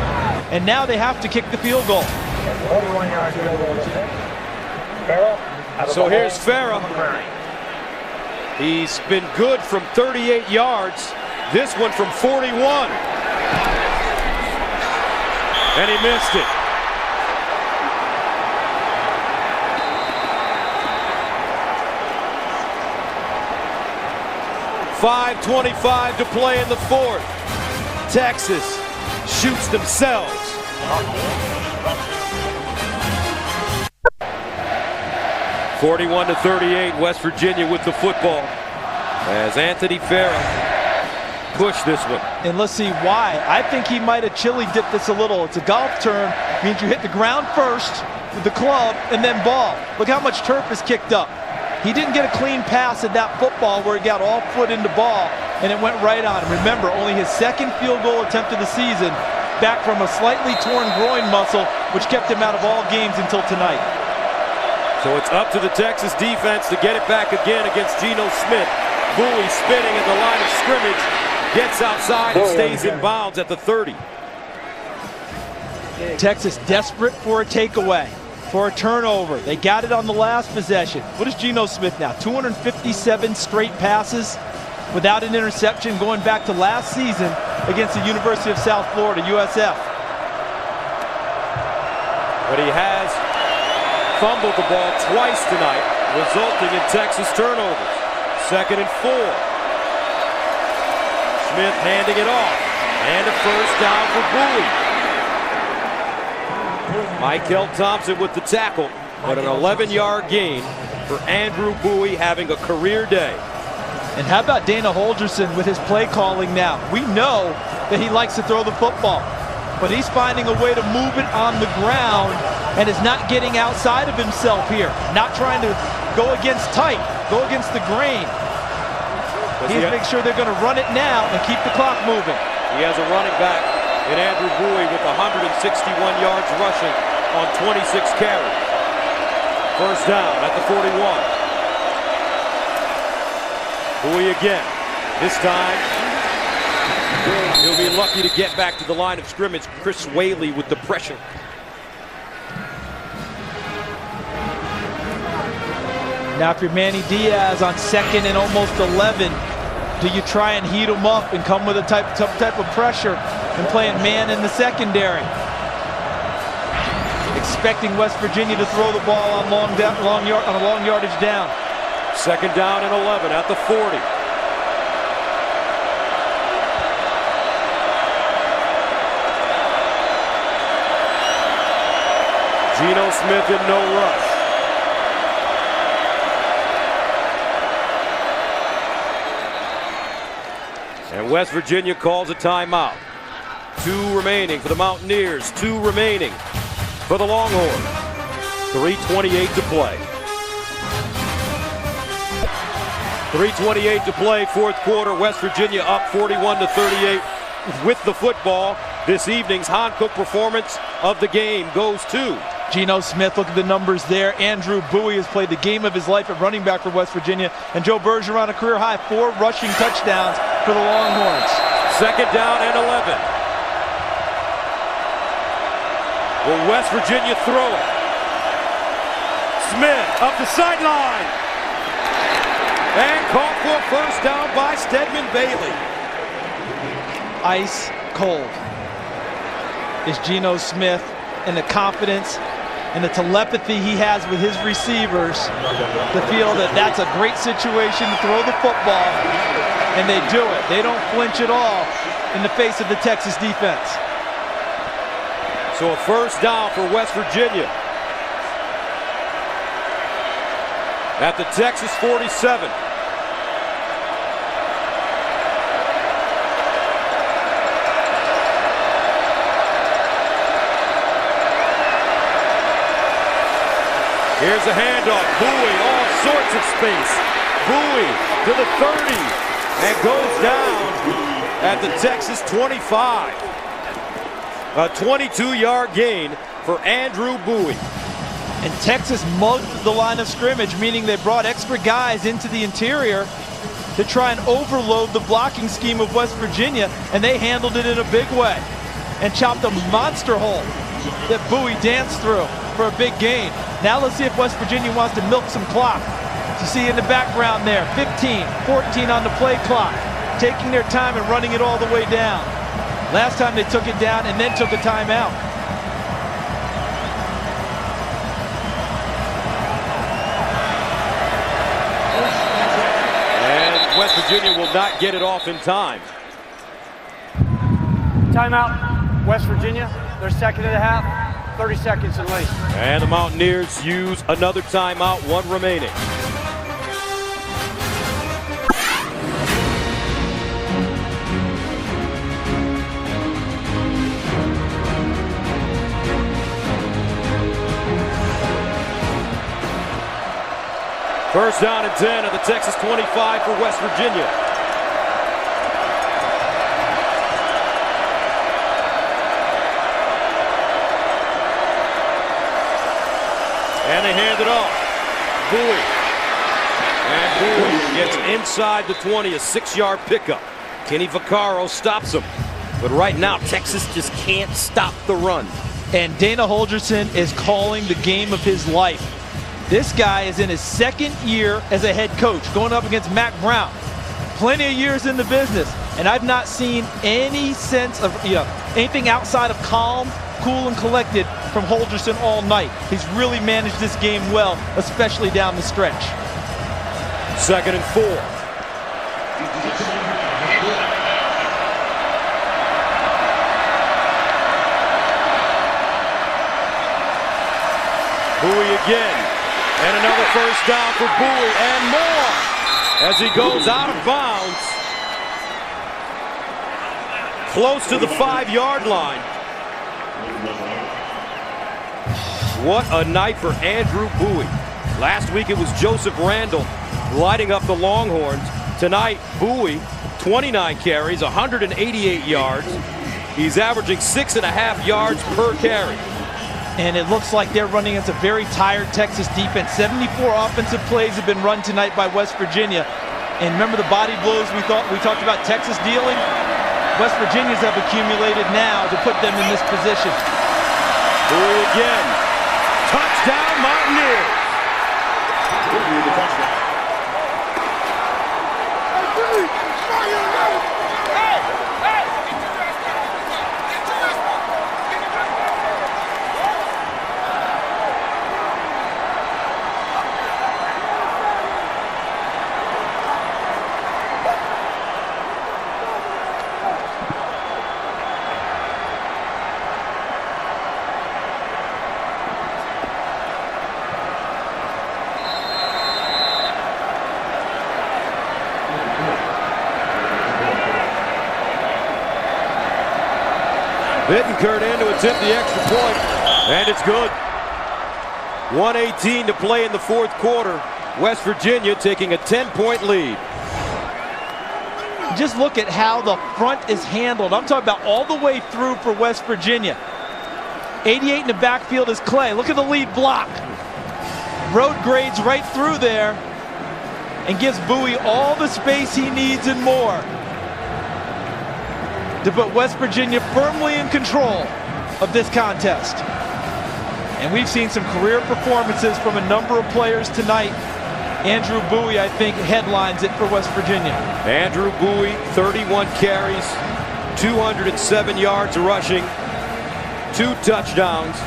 and now they have to kick the field goal. 41-yard field goal. So here's Farah. He's been good from 38 yards. This one from 41. And he missed it. .5:25 to play in the 4th. Texas shoots themselves. (41-38), West Virginia with the football as Anthony Farah pushed this one. And let's see why. I think he might have chili dipped this a little. It's a golf term. Means you hit the ground first with the club and then ball. Look how much turf is kicked up. He didn't get a clean pass at that football where he got all foot into ball and it went right on him. Remember, only his 2nd field goal attempt of the season, back from a slightly torn groin muscle, which kept him out of all games until tonight. So it's up to the Texas defense to get it back again against Geno Smith. Bowie spinning at the line of scrimmage, gets outside and stays in bounds at the 30. Texas desperate for a takeaway, for a turnover. They got it on the last possession. What is Geno Smith now? 257 straight passes without an interception, going back to last season against the University of South Florida, USF. But he has fumbled the ball twice tonight, resulting in Texas turnovers. 2nd and 4. Smith handing it off. And a 1st down for Bowie. Michael Thompson with the tackle, but an 11-yard gain for Andrew Bowie, having a career day. And how about Dana Holgerson with his play calling now? We know that he likes to throw the football, but he's finding a way to move it on the ground and is not getting outside of himself here. Not trying to go against type, go against the grain. He's making sure they're going to run it now and keep the clock moving. He has a running back in Andrew Bowie with 161 yards rushing on 26 carries. 1st down at the 41. Bowie again. This time, he'll be lucky to get back to the line of scrimmage. Chris Whaley with the pressure. Now if you're Manny Diaz on 2nd and almost 11, do you try and heat him up and come with a type of pressure and playing man in the secondary? Expecting West Virginia to throw the ball on a long yardage down. 2nd down and 11 at the 40. Geno Smith in no rush. And West Virginia calls a timeout. 2 remaining for the Mountaineers. 2 remaining. for the Longhorns. 3:28 to play. 3:28 to play, fourth quarter. West Virginia up 41-38 with the football. This evening's Hankook performance of the game goes to Geno Smith. Look at the numbers there. Andrew Bowie has played the game of his life at running back for West Virginia. And Joe Bergeron, a career high 4 rushing touchdowns for the Longhorns. second down and 11. Will West Virginia throw it? Smith up the sideline. And caught for a first down by Stedman Bailey. Ice cold is Geno Smith, and the confidence and the telepathy he has with his receivers to feel that that's a great situation to throw the football, and they do it. They don't flinch at all in the face of the Texas defense. So a first down for West Virginia at the Texas 47. Here's a handoff. Bowie, all sorts of space. Bowie to the 30 and goes down at the Texas 25. A 22-yard gain for Andrew Bowie. And Texas mugged the line of scrimmage, meaning they brought extra guys into the interior to try and overload the blocking scheme of West Virginia, and they handled it in a big way and chopped a monster hole that Bowie danced through for a big gain. Now let's see if West Virginia wants to milk some clock. You see in the background there, 15, 14 on the play clock, taking their time and running it all the way down. Last time they took it down and then took a timeout. And West Virginia will not get it off in time. Timeout, West Virginia. Their second and a half, 30 seconds and late. And the Mountaineers use another timeout, 1 remaining. First down and 10 at the Texas 25 for West Virginia. And they hand it off. Bowie. And Bowie gets inside the 20, a 6-yard pickup. Kenny Vaccaro stops him. But right now, Texas just can't stop the run. And Dana Holgerson is calling the game of his life. This guy is in his second year as a head coach, going up against Mac Brown. Plenty of years in the business, and I've not seen any sense of anything outside of calm, cool, and collected from Holgerson all night. He's really managed this game well, especially down the stretch. Second and 4. Bowie again. And another first down for Bowie and more as he goes out of bounds. Close to the 5-yard line. What a night for Andrew Bowie. Last week it was Joseph Randall lighting up the Longhorns. Tonight, Bowie, 29 carries, 188 yards. He's averaging 6.5 yards per carry. And it looks like they're running against a very tired Texas defense. 74 offensive plays have been run tonight by West Virginia. And remember the body blows we talked about Texas dealing? West Virginians have accumulated now to put them in this position. Bowie again. Touchdown Mountaineers. Bittencourt in to attempt the extra point. And it's good. 1:18 to play in the fourth quarter. West Virginia taking a 10-point lead. Just look at how the front is handled. I'm talking about all the way through for West Virginia. 88 in the backfield is Clay. Look at the lead block. Road grades right through there and gives Bowie all the space he needs and more to put West Virginia firmly in control of this contest. And we've seen some career performances from a number of players tonight. Andrew Bowie, I think, headlines it for West Virginia. Andrew Bowie, 31 carries, 207 yards rushing, 2 touchdowns,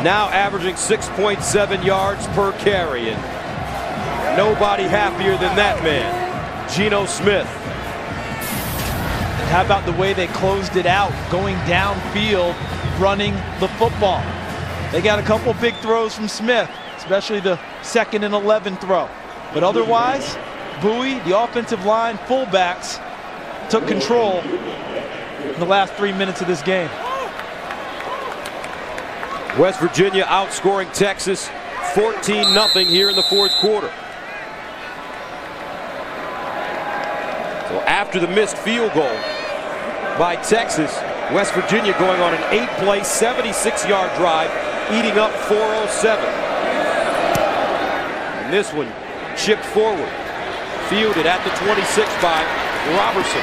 now averaging 6.7 yards per carry. And nobody happier than that man, Geno Smith. And how about the way they closed it out, going downfield, running the football? They got a couple big throws from Smith, especially the 2nd and 11 throw. But otherwise, Bowie, the offensive line, fullbacks, took control in the last 3 minutes of this game. West Virginia outscoring Texas 14-0 here in the fourth quarter. So after the missed field goal by Texas, West Virginia going on an 8-play, 76-yard drive, eating up 407. And this one chipped forward, fielded at the 26 by Robertson.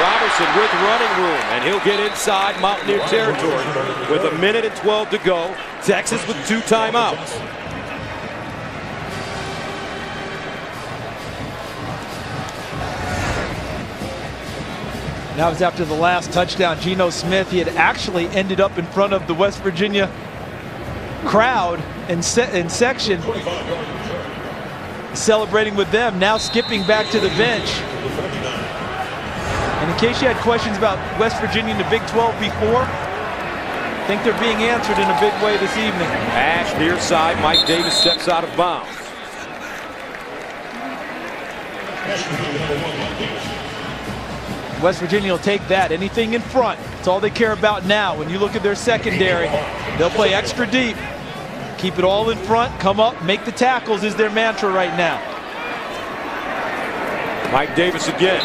Robertson with running room, and he'll get inside Mountaineer territory with 1:12 to go. Texas with 2 timeouts. That was after the last touchdown. Geno Smith, he had actually ended up in front of the West Virginia crowd and section, celebrating with them, now skipping back to the bench. And in case you had questions about West Virginia in the Big 12 before, I think they're being answered in a big way this evening. Ash near side, Mike Davis steps out of bounds. West Virginia will take that. Anything in front, it's all they care about now. When you look at their secondary, they'll play extra deep. Keep it all in front, come up, make the tackles is their mantra right now. Mike Davis again.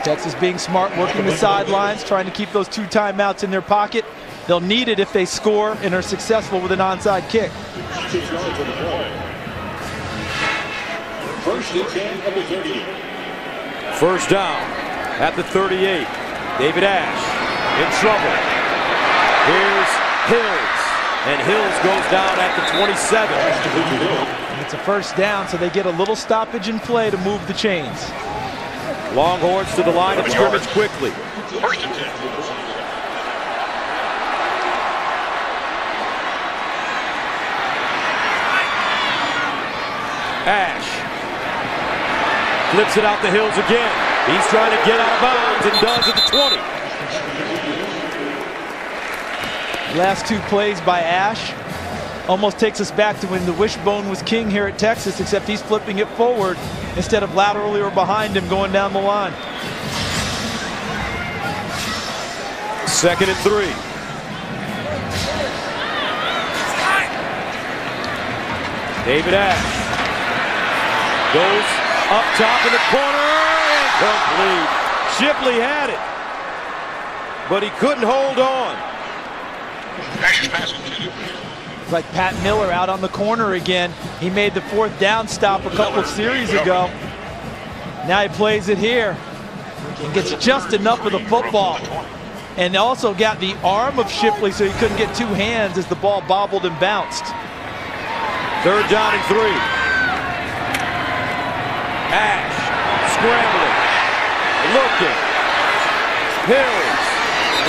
Texas being smart, working the sidelines, trying to keep those 2 timeouts in their pocket. They'll need it if they score and are successful with an onside kick. First down at the 38. David Ash in trouble. Here's Hills, and Hills goes down at the 27. And it's a first down, so they get a little stoppage in play to move the chains. Longhorns to the line of scrimmage quickly. First and 10. Ash flips it out the Hills again. He's trying to get out of bounds and does at the 20. Last 2 plays by Ash almost takes us back to when the wishbone was king here at Texas, except he's flipping it forward instead of laterally or behind him going down the line. 2nd and 3. David Ash goes up top in the corner, incomplete. Shipley had it, but he couldn't hold on. Ash's pass. Like Pat Miller out on the corner again. He made the 4th down stop a couple of series ago. Now he plays it here and gets just enough of the football. And also got the arm of Shipley so he couldn't get 2 hands as the ball bobbled and bounced. 3rd down and 3. Ash scrambling, looking, Hills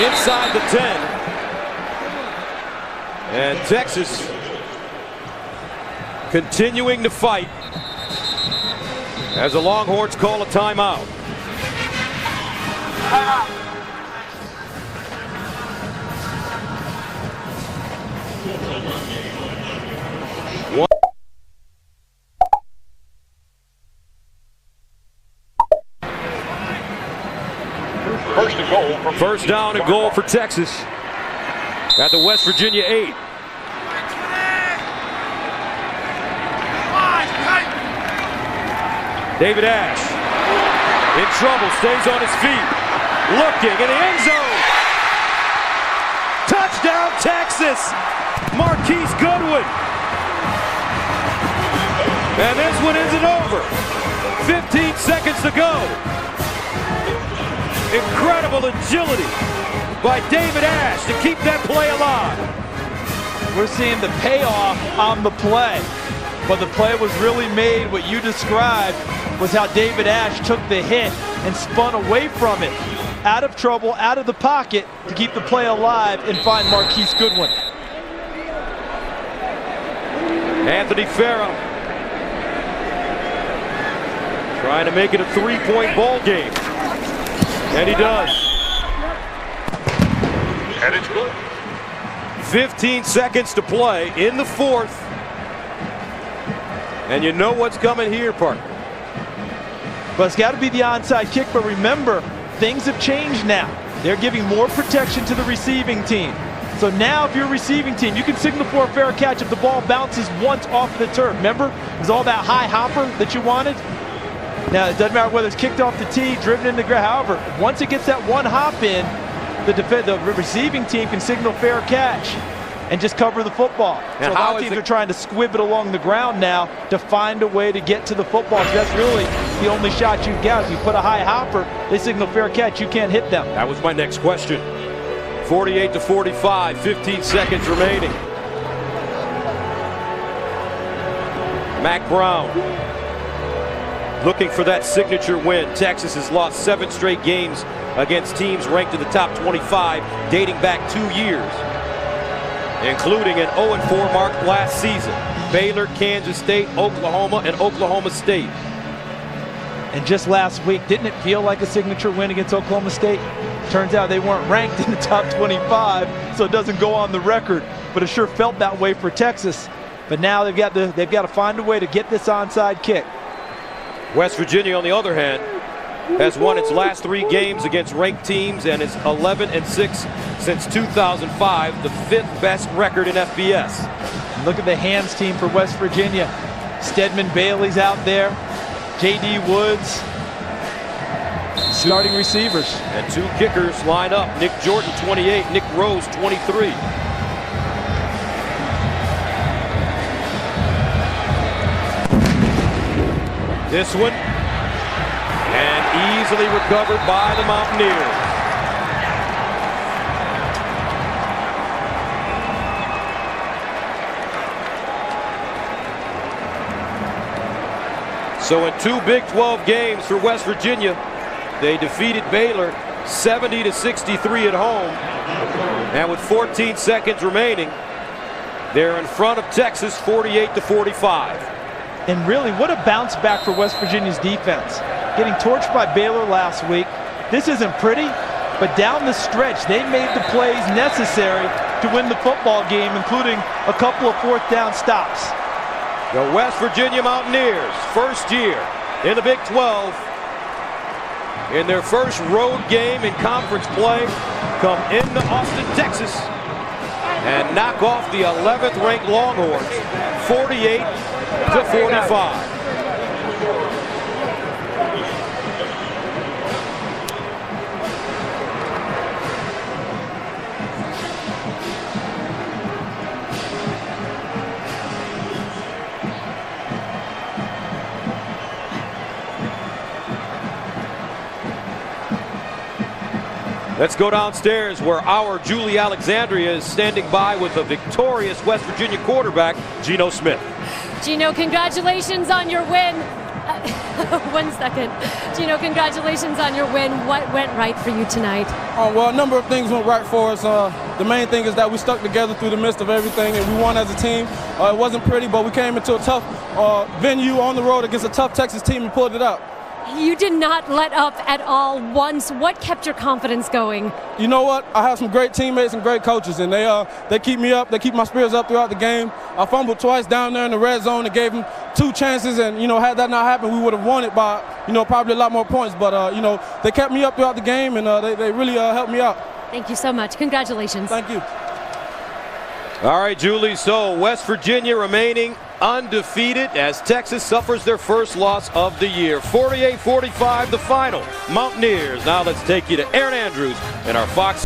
inside the 10. And Texas continuing to fight as the Longhorns call a timeout. First and goal. First down and goal for Texas. at the West Virginia 8. David Ash in trouble, stays on his feet, looking in the end zone. Touchdown, Texas! Marquise Goodwin. And this one isn't over. 15 seconds to go. Incredible agility by David Ash to keep that play alive. We're seeing the payoff on the play. But the play was really made, what you described was how David Ash took the hit and spun away from it. Out of trouble, out of the pocket to keep the play alive and find Marquise Goodwin. Anthony Farrell trying to make it a 3-point ball game. And he does. And it's good. 15 seconds to play in the fourth. And you know what's coming here, Parker. But it's got to be the onside kick. But remember, things have changed now. They're giving more protection to the receiving team. So now if you're a receiving team, you can signal for a fair catch if the ball bounces once off the turf. Remember, it was all that high hopper that you wanted. Now, it doesn't matter whether it's kicked off the tee, driven in the ground. However, once it gets that one hop in, the receiving team can signal fair catch and just cover the football. And so a lot of teams are trying to squib it along the ground now to find a way to get to the football. So that's really the only shot you've got. If you put a high hopper, they signal fair catch, you can't hit them. That was my next question. 48-45, 15 seconds remaining. Mack Brown looking for that signature win. Texas has lost 7 straight games against teams ranked in the top 25 dating back 2 years, including an 0-4 mark last season. Baylor, Kansas State, Oklahoma, and Oklahoma State. And just last week, didn't it feel like a signature win against Oklahoma State? Turns out they weren't ranked in the top 25, so it doesn't go on the record. But it sure felt that way for Texas. But now they've got to find a way to get this onside kick. West Virginia, on the other hand, has won its last 3 games against ranked teams and is 11-6 since 2005, the 5th best record in FBS. And look at the hands team for West Virginia. Stedman Bailey's out there. J.D. Woods. Starting receivers. And 2 kickers line up. Nick Jordan, 28. Nick Rose, 23. This one. And easily recovered by the Mountaineers. So in 2 Big 12 games for West Virginia, they defeated Baylor 70-63 at home. And with 14 seconds remaining, they're in front of Texas 48-45. And really, what a bounce back for West Virginia's defense. Getting torched by Baylor last week. This isn't pretty, but down the stretch, they made the plays necessary to win the football game, including a couple of 4th down stops. The West Virginia Mountaineers, first year in the Big 12, in their first road game in conference play, come into Austin, Texas, and knock off the 11th ranked Longhorns 48-45. Let's go downstairs where our Julie Alexandria is standing by with a victorious West Virginia quarterback, Geno Smith. Geno, congratulations on your win. 1 second. Geno, congratulations on your win. What went right for you tonight? Well, a number of things went right for us. The main thing is that we stuck together through the midst of everything, and we won as a team. It wasn't pretty, but we came into a tough venue on the road against a tough Texas team and pulled it out. You did not let up at all once. What kept your confidence going? You know what? I have some great teammates and great coaches, and they keep me up. They keep my spirits up throughout the game. I fumbled twice down there in the red zone and gave them 2 chances, and, had that not happened, we would have won it by, probably a lot more points. But, they kept me up throughout the game, and they really helped me out. Thank you so much. Congratulations. Thank you. All right, Julie, so West Virginia remaining undefeated as Texas suffers their first loss of the year. 48-45 the final. Mountaineers. Now let's take you to Aaron Andrews and our Fox